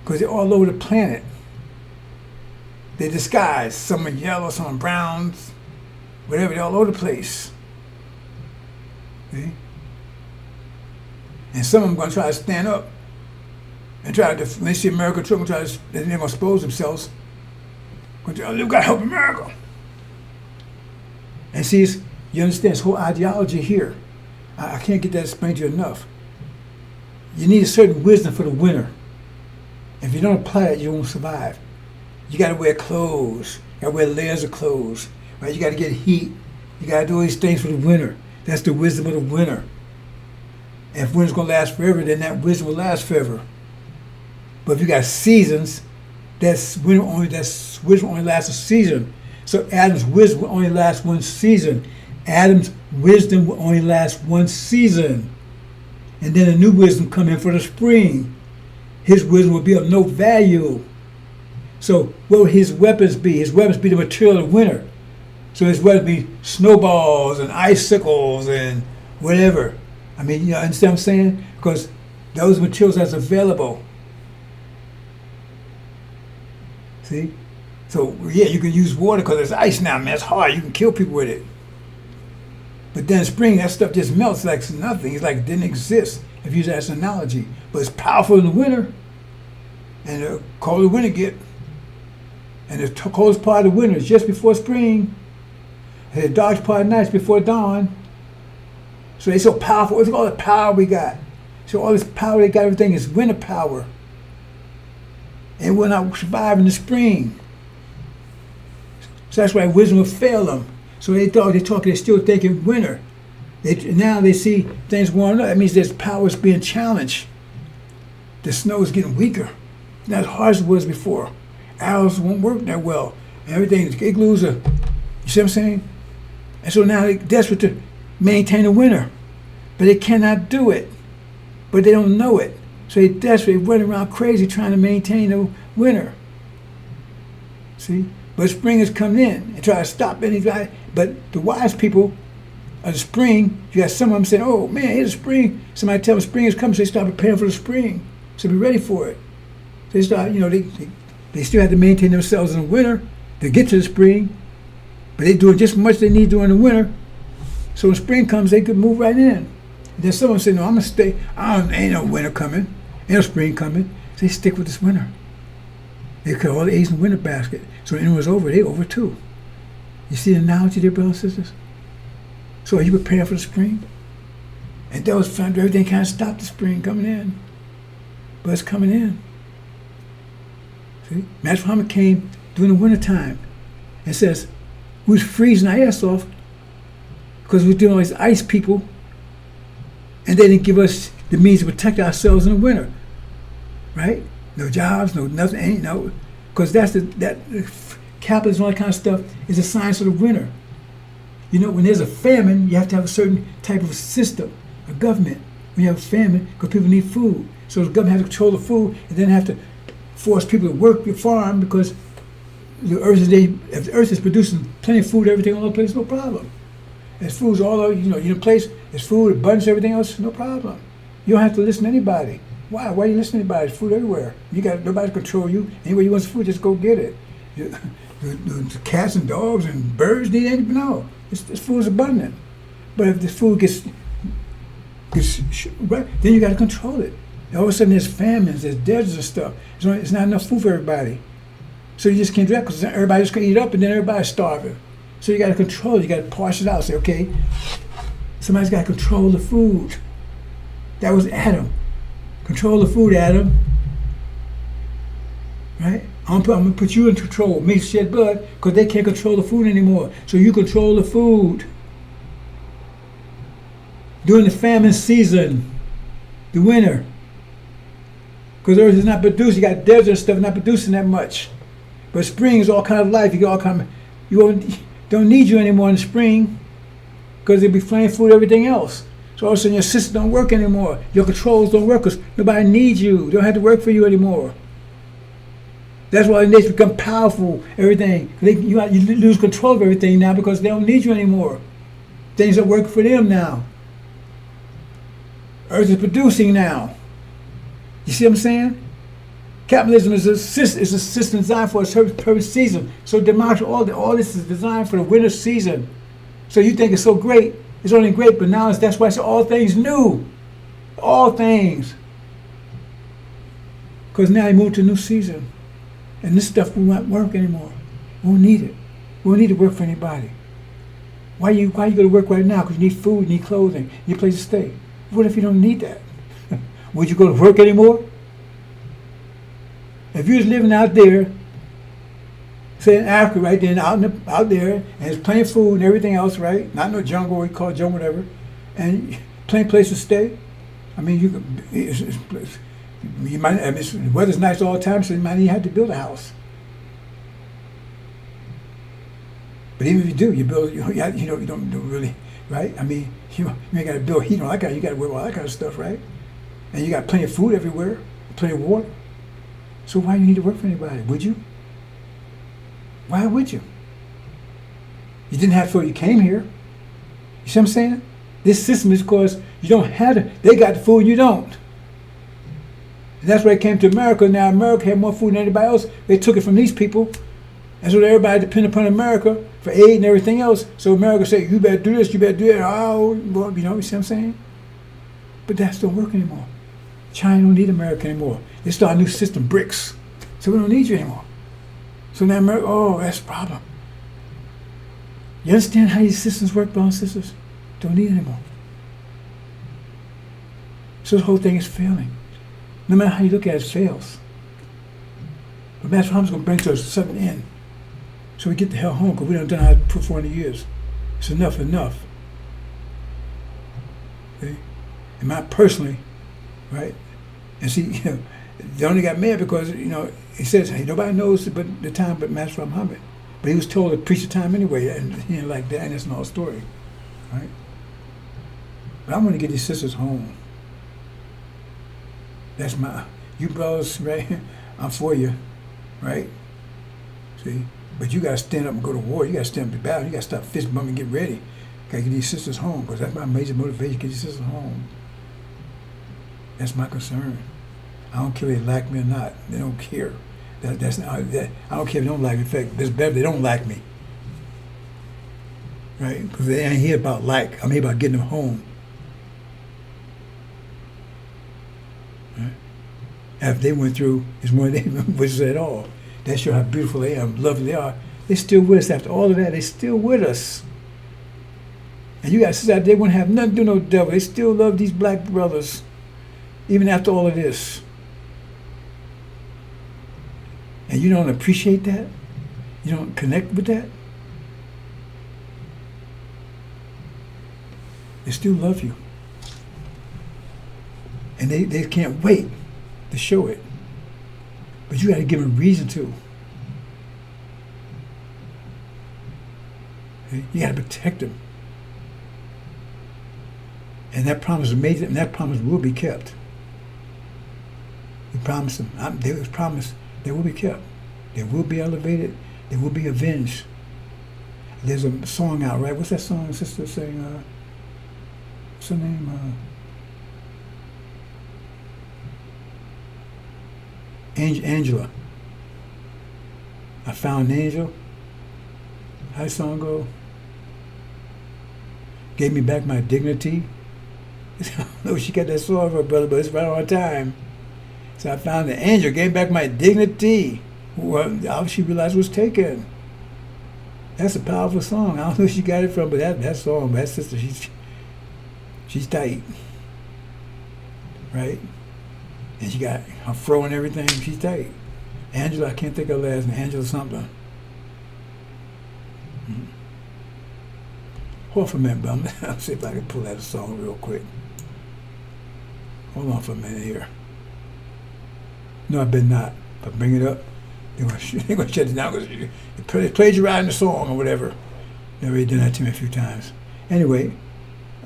Because they're all over the planet. They're disguised. Some are yellow, some are browns, whatever, they're all over the place. See? And some of them are going to try to stand up and try to, when they see America, they're going to expose themselves. We've got to help America. And see, you understand this whole ideology here. I can't get that explained to you enough. You need a certain wisdom for the winter. If you don't apply it, you won't survive. You got to wear clothes. You got to wear layers of clothes. Right? You got to get heat. You got to do all these things for the winter. That's the wisdom of the winter. And if winter's going to last forever, then that wisdom will last forever. But if you got seasons, wisdom only lasts a season. So Adam's wisdom will only last one season. Adam's wisdom will only last one season. And then a new wisdom come in for the spring. His wisdom will be of no value. So what would his weapons be? His weapons be the material of winter. So his weapons be snowballs and icicles and whatever. I mean, you understand what I'm saying? Because those materials that's available. See? So, yeah, you can use water because there's ice now, man. It's hard. You can kill people with it. But then in spring, that stuff just melts like nothing. It's like it didn't exist, if you use that as an analogy. But it's powerful in the winter. And the colder the winter get. And the coldest part of the winter is just before spring. And the darkest part of the night is before dawn. So they're so powerful. Look at all the power we got. So all this power they got, everything is winter power. And we'll not survive in the spring. So that's why wisdom will fail them. So they're still thinking winter. Now they see things warming up. That means there's powers being challenged. The snow is getting weaker. Not as hard as it was before. Arrows won't work that well. And everything, the igloos are, you see what I'm saying? And so now they're desperate to maintain the winter. But they cannot do it. But they don't know it. So they're desperate, running around crazy trying to maintain the winter. See? But spring has come in and try to stop anybody. But the wise people of the spring, you got some of them saying, oh man, here's the spring. Somebody tell them spring is coming, so they start preparing for the spring. So be ready for it. So they start, they still have to maintain themselves in the winter to get to the spring. But they're doing just as much as they need during the winter. So when spring comes, they could move right in. And then some of them say, no, I'm going to stay. Ain't no winter coming. Ain't no spring coming. So they stick with this winter. They cut all the eggs in the winter basket. So when it was over, they over too. You see the analogy there, brothers and sisters? So are you preparing for the spring? And that was trying to do everything kind of stop the spring coming in. But it's coming in. See? Matthew Muhammad came during the wintertime and says, we was freezing our ass off because we were dealing with these ice people and they didn't give us the means to protect ourselves in the winter. Right? No jobs, no nothing, ain't no, because that capitalism, all that kind of stuff is a science of the winter. When there's a famine, you have to have a certain type of system, a government. When you have a famine, because people need food. So the government has to control the food and then have to force people to work your farm because the earth if the earth is producing plenty of food, everything all over the place, no problem. There's food's all over, in a place, there's food, abundance, everything else, no problem. You don't have to listen to anybody. Why? Why are you listening to anybody? There's food everywhere. Nobody to control you. Anywhere you want some food, just go get it. The cats and dogs and birds need anything. No. This food is abundant. But if the food gets right, then you got to control it. And all of a sudden, there's famines, there's deserts and stuff. It's not enough food for everybody. So you just can't do that because everybody's going to eat up and then everybody's starving. So you got to control it. You got to parse it out. Say, okay, somebody's got to control the food. That was Adam. Control the food, Adam. Right? I'm going to put you in control. Me shed blood because they can't control the food anymore. So you control the food. During the famine season, the winter, because earth is not producing. You got desert stuff not producing that much. But spring is all kind of life. You got all kind of, don't need you anymore in the spring because there'll be flame food, everything else. So all of a sudden your system don't work anymore. Your controls don't work because nobody needs you. They don't have to work for you anymore. That's why the nation become powerful, everything. You lose control of everything now because they don't need you anymore. Things are working for them now. Earth is producing now. You see what I'm saying? Capitalism is a system designed for a certain purpose season. So democracy, all this is designed for the winter season. So you think it's so great. It's only great, but now that's why it's all things new. All things. Because now you move to a new season. And this stuff will not work anymore. We won't need it. We won't need to work for anybody. Why you go to work right now? Because you need food, you need clothing, you need a place to stay. What if you don't need that? Would you go to work anymore? If you was living out there, say in Africa, right then, out there, and there's plenty of food and everything else, right? Not no jungle, we call it jungle, whatever, and plenty of place to stay. I mean, you might. I mean, the weather's nice all the time, so you might even have to build a house. But even if you do, you build. You don't do really, right? I mean, you ain't got to build heat and all that kind. You got to work all that kind of stuff, right? And you got plenty of food everywhere, plenty of water. So why do you need to work for anybody? Would you? Why would you? You didn't have to before you came here. You see what I'm saying? This system is because you don't have it. They got the food, you don't. And that's why it came to America. Now America had more food than anybody else. They took it from these people. And so everybody depended upon America for aid and everything else. So America said, you better do this, you better do that. Oh, well, you see what I'm saying? But that don't work anymore. China don't need America anymore. They start a new system, BRICS. So we don't need you anymore. So now America, that's a problem. You understand how these systems work, brothers and sisters? Don't need it anymore. So the whole thing is failing. No matter how you look at it, it fails. But that's what I'm going to bring to a sudden end. So we get the hell home because we done it for 400 years. It's enough. Okay? And I personally, right? And see, they only got mad because, he says, hey, nobody knows but the time but Master Muhammad. But he was told to preach the time anyway, and he didn't like that, and that's another story, right? But I'm going to get these sisters home. That's you brothers, right? I'm for you, right? See? But you got to stand up and go to war. You got to stand up to battle. You got to stop fist bumping and get ready. Got to get these sisters home, because that's my major motivation, get these sisters home. That's my concern. I don't care if they like me or not. They don't care. I don't care if they don't like me. In fact, it's better if they don't like me. Right? Because they ain't here about like. I'm here about getting them home. Right? After they went through, it's more than they was at all. That shows how beautiful they are, lovely they are. They're still with us after all of that. They're still with us. And you guys out there wouldn't have nothing to do no devil. They still love these black brothers, even after all of this. And you don't appreciate that? You don't connect with that? They still love you. And they can't wait to show it. But you got to give them reason to. Okay? You got to protect them. And that promise is made, and that promise will be kept. We promised them. They was promised they will be kept. They will be elevated. They will be avenged. There's a song out, right? What's that song sister saying? What's her name? Angela. I found an angel. How the song go? gave me back my dignity. I don't know if she got that song for her brother, but it's right on time. So I found the angel, gave back my dignity. Well, all she realized was taken. That's a powerful song. I don't know where she got it from, but that song, that sister, she's tight. Right? And she got her fro and everything. She's tight. Angela, I can't think of her last name. Angela something. Hold on for a minute, but I'll see if I can pull that song real quick. Hold on for a minute here. No, I better not. If I bring it up, they're going to shut it down because they plagiarizing the song or whatever. They already done that to me a few times. Anyway,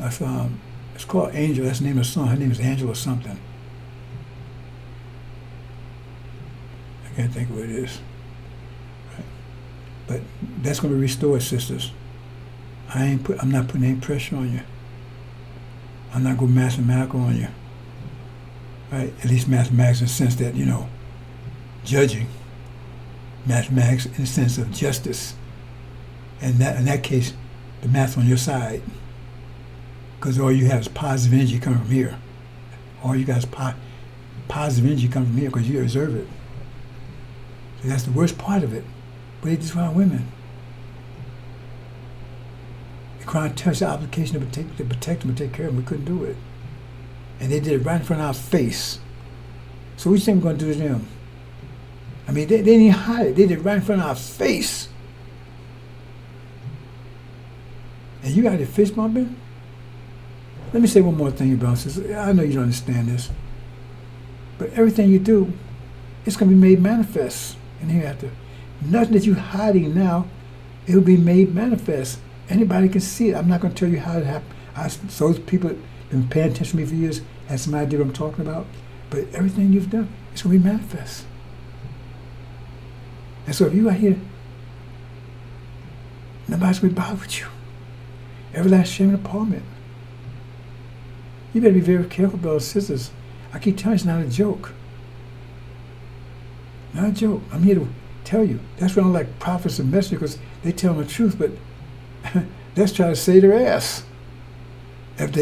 it's called Angel. That's the name of the song. Her name is Angela something. I can't think of what it is. Right. But that's going to be restored, sisters. I'm not putting any pressure on you. I'm not going mathematical on you. Right? At least mathematics in the sense that, judging. Mathematics in the sense of justice. And in that case, the math's on your side. Because all you have is positive energy coming from here. All you got is positive energy coming from here because you observe it. So that's the worst part of it. But they just want women. The Crown touched the obligation to protect them and take care of them. We couldn't do it. And they did it right in front of our face. So what do you think we're going to do to them? I mean, they didn't even hide it. They did it right in front of our face. And you got your fist bumping? Let me say one more thing about this. I know you don't understand this. But everything you do, it's going to be made manifest in hereafter. Nothing that you're hiding now, it will be made manifest. Anybody can see it. I'm not going to tell you how it happened. Those people that have been paying attention to me for years have some idea what I'm talking about. But everything you've done, it's going to be manifest. And so if you are here, nobody's going to bother with you. Every last shame and appallment. You better be very careful, brothers and sisters. I keep telling you, it's not a joke. Not a joke. I'm here to tell you. That's why I don't like prophets and messengers, because they tell them the truth, but let's try to save their ass. If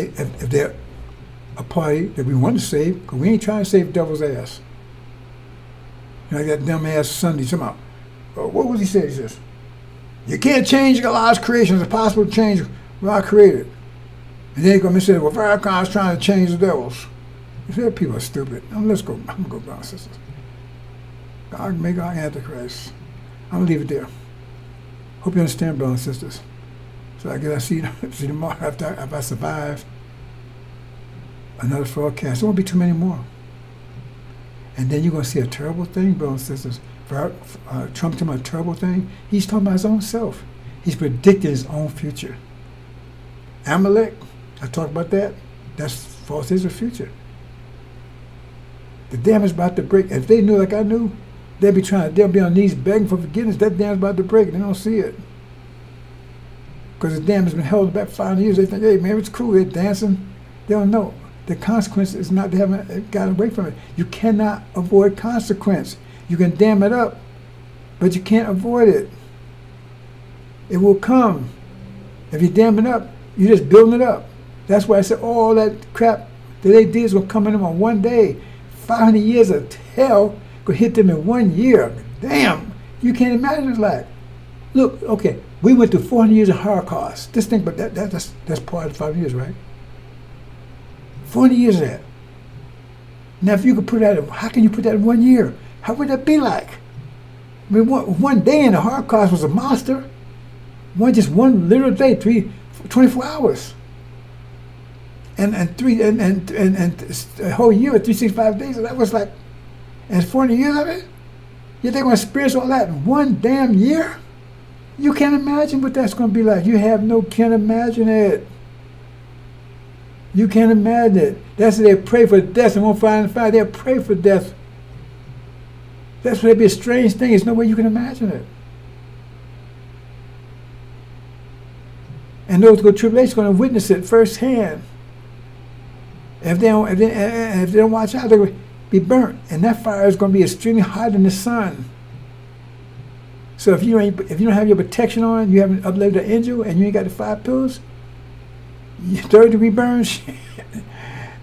they're a party that we want to save, because we ain't trying to save the devil's ass. Like that dumb ass Sunday, somehow. What was he saying? He says, you can't change God's creation. It's impossible to change what I created. And then he's going to say, well, Farrakhan's trying to change the devils. You said people are stupid. Now, let's go. I'm going to go down, sisters. God make our Antichrist. I'm going to leave it there. Hope you understand, brothers and sisters. So I guess I see you tomorrow after if I survive another broadcast. There won't be too many more. And then you're going to see a terrible thing, brothers and sisters. Trump talking about a terrible thing. He's talking about his own self. He's predicted his own future. Amalek, I talked about that. That's false Israel's future. The dam is about to break. If they knew like I knew, they'll be on knees begging for forgiveness. That dam's about to break, and they don't see it. Because the dam has been held back 5 years. They think, hey, man, it's cool. They're dancing. They don't know. The consequence is not, they haven't got away from it. You cannot avoid consequence. You can dam it up, but you can't avoid it. It will come. If you dam it up, you're just building it up. That's why I said all that crap that they did is going to come in them on one day. 500 years of hell could hit them in 1 year. Damn, you can't imagine it's like. Look, okay, we went through 400 years of Holocaust. Just think about that's part of the 5 years, right? 400 years of that. Now, if you could put that, how can you put that in 1 year? How would that be like? I mean, one day in the Holocaust was a monster. Just one literal day, 24 hours. And a whole year, 365 days, and that was like, and 400 years of it? They're going to experience all that in 1 damn year? You can't imagine what that's going to be like. You can't imagine it. You can't imagine it. That's why they pray for death and won't find the fire. They'll pray for death. That's why it'd be a strange thing. There's no way you can imagine it. And those who go to tribulation are going to witness it firsthand. If they don't watch out, they're going to be burnt. And that fire is going to be extremely hot in the sun. So if you don't have your protection on, you haven't uploaded the angel, and you ain't got the 5 pillars, Third-degree burns,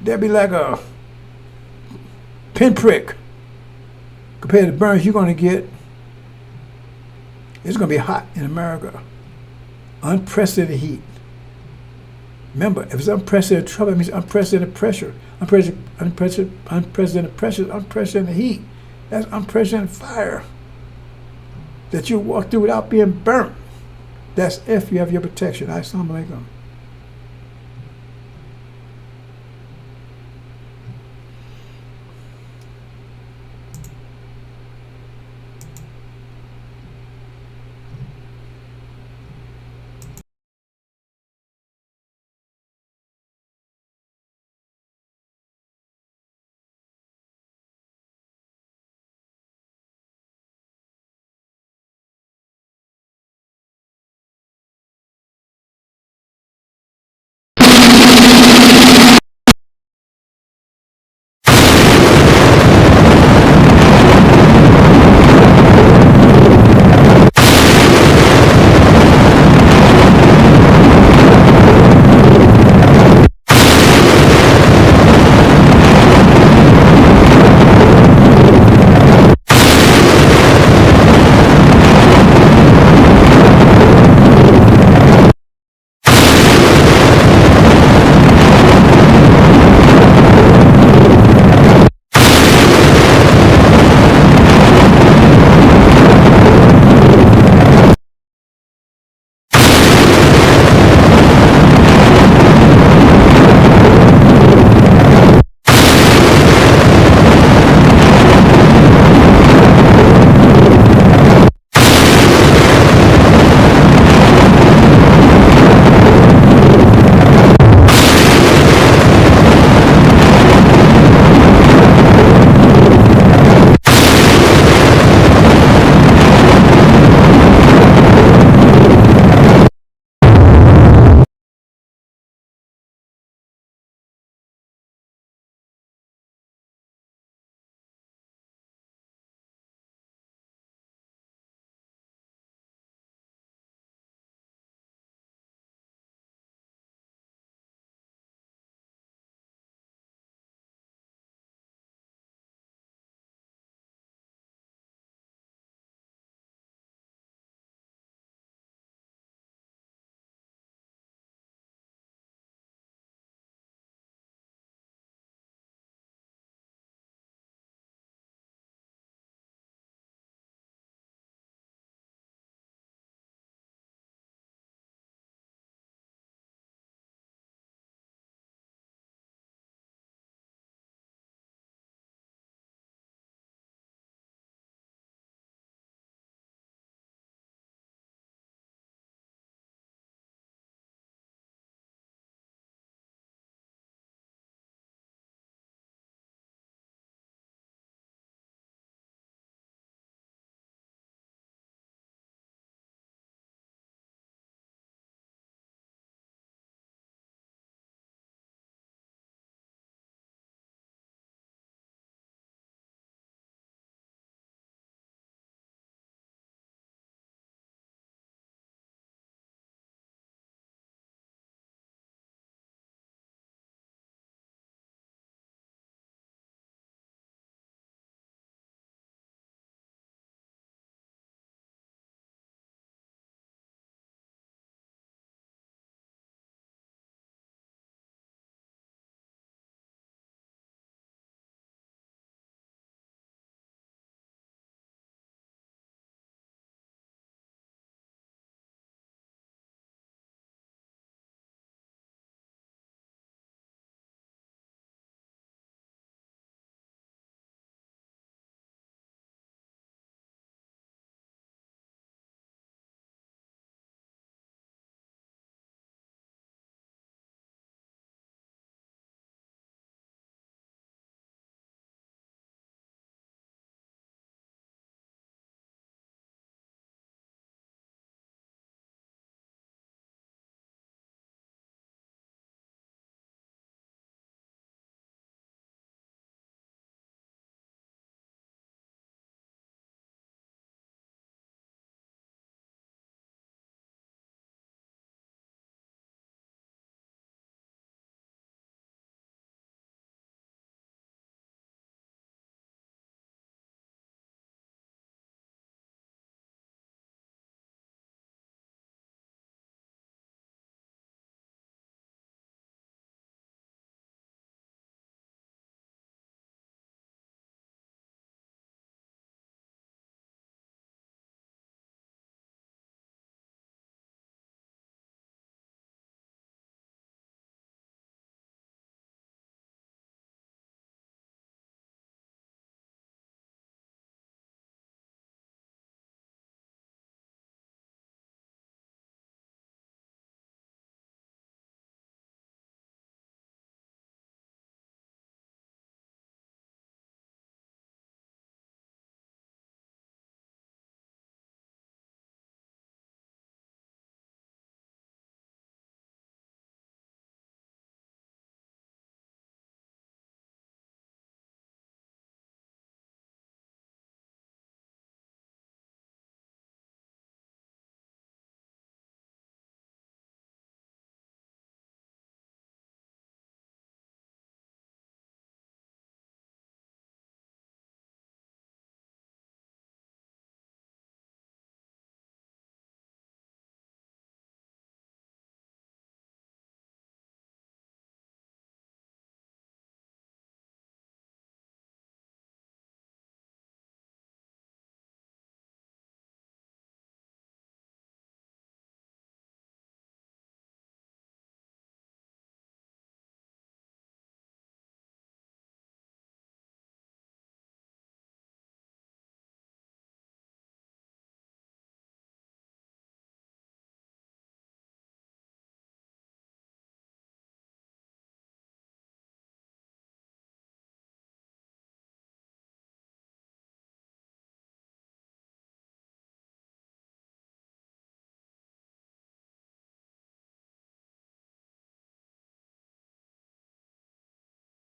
that'd be like a pinprick compared to burns you're going to get. It's going to be hot in America. Unprecedented heat. Remember, if it's unprecedented trouble, it means unprecedented pressure. Unprecedented pressure, unprecedented heat. That's unprecedented fire that you walk through without being burnt. That's if you have your protection. Assalamu alaikum.